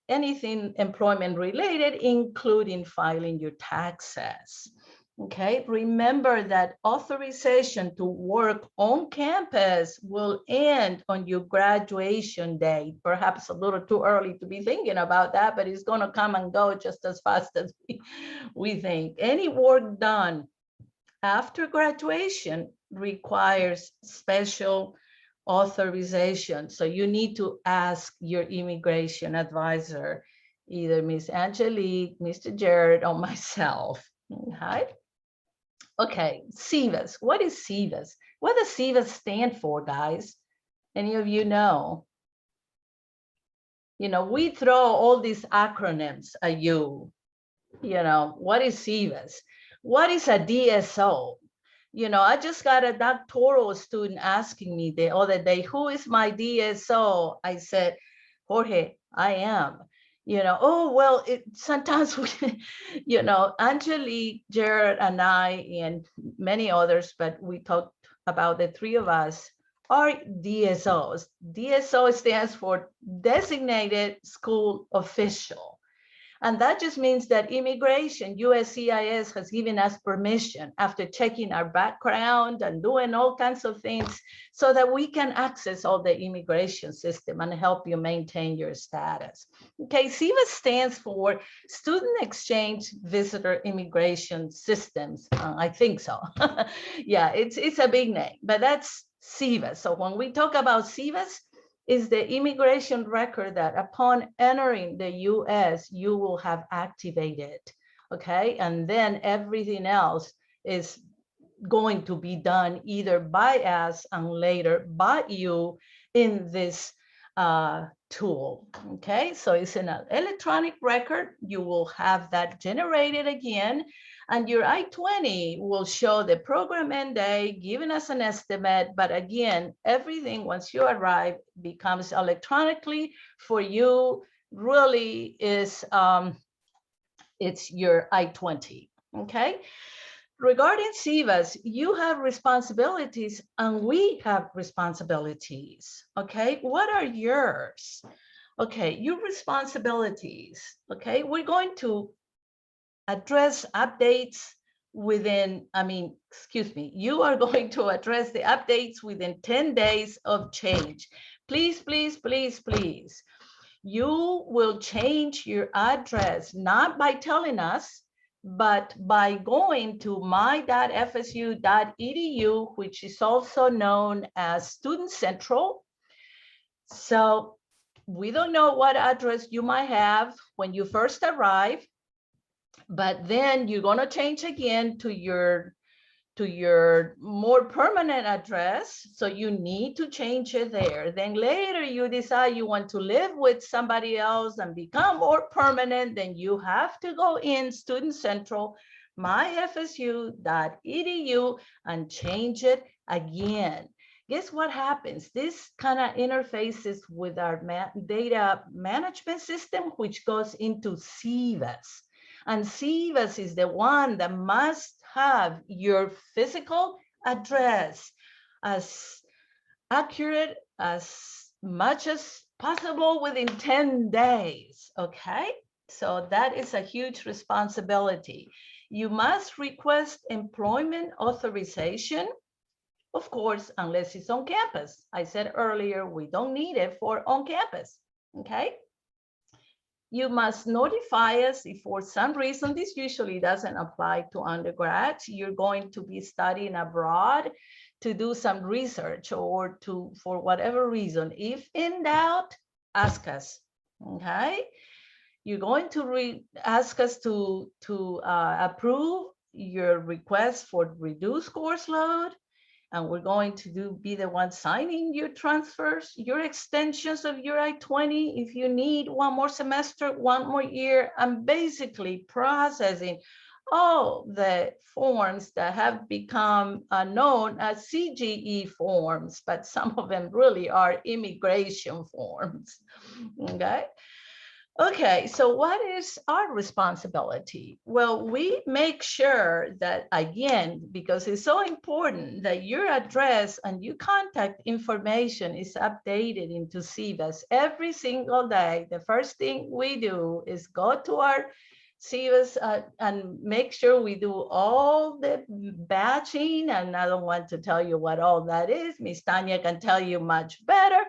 anything employment related, including filing your taxes. Okay, remember that authorization to work on campus will end on your graduation date. Perhaps a little too early to be thinking about that, but it's going to come and go just as fast as we think. Any work done after graduation requires special authorization. So you need to ask your immigration advisor, either Ms. Angelique, Mr. Jared, or myself. Okay. Okay, SEVIS. What is SEVIS? What does SEVIS stand for, guys? Any of you know? We throw all these acronyms at you. What is SEVIS? What is a DSO? I just got a doctoral student asking me the other day, who is my DSO? I said, Jorge, I am. Oh, well, sometimes we, Angelique, Jared, and I, and many others, but we talked about the 3 of us are DSOs. DSO stands for Designated School Official. And that just means that immigration, USCIS has given us permission after checking our background and doing all kinds of things so that we can access all the immigration system and help you maintain your status. Okay, SEVIS stands for Student Exchange Visitor Immigration Systems. I think so. Yeah, it's a big name, but that's SEVIS. So when we talk about SEVIS, is the immigration record that upon entering the US, you will have activated, okay? And then everything else is going to be done either by us and later by you in this tool, okay? So it's an electronic record. You will have that generated again, and your I-20 will show the program end day, giving us an estimate. But again, everything once you arrive becomes electronically for you. Really is it's your I-20, okay? Regarding SEVIS, you have responsibilities and we have responsibilities, okay? What are yours? Okay, your responsibilities, okay? We're going to address updates within, you are going to address the updates within 10 days of change. Please, please, please, please. You will change your address, not by telling us, but by going to my.fsu.edu, which is also known as Student Central. So we don't know what address you might have when you first arrive, but then you're going to change again to your more permanent address. So you need to change it there. Then later you decide you want to live with somebody else and become more permanent, then you have to go in Student Central, myfsu.edu, and change it again. Guess what happens? This kind of interfaces with our data management system, which goes into SEVIS. And SEVIS is the one that must have your physical address as accurate as much as possible within 10 days, okay? So that is a huge responsibility. You must request employment authorization, of course, unless it's on campus. I said earlier, we don't need it for on campus, okay? You must notify us if for some reason, this usually doesn't apply to undergrads, you're going to be studying abroad to do some research or for whatever reason. If in doubt, ask us, okay? You're going to ask us to approve your request for reduced course load. And we're going to be the one signing your transfers, your extensions of your I-20 if you need one more semester, one more year, and basically processing all the forms that have become known as CGE forms, but some of them really are immigration forms, okay? Okay, so what is our responsibility? Well, we make sure that, again, because it's so important that your address and your contact information is updated into SEVIS every single day. The first thing we do is go to our SEVIS and make sure we do all the batching, and I don't want to tell you what all that is. Miss Tanya can tell you much better,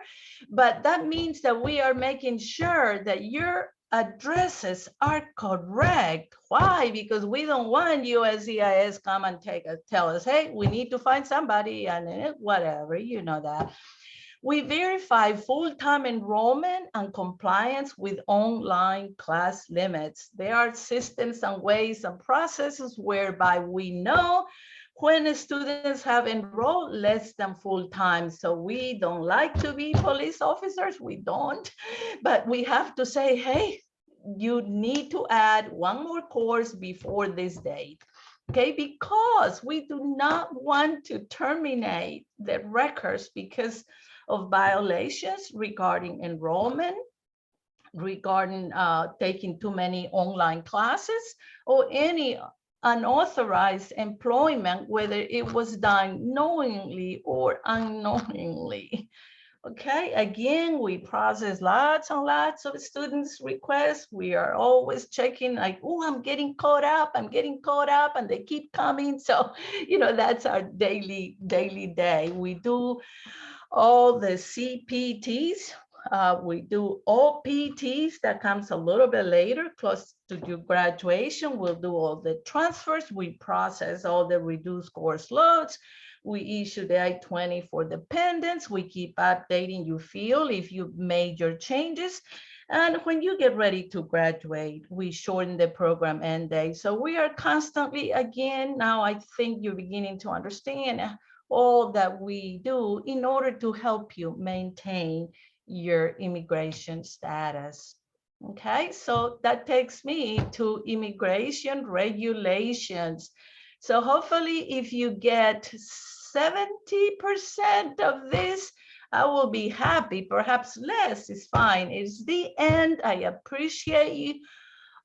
but that means that we are making sure that your addresses are correct. Why? Because we don't want USCIS come and tell us, hey, we need to find somebody and whatever, you know that. We verify full-time enrollment and compliance with online class limits. There are systems and ways and processes whereby we know when students have enrolled less than full-time. So we don't like to be police officers, we don't, but we have to say, hey, you need to add one more course before this date. Okay, because we do not want to terminate the records because of violations regarding enrollment, regarding taking too many online classes, or any unauthorized employment, whether it was done knowingly or unknowingly. Okay, again, we process lots and lots of students' requests. We are always checking like, oh, I'm getting caught up, and they keep coming. So, that's our daily day. We do all the CPTs. We do OPTs, that comes a little bit later, close to your graduation. We'll do all the transfers. We process all the reduced course loads. We issue the I-20 for dependents. We keep updating your field if you've made your changes. And when you get ready to graduate, we shorten the program end date. So we are constantly, again, now I think you're beginning to understand all that we do in order to help you maintain your immigration status. Okay, so that takes me to immigration regulations. So hopefully if you get 70% of this, I will be happy. Perhaps less is fine. It's the end. I appreciate you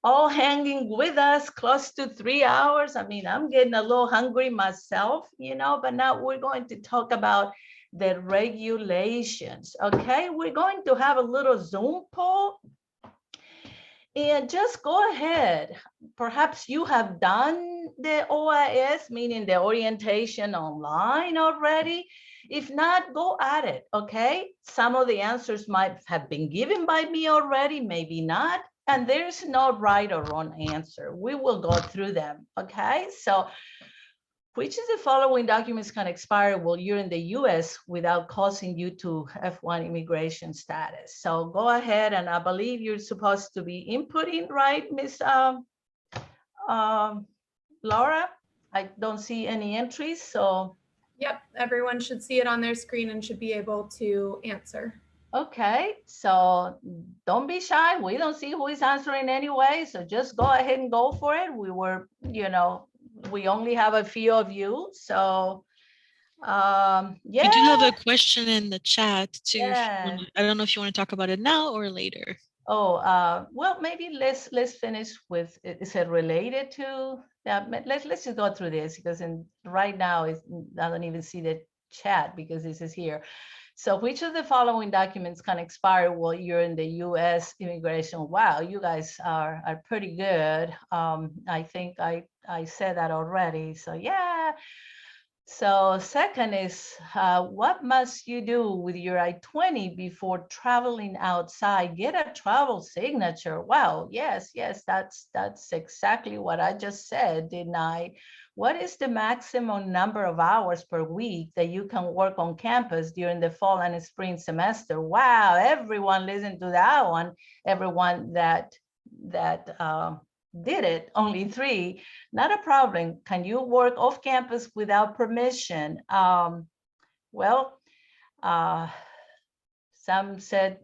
all hanging with us close to 3 hours. I mean, I'm getting a little hungry myself, but now we're going to talk about the regulations. Okay, we're going to have a little Zoom poll. And just go ahead. Perhaps you have done the OIS, meaning the orientation online already. If not, go at it, okay? Some of the answers might have been given by me already, maybe not. And there's no right or wrong answer. We will go through them, okay? So, which of the following documents can expire while you're in the US without causing you to F1 immigration status? So go ahead, and I believe you're supposed to be inputting, right, Miss Laura? I don't see any entries, so. Yep, everyone should see it on their screen and should be able to answer. Okay, so don't be shy. We don't see who is answering anyway, so just go ahead and go for it. We only have a few of you, so yeah. We do have a question in the chat too. Yeah. I don't know if you want to talk about it now or later. Oh, well, maybe let's finish with, is it related to that? Let's just go through this, because right now I don't even see the chat because this is here. So which of the following documents can expire while you're in the US immigration? Wow, you guys are pretty good. I think I said that already. So yeah. So second is, what must you do with your I-20 before traveling outside? Get a travel signature. Wow, yes, that's exactly what I just said, didn't I? What is the maximum number of hours per week that you can work on campus during the fall and spring semester? Wow, everyone listen to that one. Everyone that did it, only 3, not a problem. Can you work off campus without permission? Well, some said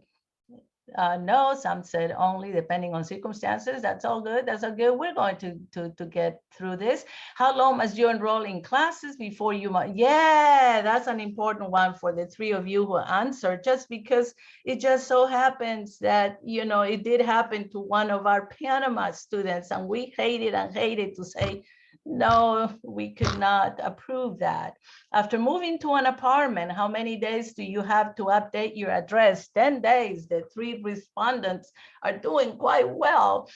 no, some said only, depending on circumstances. That's all good. That's all good. We're going to get through this. How long must you enroll in classes before you might? Yeah, that's an important one for the 3 of you who answered, just because it just so happens that, it did happen to one of our Panama students, and we hated to say, no, we could not approve that. After moving to an apartment, how many days do you have to update your address? 10 days. The 3 respondents are doing quite well.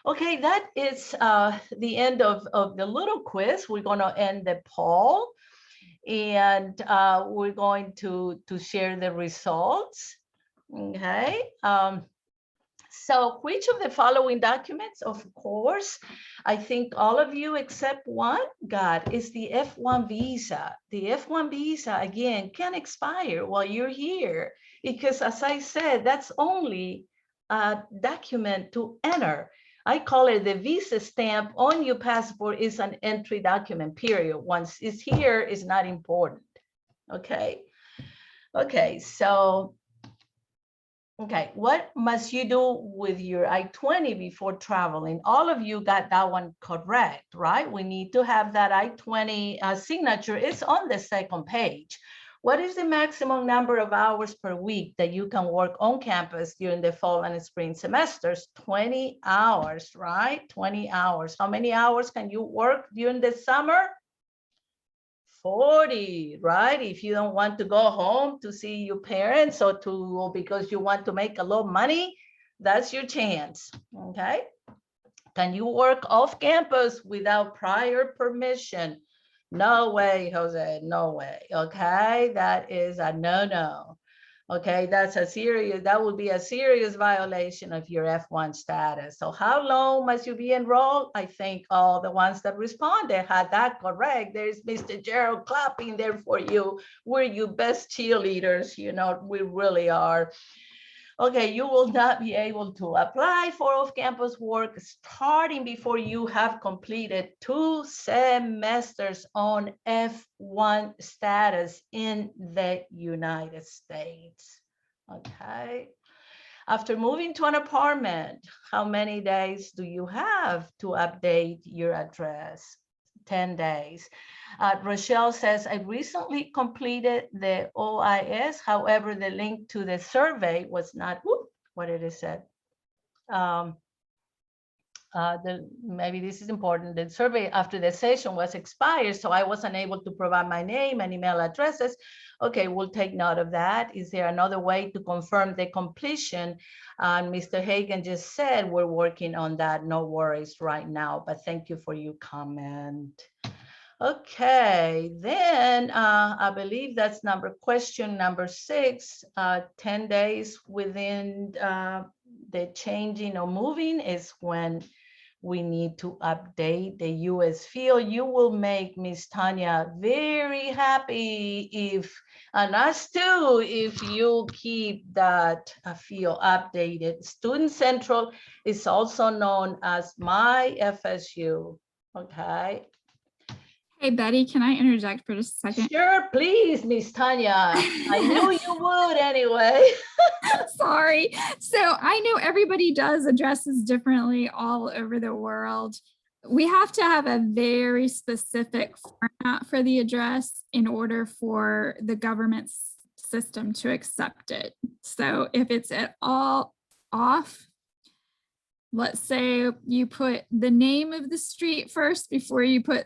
Okay, that is the end of the little quiz. We're going to end the poll, and we're going to share the results. Okay. So which of the following documents, of course, I think all of you except one got, is the F1 visa. The F1 visa, again, can expire while you're here, because as I said, that's only a document to enter. I call it the visa stamp on your passport is an entry document, period. Once it's here, it's not important. Okay. Okay, so okay, what must you do with your I-20 before traveling? All of you got that one correct, right? We need to have that I-20 signature. It's on the second page. What is the maximum number of hours per week that you can work on campus during the fall and spring semesters? 20 hours, right? 20 hours. How many hours can you work during the summer? 40, right? If you don't want to go home to see your parents or because you want to make a lot of money, that's your chance, okay? Can you work off campus without prior permission? No way, Jose, no way, okay? That is a no-no. Okay, that would be a serious violation of your F1 status. So how long must you be enrolled? I think all the ones that responded had that correct. There's Mr. Gerald clapping there for you. We're your best cheerleaders, you know, we really are. Okay, you will not be able to apply for off-campus work starting before you have completed 2 semesters on F1 status in the United States. Okay. After moving to an apartment, how many days do you have to update your address? 10 days. Rochelle says, I recently completed the OIS. However, the link to the survey was not, what did it say? Maybe this is important. The survey after the session was expired, so I wasn't able to provide my name and email addresses. Okay, we'll take note of that. Is there another way to confirm the completion? Mr. Hagan just said we're working on that. No worries right now, but thank you for your comment. Okay, then I believe that's question number 6. 10 days within the changing or moving is when we need to update the US field. You will make Miss Tanya very happy and us too, if you keep that field updated. Student Central is also known as My FSU, okay? Hey, Betty, can I interject for just a second? Sure, please, Miss Tanya. I knew you would anyway. Sorry. So I know everybody does addresses differently all over the world. We have to have a very specific format for the address in order for the government system to accept it. So if it's at all off, let's say you put the name of the street first before you put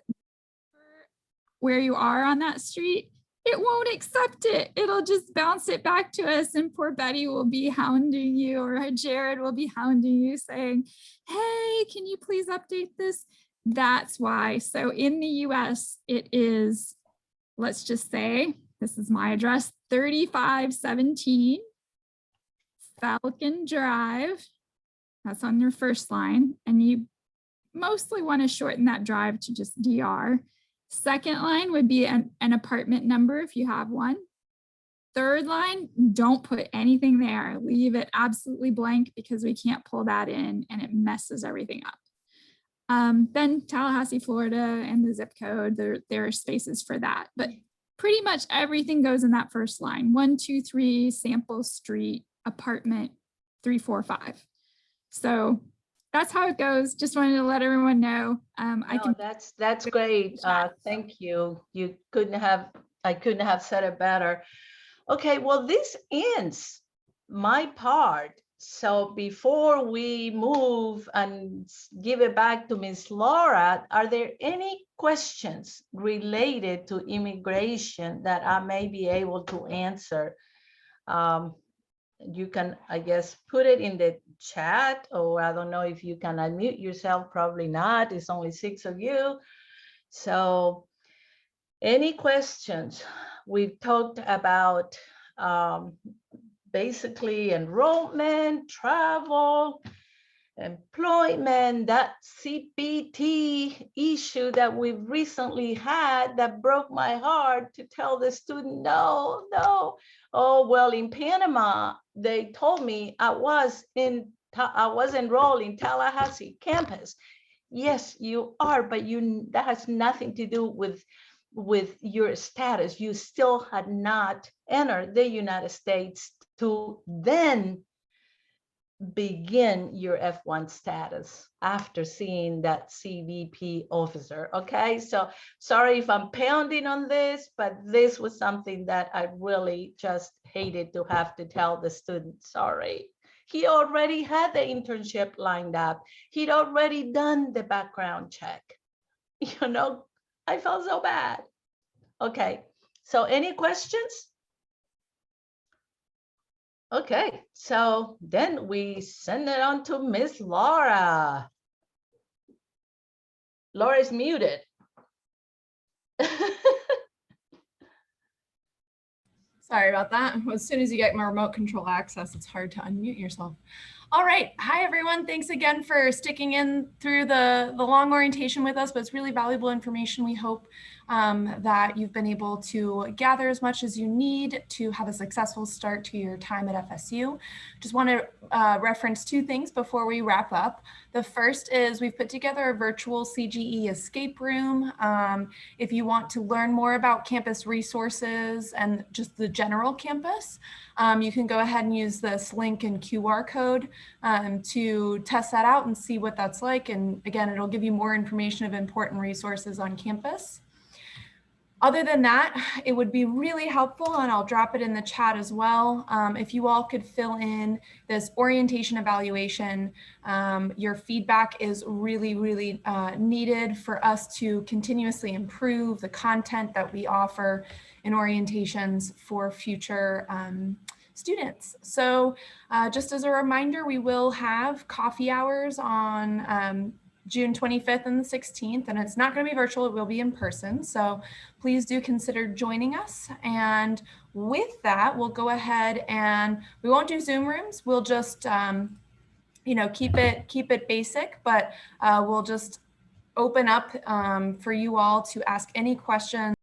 where you are on that street, it won't accept it. It'll just bounce it back to us, and poor Betty will be hounding you, or Jared will be hounding you saying, hey, can you please update this? That's why. So in the US, it is, let's just say, this is my address, 3517 Falcon Drive. That's on your first line. And you mostly want to shorten that drive to just DR. Second line would be an apartment number if you have one. Third line, don't put anything there. Leave it absolutely blank because we can't pull that in and it messes everything up. Then Tallahassee, Florida, and the zip code, there are spaces for that. But pretty much everything goes in that first line. 123 Sample Street, apartment 345. So that's how it goes. Just wanted to let everyone know. That's great. Thank you. I couldn't have said it better. Okay, well, this ends my part. So before we move and give it back to Ms. Laura, are there any questions related to immigration that I may be able to answer? You can, I guess, put it in the chat, or I don't know if you can unmute yourself, probably not. It's only 6 of you. So any questions? We've talked about basically enrollment, travel, employment, that CPT issue that we've recently had that broke my heart to tell the student, no. Oh, well, in Panama, they told me I was enrolled in Tallahassee campus. Yes, you are, but that has nothing to do with your status. You still had not entered the United States to then begin your F1 status after seeing that CBP officer. Okay, so sorry if I'm pounding on this, but this was something that I really just hated to have to tell the student. Sorry. He already had the internship lined up. He'd already done the background check. You know, I felt so bad. Okay, so any questions? Okay, so then we send it on to Miss Laura. Laura is muted. Sorry about that. As soon as you get my remote control access, it's hard to unmute yourself. All right. Hi, everyone. Thanks again for sticking in through the long orientation with us, but it's really valuable information. We hope that you've been able to gather as much as you need to have a successful start to your time at FSU. Just want to reference two things before we wrap up. The first is we've put together a virtual CGE escape room. If you want to learn more about campus resources and just the general campus, you can go ahead and use this link and QR code to test that out and see what that's like. And again, it'll give you more information of important resources on campus. Other than that, it would be really helpful, and I'll drop it in the chat as well, if you all could fill in this orientation evaluation. Your feedback is really needed for us to continuously improve the content that we offer in orientations for future students. So just as a reminder, we will have coffee hours on June 25th and the 16th, and it's not going to be virtual, it will be in person. So please do consider joining us. And with that, we'll go ahead and we won't do Zoom rooms. We'll just, keep it basic, but we'll just open up for you all to ask any questions